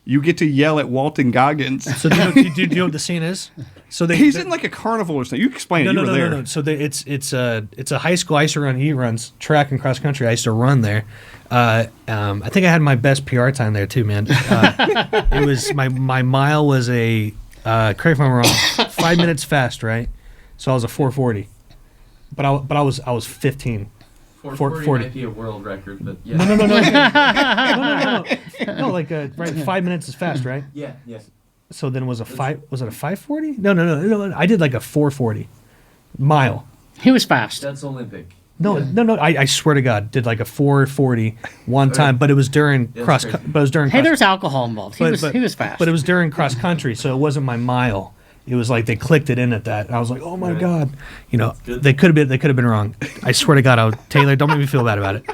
You get to yell at Walton Goggins. So do you know what the scene is? So He's in like a carnival or something. You explain it. You were there. No. So it's a high school. I used to run. He runs track and cross country. I used to run there. I think I had my best PR time there too, man. It was my mile was correct me if I'm wrong, 5 minutes fast, right? So I was a 4:40, but I was 15. 440 might be a world record, but yeah. No, like right, 5 minutes is fast, right? Yeah. So then was it a 5:40? No. I did like a 4:40 mile. He was fast. That's Olympic. No. I swear to God, did like a 4:40 one time, but it was during cross. crazy. But it was during. Hey, cross, there's alcohol involved. He was fast. But it was during cross country, so it wasn't my mile. It was like they clicked it in at that, and I was like, "Oh my Right. God!" You know, Good. they could have been wrong. I swear to God, Taylor, don't make me feel bad about it.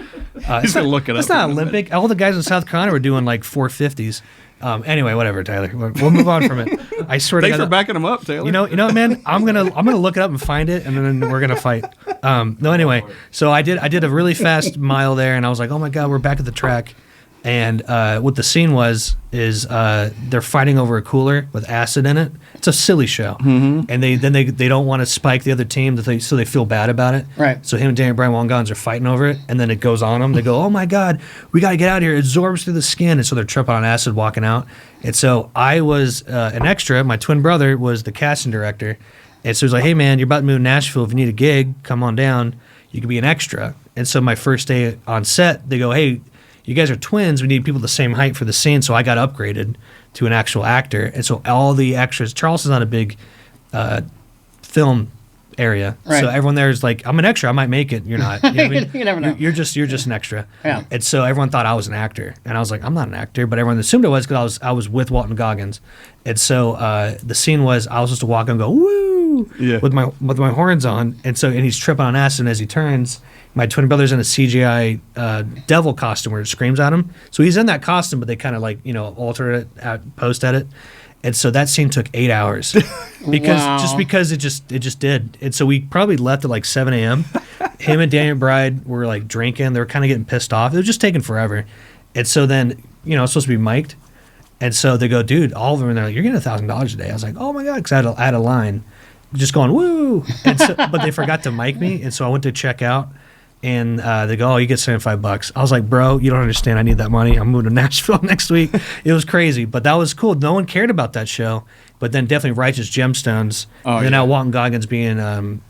He's going to look it up. It's not Olympic. All the guys in South Carolina were doing like 450s. Anyway, whatever, Tyler. We'll move on from it. I swear Thanks to for God. backing him up, Taylor. You know, man. I'm gonna look it up and find it, and then we're gonna fight. No, anyway. So I did a really fast mile there, and I was like, oh my God, we're back at the track. And what the scene is they're fighting over a cooler with acid in it. It's a silly show, and they don't want to spike the other team, so they feel bad about it. Right. So him and Daniel Bryan Wongans are fighting over it, and then it goes on them. They go, "Oh my God, we got to get out of here! It absorbs through the skin." And so they're tripping on acid, walking out. And so I was an extra. My twin brother was the casting director, and so he's like, "Hey man, you're about to move to Nashville. If you need a gig, come on down. You can be an extra." And so my first day on set, they go, "Hey, you guys are twins. We need people the same height for the scene." So I got upgraded to an actual actor. And so all the extras, Charleston's not a big film area. Right. So everyone there is like, I'm an extra. I might make it. You're not. You know what I mean? You never know. You're just an extra. Yeah. And so everyone thought I was an actor. And I was like, I'm not an actor. But everyone assumed I was because I was with Walton Goggins. And so the scene was I was supposed to walk and go, woo, with my horns on. And he's tripping on acid. And as he turns, my twin brother's in a CGI devil costume where it screams at him. So he's in that costume, but they kind of like, alter it, post edit. And so that scene took 8 hours because it just did. And so we probably left at like 7 a.m. Him and Daniel Bride were like drinking. They were kind of getting pissed off. It was just taking forever. And so then, it's supposed to be mic'd. And so they go, dude, all of them, and they're like, you're getting $1,000 a day. I was like, oh my God, because I had a line just going, woo. And so, but they forgot to mic me. And so I went to check out. And they go, oh, you get $75. I was like, bro, you don't understand. I need that money. I'm moving to Nashville next week. It was crazy, but that was cool. No one cared about that show, but then definitely Righteous Gemstones. Oh, and then now Walton Goggins being in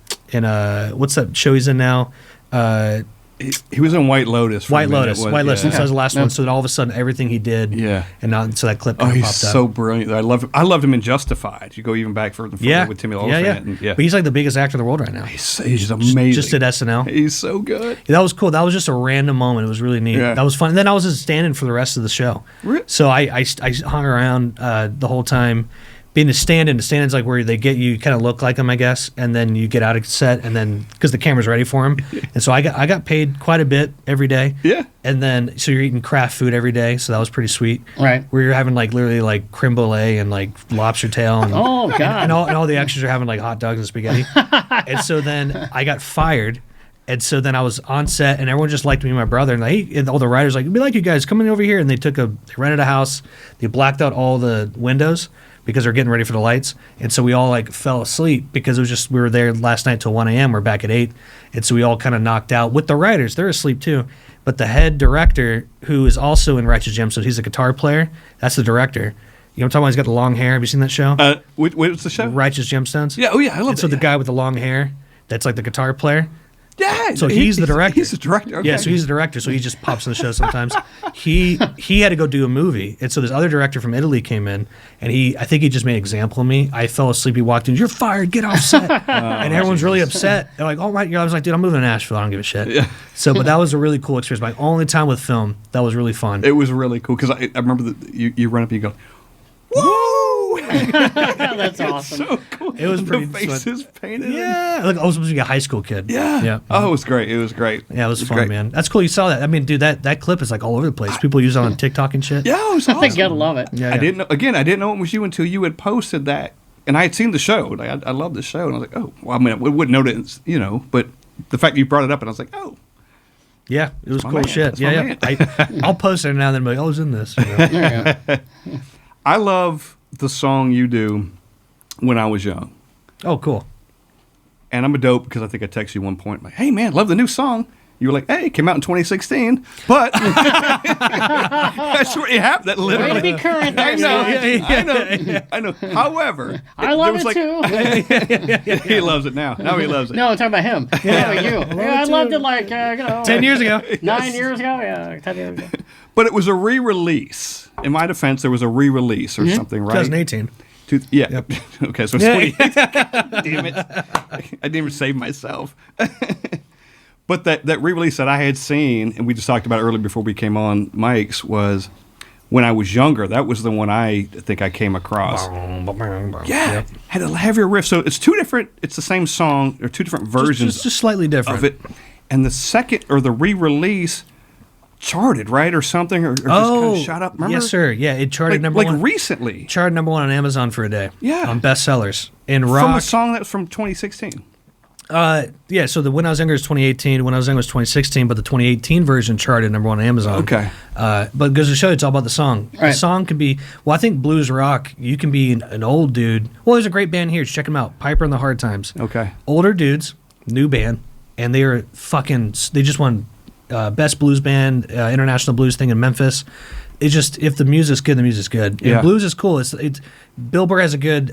what's that show he's in now? He was in White Lotus. White Lotus. So that was the last Yeah. one. So then all of a sudden, everything he did. Yeah. And now, so that clip Oh, kind of he's popped up. so brilliant. I loved him in Justified. You go even back further with Timmy Oliphant. But he's like the biggest actor in the world right now. He's amazing. Just did SNL. He's so good. Yeah, that was cool. That was just a random moment. It was really neat. Yeah. That was fun. And then I was just standing for the rest of the show. So I hung around the whole time. Being a stand-in, the stand-in's like where you kind of look like him, I guess, and then you get out of set, and then because the camera's ready for him, and so I got paid quite a bit every day. Yeah. And then so you're eating craft food every day, so that was pretty sweet. Right. Where you're having like literally like creme brulee and like lobster tail, and Oh, God. and all the extras are having like hot dogs and spaghetti. And so then I got fired. And so then I was on set, and everyone just liked me and my brother. And all the writers like, we like you guys, come in over here. And they rented a house. They blacked out all the windows because they're getting ready for the lights. And so we all like fell asleep because it was just, we were there last night till 1 a.m. We're back at 8. And so we all kind of knocked out with the writers. They're asleep too. But the head director, who is also in Righteous Gemstones, he's a guitar player. That's the director. You know what I'm talking about? He's got the long hair. Have you seen that show? What's the show? Righteous Gemstones? Yeah. Oh, yeah. I love And so that. the guy with the long hair, that's like the guitar player. Yeah. So he's the director. He's the director. Okay. Yeah, so he's the director. So he just pops in the show sometimes. He had to go do a movie, and so this other director from Italy came in, and I think he just made an example of me. I fell asleep. He walked in. You're fired. Get off set. And everyone's really upset. They're like, "Oh my!" I was like, "Dude, I'm moving to Nashville. I don't give a shit." Yeah. So, but that was a really cool experience. My only time with film. That was really fun. It was really cool because I remember that you run up and you go, woo! That's awesome. So cool. It was pretty The faces painted. Yeah, look, I was supposed to be a high school kid. Yeah. Yeah. Oh, it was great. It was great. Yeah, it was fun, great. man. That's cool. You saw that. I mean, dude, that clip is like all over the place. People use it on TikTok and shit. Yeah, it was I awesome. gotta love it. Yeah, I didn't know. Again, I didn't know it was you until you had posted that, and I had seen the show. Like, I love the show, and I was like, oh, well, I mean, I wouldn't know that, but the fact that you brought it up, and I was like, oh, Yeah, it was my cool man. shit. That's my Yeah, man. yeah. I'll post it now and then be like, oh, I was in this. You know? There you go. I love the song you do, When I Was Young. Oh, cool. And I'm a dope because I think I texted you one point, like, hey, man, love the new song. You were like, hey, it came out in 2016. But that's where you have that Way to literally. be current there, I know, Scott. I know. However, I love there it was too. he loves it now. Now he loves it. No, I'm talking about him. Yeah, you. Yeah, I loved it like 10 years ago. 9 years ago. Yeah, 10 years ago. But it was a re-release. In my defense, there was a re-release or something, right? 2018. Yeah. Okay, so it's Yeah. 20. Damn it. I didn't even save myself. But that re-release that I had seen, and we just talked about it earlier before we came on Mike's, was When I Was Younger. That was the one I think I came across. Yeah. Had a heavier riff. So it's two different, it's the same song, or two different versions Just slightly different. of it. And the second, or the re-release, charted, right? Or something, or just kind Oh, of shot up. Remember? yes, sir. Yeah, it charted Like, number like one. recently. Charted number one on Amazon for a day. Yeah. On bestsellers. In From a rock. song that's from 2016. Yeah, so the When I Was Younger is 2018, When I Was Younger was 2016, but the 2018 version charted number one on Amazon. Okay. But because to show you, it's all about the song. The Right. song can be, well, I think blues rock, you can be an old dude. Well, there's a great band here. Check them out. Piper and the Hard Times. Okay. Older dudes, new band, and they are fucking, they just won Best Blues Band, International Blues thing in Memphis. It's just, if the music's good, the music's good. And Yeah. blues is cool. It's Bill Burr has a good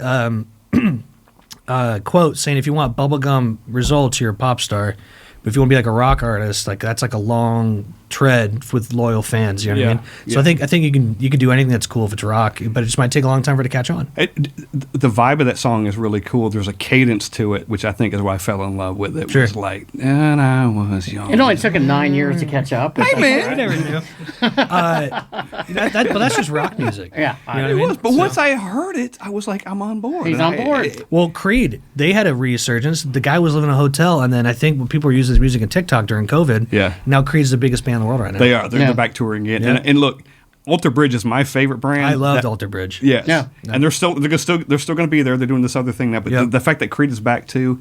quote saying, if you want bubblegum results, you're a pop star. But if you want to be like a rock artist, like that's like a long tread with loyal fans. You know what I Yeah. mean? So I think you can do anything that's cool if it's rock, but it just might take a long time for it to catch on. The vibe of that song is really cool. There's a cadence to it, which I think is why I fell in love with it. Sure. It was like, and I was young. It only took him 9 years to catch up. Hey, man. I never knew. But that's just rock music. Yeah, You know what I It mean? was, but So- once I heard it, I was like, I'm on board. He's And on board. Well, Creed, they had a resurgence. The guy was living in a hotel, and then I think when people were using his music in TikTok during COVID, Yeah. now Creed's the biggest band in the world right now. They are. They're Yeah. back touring again. Yeah. And look, Alter Bridge is my favorite brand. I loved That- Alter Bridge. Yes. Yeah. And they're still going to be there. They're doing this other thing now. But Yep. the fact that Creed is back too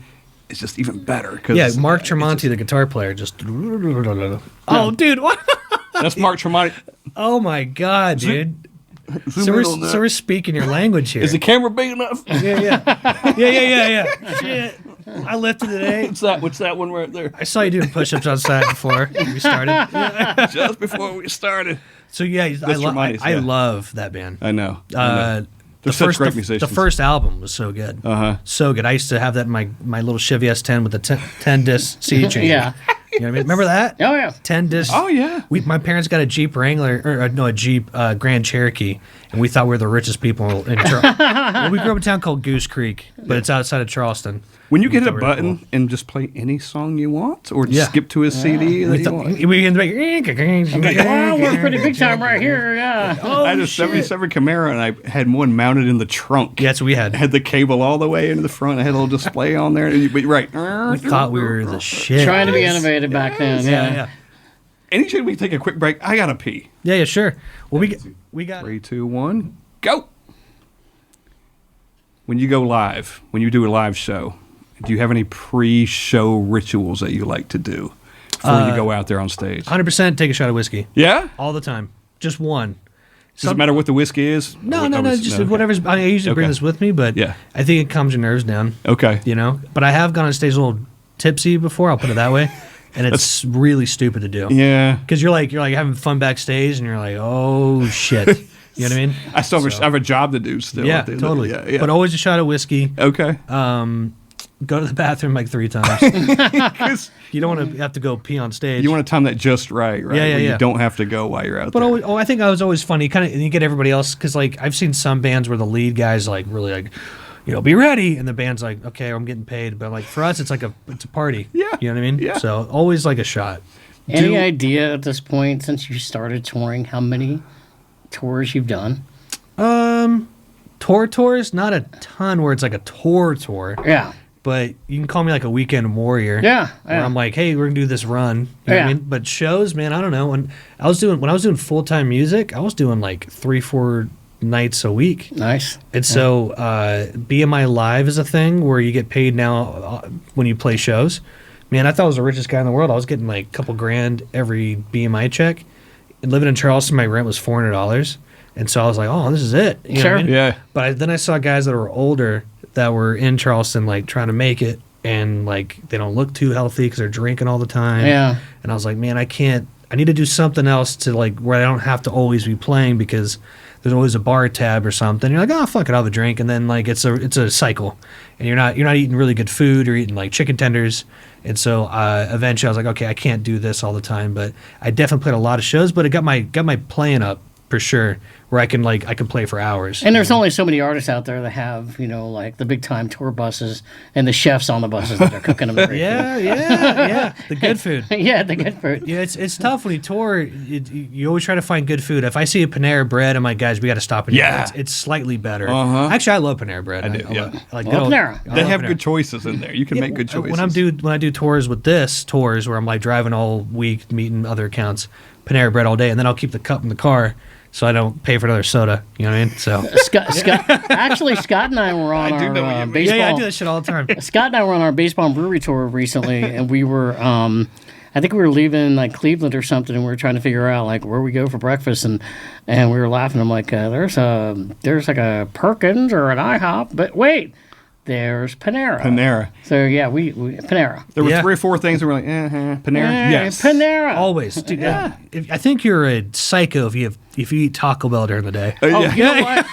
is just even better. 'Cause Yeah, Mark it's Tremonti, the guitar player, just. Oh, dude, what? that's Mark Tremonti. Oh my God, dude. So we're speaking your language here. Is the camera big enough? Yeah. Shit. I lifted today. What's that one right there? I saw you doing push-ups outside before we started. Just before we started. So yeah, Tremonti's, I yeah. love that band. I know. They're The such first, great the musicians. first album was so good. Uh-huh. So good. I used to have that in my little Chevy S10 with the 10 disc CD changer. Yeah. You know what I mean? Remember that? Oh, yeah. 10 disc. Oh, yeah. My parents got a Jeep Wrangler, a Jeep Grand Cherokee, and we thought we were the richest people in Charleston. Well, we grew up in a town called Goose Creek, but it's outside of Charleston. When you We get thought a we were button cool. and just play any song you want, or just Yeah. skip to a CD that We you thought, want. we can make. Wow, we're pretty big time right here. Yeah. I had a 77 Camaro, and I had one mounted in the trunk. Yeah, that's what we had. I had the cable all the way into the front. I had a little display on there. But right. We thought we were the shit. Trying to be innovative back then. Yeah. Anytime we take a quick break, I gotta pee. Yeah, sure. Well, we got 3, 2, 1, go. When you go live, when you do a live show, do you have any pre-show rituals that you like to do before you go out there on stage? 100% take a shot of whiskey Yeah? all the time. Just one. Does it matter what the whiskey is? No, What- just okay. whatever's. I usually bring Okay. this with me, but Yeah. I think it calms your nerves down. Okay. You know, but I have gone on stage a little tipsy before. I'll put it that way, and it's really stupid to do. Yeah. Because you're like having fun backstage, and you're like, oh shit. You know what I mean? I still have a job to do still. Yeah, at the end of totally. it. Yeah. But always a shot of whiskey. Okay. Go to the bathroom like 3 times. 'Cause You don't want to have to go pee on stage. you want to time that just right? Yeah, Where yeah. You don't have to go while you're out But there. I think I was always funny. Kind of, you get everybody else because like I've seen some bands where the lead guy's like really like, be ready, and the band's like, okay, I'm getting paid. But like for us, it's a party. Yeah. You know what I mean? Yeah. So always like a shot. Any idea at this point, since you started touring, how many tours you've done? tours, not a ton where it's like a tour. Yeah. But you can call me like a weekend warrior. Yeah. Where I'm like, hey, we're gonna do this run. You know what I mean? But shows, man, I don't know. When I was doing full time music, I was doing like 3-4 nights a week. Nice. And so BMI Live is a thing where you get paid now when you play shows. Man, I thought I was the richest guy in the world. I was getting like a couple grand every BMI check. And living in Charleston, my rent was $400. And so I was like, oh, this is it. You know what I mean? Yeah. But then I saw guys that were older that were in Charleston, like trying to make it. And like they don't look too healthy because they're drinking all the time. Yeah. And I was like, man, I need to do something else to like where I don't have to always be playing because there's always a bar tab or something. You're like, oh, fuck it, I'll have a drink. And then like it's a cycle. And you're not eating really good food. You're eating like chicken tenders. And so eventually I was like, okay, I can't do this all the time. But I definitely played a lot of shows, but it got my playing up for sure, where I can play for hours. And there's only so many artists out there that have, like the big time tour buses and the chefs on the buses that are cooking them. Yeah. The good food. Yeah, the good food. Yeah, it's tough when you tour. You always try to find good food. If I see a Panera Bread, I'm like, guys, we got to stop and eat it. It's slightly better. Actually, I love Panera Bread. I do. I love Panera. They have good choices in there. You can make good choices. When I do tours where I'm like driving all week, meeting other accounts, Panera Bread all day, and then I'll keep the cup in the car. So I don't pay for another soda. You know what I mean? So Scott and I were on our baseball. Yeah, I do that shit all the time. Scott and I were on our baseball and brewery tour recently, and we were, I think we were leaving like Cleveland or something, and we were trying to figure out like where we go for breakfast, and we were laughing. I'm like, there's like a Perkins or an IHOP, but wait. There's Panera. So yeah, we Panera. There were 3 or 4 things that were like, Panera. Yes, Panera. Always. Dude, I think you're a psycho if you eat Taco Bell during the day. You know what?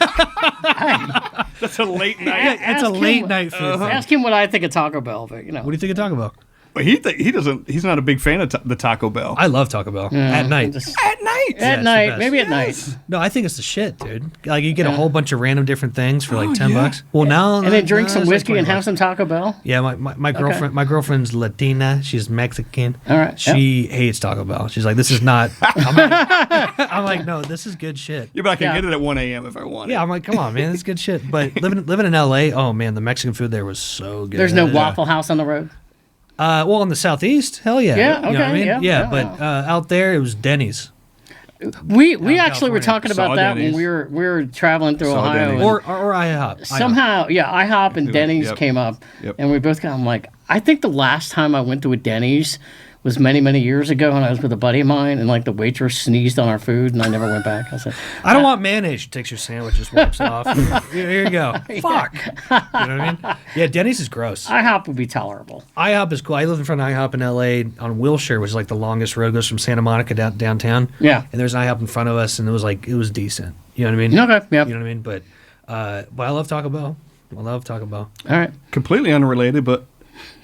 That's a late night. It's a late night food. Ask him what I think of Taco Bell, but What do you think of Taco Bell? But he doesn't. He's not a big fan of the Taco Bell. I love Taco Bell at night. At night. At night, maybe at night. No, I think it's the shit, dude. Like you get a whole bunch of random different things for like $10. Well, now and then drink some it's whiskey like and have $20. some Taco Bell. Yeah, my girlfriend. My girlfriend's Latina. She's Mexican. All right. She hates Taco Bell. She's like, this is not. I'm like, no, this is good shit. Yeah, but I can get it at 1 a.m. if I want it. Yeah, I'm like, come on, man, this is good shit. But living in L.A., oh man, the Mexican food there was so good. There's no Waffle House on the road. Well, in the southeast, hell yeah. Yeah, You know what I okay, mean? yeah. But out there it was Denny's. We actually were California. talking about Saw that Denny's. when we were traveling through Saw Ohio. Denny's. Or IHOP. Somehow, IHOP and Denny's came up, and we both got. I'm like, I think the last time I went to a Denny's was many, many years ago, and I was with a buddy of mine, and like the waitress sneezed on our food, and I never went back. I said, I don't want mayonnaise. She takes your sandwich, just wipes it off. Here you go. Fuck. You know what I mean? Yeah, Denny's is gross. IHOP would be tolerable. IHOP is cool. I lived in front of IHOP in LA on Wilshire, which is like the longest road, goes from Santa Monica downtown. Yeah. And there's an IHOP in front of us, and it was decent. You know what I mean? Okay, yep. You know what I mean? But I love Taco Bell. All right. Completely unrelated, but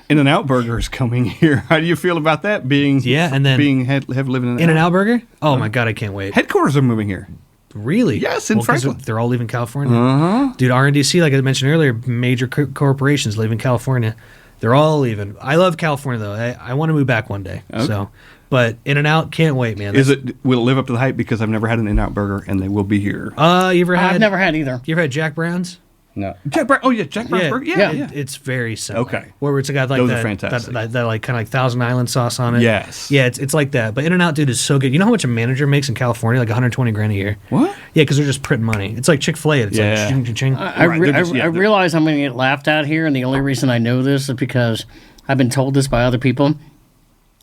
In-N-Out Burger is coming here. How do you feel about that being living in In-N-Out Burger? Oh my God, I can't wait. Headquarters are moving here. Really? Yes, in 'cause Franklin. They're all leaving California. Dude, R&DC, like I mentioned earlier, major corporations leaving California. They're all leaving. I love California though. I want to move back one day. Okay. So, but In-N-Out, can't wait, man. Will it live up to the hype? Because I've never had an In-N-Out Burger, and they will be here. I've never had either. You ever had Jack Brown's? No. Jack Brown. Oh yeah, Jack Brown's Burger. Yeah. It's very simple. Okay. Where it's got like Those are that, fantastic. that like kind of like Thousand Island sauce on it. Yes. Yeah, it's like that. But In-N-Out, dude, is so good. You know how much a manager makes in California? Like 120 grand a year. What? Yeah, because they're just printing money. It's like Chick-fil-A. It's Yeah. like ching, ching, ching. I realize I'm going to get laughed at here, and the only reason I know this is because I've been told this by other people.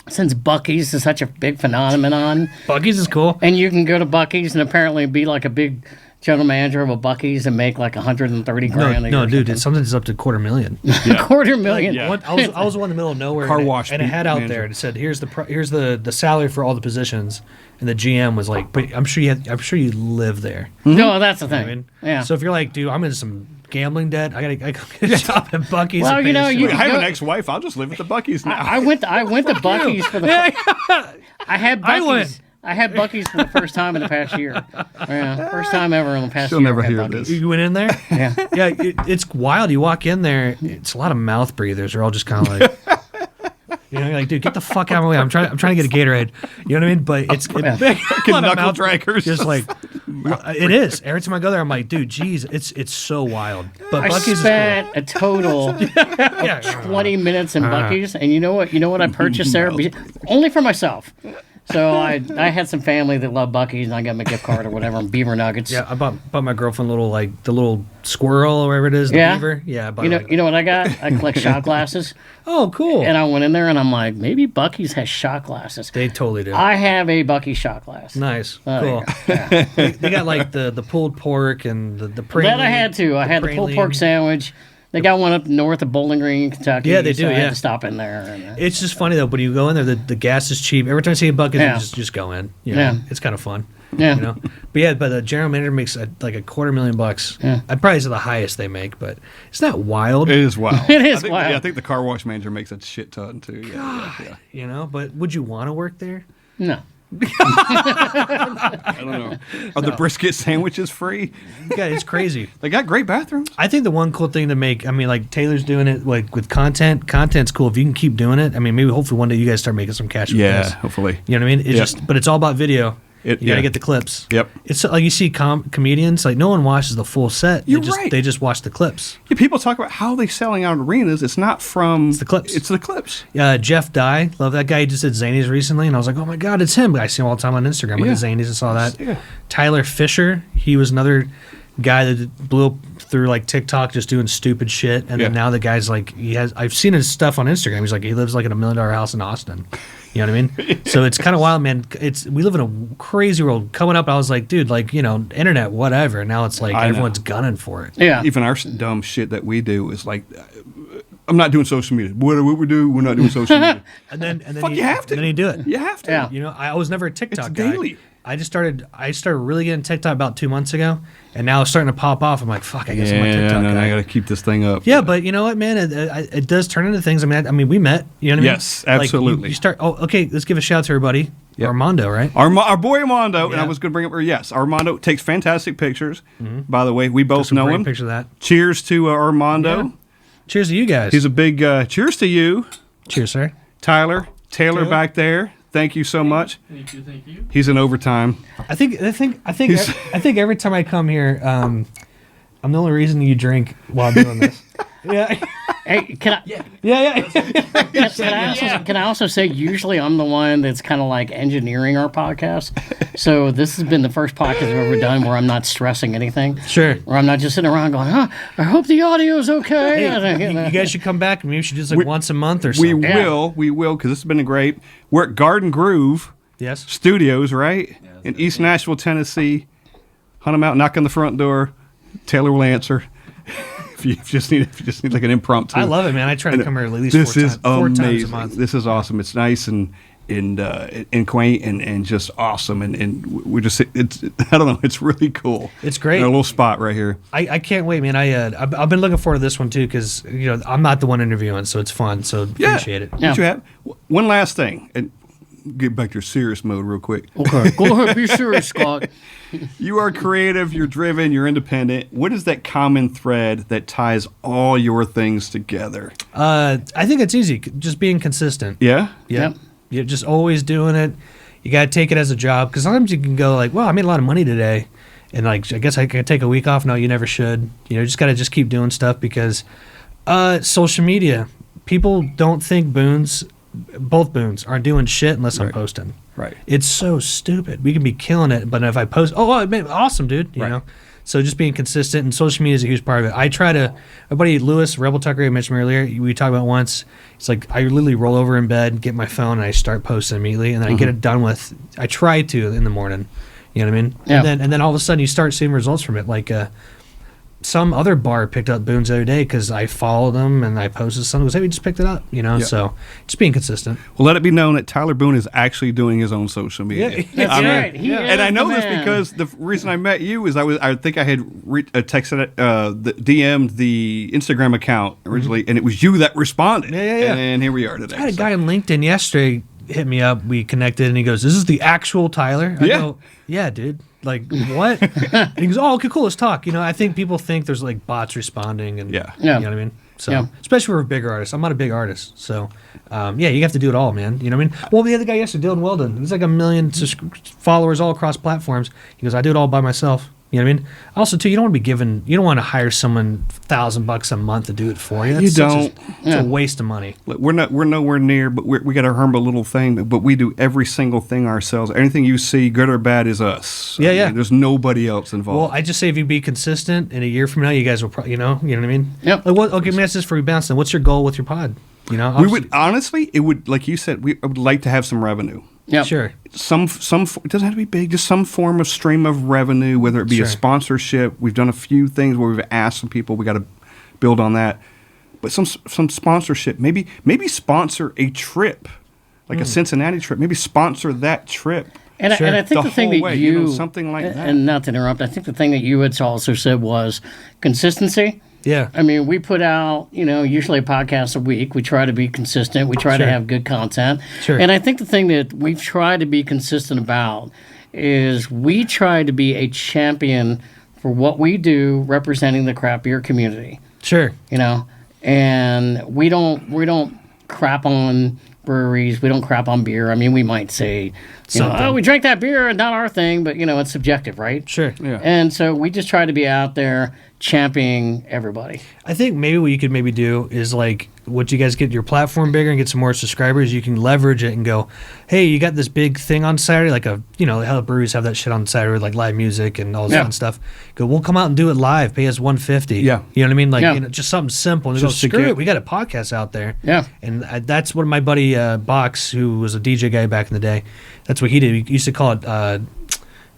Since Buc-ee's is such a big phenomenon, Buc-ee's is cool. and you can go to Buc-ee's and apparently be like a big general manager of a Buc-ee's and make like 130 grand a year. No, dude, sometimes it's up to $250,000. $250,000. Yeah. I was one in the middle of nowhere. Car and wash and it had out manager. there. It said, "Here's the salary for all the positions," and the GM was like, "But I'm sure you live there." No, that's the thing. I mean, yeah. So if you're like, "Dude, I'm in some gambling debt. I gotta get a job at Buc-ee's." Well, and pay you know, this you- shit I have go- an ex-wife. I'll just live at the Buc-ee's now. I went to Buc-ee's for the I had I win. Buc-ee's. I had Buc-ee's for the first time in the past year. Yeah, first time ever in the past She'll year. never I had hear Buc-ee's. this. You went in there? Yeah. Yeah, it's wild. You walk in there, it's a lot of mouth breathers. They're all just kind of like, you know, you're like, dude, get the fuck out of my way. I'm trying to get a Gatorade. You know what I mean? But it's a lot of knuckle mouth draggers. just like, It is. Every time I go there, I'm like, dude, geez, it's so wild. But I Buc-ee's spent a total is cool. Yeah. 20 minutes in Buc-ee's, and you know what? You know what I purchased there? Only for myself. So I had some family that loved Buc-ee's, and I got them a gift card or whatever, and beaver nuggets. Yeah, I bought my girlfriend the little squirrel or whatever it is. The Yeah. beaver. Yeah. I bought You know what I got? I collect shot glasses, Oh, cool. and I went in there and I'm like, maybe Buc-ee's has shot glasses. They totally do. I have a Buc-ee shot glass. Nice. Oh, Cool. They got like the pulled pork and the praline. That I had to. I had the pulled pork sandwich. They got one up north of Bowling Green, Kentucky. Yeah, they do, So I had yeah. to stop in there. And, It's just funny though. When you go in there, the gas is cheap. Every time I see a Buc-ee's, Yeah. you just go in. You know? Yeah. It's kind of fun. yeah. You know. But the general manager makes like $250,000. Yeah. I'd probably say the highest they make, but it's not wild. It is wild. It is I think, wild. Yeah, I think the car wash manager makes a shit ton too. Yeah. You know. But would you want to work there? No. I don't know. Are the brisket sandwiches free? Yeah, it's crazy. They got great bathrooms. I think the one cool thing to make, I mean, like Taylor's doing it like with content. Content's cool if you can keep doing it. I mean, maybe hopefully one day you guys start making some cash with this. hopefully. You know what I mean? It's Yeah. but it's all about video. You got to yeah. get the clips. Yep. It's like you see comedians, like no one watches the full set. You're they just, right. They just watch the clips. Yeah, people talk about how they selling out arenas. It's not from. It's the clips. It's the clips. Jeff Dye, love that guy. He just did Zanies recently, and I was like, oh my God, it's him. I see him all the time on Instagram. I went to Zanies and saw that. Yeah. Tyler Fisher, he was another guy that blew up through like TikTok just doing stupid shit. And then Yeah. now the guy's like, I've seen his stuff on Instagram. He's like, he lives like in $1 million house in Austin. You know what I mean? So it's kind of wild, man. We live in a crazy world. Coming up, I was like, dude, like, you know, internet, whatever. Now it's like I know. everyone's gunning for it. Yeah. Even our dumb shit that we do is like, I'm not doing social media. What we do, we're not doing social media. And then Fuck, you have to. And then you do it. You have to. Yeah. You know, I was never a TikTok It's guy. daily. I started really getting TikTok about 2 months ago, and now it's starting to pop off. I'm like, fuck, I guess I'm a TikTok no, guy. I got to keep this thing up. Yeah, but you know what, man? It does turn into things. I mean, we met. You know what I mean? Yes, absolutely. Like you start. Oh, okay. Let's give a shout out to everybody. Yep. Armando, right? Our boy Armando, and Yeah. I was going to bring up, yes, Armando takes fantastic pictures. By the way, we both Some know great him. picture of that. Cheers to Armando. Yeah. Cheers to you guys. He's a big cheers to you, Cheers, sir. Taylor Taylor. back there. Thank you so much. Thank you, thank you. He's in overtime. I think every time I come here, I'm the only reason you drink while doing this. Yeah. Hey, can I? Yeah. Can I also say usually I'm the one that's kind of like engineering our podcast. So this has been the first podcast I've ever done where I'm not stressing anything. Sure. Where I'm not just sitting around going, I hope the audio's okay. You guys should come back and maybe we should do this like once a month or We something. Yeah. will, because this has been great. We're at Garden Groove Yes. Studios, right? that's In it. East Nashville, Tennessee. Hunt them out, knock on the front door. Taylor will answer. if you just need like an impromptu. I love it, man. I try to come here at least This is four times a amazing. month. This is awesome. It's nice and quaint and just awesome and we're just it's I don't know, it's really cool. It's great. In a little spot right here. I can't wait, man. I've been looking forward to this one too because you know I'm not the one interviewing, so it's fun. So appreciate it. Yeah. What you have? One last thing, and get back to your serious mode real quick. Okay, go ahead, be serious, Scott. You are creative, you're driven, you're independent. What is that common thread that ties all your things together? I think it's easy, just being consistent. Yeah? Yeah. Yep. You're just always doing it. You got to take it as a job because sometimes you can go like, well, I made a lot of money today. And like, I guess I could take a week off. No, you never should. You know, you just got to just keep doing stuff because social media, people don't think both Boons aren't doing shit unless I'm Right. posting. Right. It's so stupid. We can be killing it, but if I post, man, awesome, dude. You Right. know? So just being consistent, and social media is a huge part of it. I try to, my buddy Lewis, Rebel Tucker, I mentioned earlier, we talked about once. It's like I literally roll over in bed, get my phone, and I start posting immediately, and then I get it done with. I try to in the morning. You know what I mean? Yeah. And then all of a sudden you start seeing results from it. Like some other bar picked up Boone's the other day because I followed them and I posted something. Hey, we just picked it up. You know, Yeah. so just being consistent. Well, let it be known that Tyler Boone is actually doing his own social media. Yeah. That's right. He and I is know the this man. because the reason I met you is I think I had texted, DM'd the Instagram account originally, and it was you that responded. Yeah. And here we are today. I had a So- guy on LinkedIn yesterday hit me up. We connected, and he goes, "This is the actual Tyler." I Yeah. go, "Yeah, dude. Like what?" And he goes, "Oh, okay, cool. Let's talk." You know, I think people think there's like bots responding, and Yeah. Yeah. you know what I mean. So Yeah. especially for a bigger artist. I'm not a big artist, so yeah, you have to do it all, man. You know what I mean? Well, the other guy yesterday, Dylan Weldon, he's like 1 million followers all across platforms. He goes, I do it all by myself. You know what I mean? Also, too, you don't want to be given. You don't want to hire someone $1,000 a month to do it for you. That's You such don't. It's a waste of money. Look, we're nowhere near, but we got our humble little thing. But we do every single thing ourselves. Anything you see, good or bad, is us. Yeah, yeah. There's nobody else involved. Well, I just say if you be consistent, in a year from now, you guys will, you know what I mean? Yep. Like, okay, let me ask this for you, Bounce. Then, what's your goal with your pod? You know, we would honestly, it would, like you said, I would like to have some revenue. Yep. Sure. Some it doesn't have to be big, just some form of stream of revenue, whether it be a Sure. sponsorship. We've done a few things where we've asked some people. We got to build on that, but some sponsorship. Maybe sponsor a trip, like a Cincinnati trip. Maybe sponsor that trip. And, Sure. and I think The the thing whole that way, you, something like that. and not to interrupt, I think the thing that you had also said was consistency. Yeah. I mean, we put out, usually a podcast a week. We try to be consistent. We try to Sure. have good content. Sure. And I think the thing that we've tried to be consistent about is we try to be a champion for what we do representing the craft beer community, Sure. and we don't crap on breweries. We don't crap on beer. I mean, we might say, Something. we drank that beer and not our thing, but, it's subjective, right? Sure. Yeah. And so we just try to be out there championing everybody. I think maybe what you could maybe do is like, once you guys get your platform bigger and get some more subscribers, you can leverage it and go, hey, you got this big thing on Saturday, like how the breweries have that shit on Saturday, like live music and all this Yeah. fun stuff. Go, we'll come out and do it live, pay us $150. Yeah. You know what I mean? Like, Yeah. just something simple. And they go, Just to screw get- it, we got a podcast out there. Yeah. And that's what my buddy Box, who was a DJ guy back in the day, that's what he did. He used to call it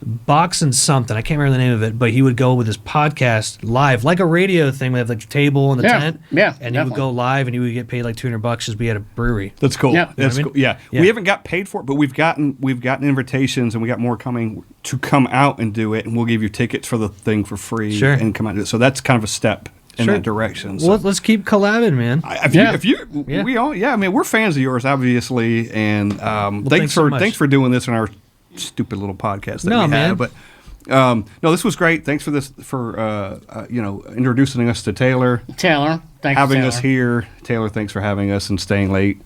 Box and something. I can't remember the name of it, but he would go with his podcast live, like a radio thing. We have like the table and the Yeah. tent. Yeah, And he would definitely. go live and he would get paid like $200 as we had a brewery. That's cool. Yeah. That's You know what I cool. Yeah. Yeah. We haven't got paid for it, but we've gotten invitations, and we got more coming to come out and do it, and we'll give you tickets for the thing for free Sure. and come out and do it. So that's kind of a step in Sure. that direction. So Well, let's keep collabing, man. if you Yeah. we all, I mean, we're fans of yours, obviously, and thanks thanks so for much. thanks for doing this in our stupid little podcast that No, we man. have. But no, this was great. Thanks for this introducing us to Taylor, Taylor, thanks, having Taylor. us here. Taylor, thanks for having us and staying late.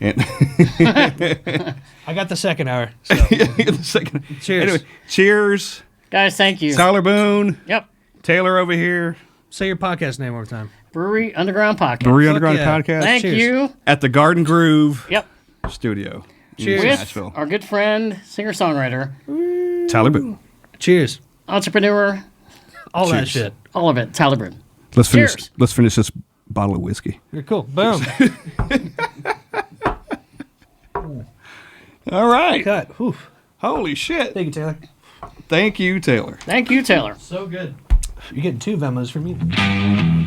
And I got the second hour. So. the second, Cheers. Anyway, cheers, Guys, thank you. Tyler Boone, Yep. Taylor over here, Say your podcast name one more time. Brewery Underground Podcast. Brewery Underground yeah. Podcast. Thank Cheers. you. At the Garden Groove Yep. Studio Cheers. in With Nashville. our good friend, singer-songwriter, Tyler Boone. Cheers. entrepreneur, All that Cheers. shit. all of it, Tyler Boone. Let's finish. Cheers. Let's finish this bottle of whiskey. You're cool. Boom. All right. Cut. Whew. Holy shit. Thank you, Taylor. Thank you, Taylor. Thank you, Taylor. So good. You're getting 2 Vemos from me.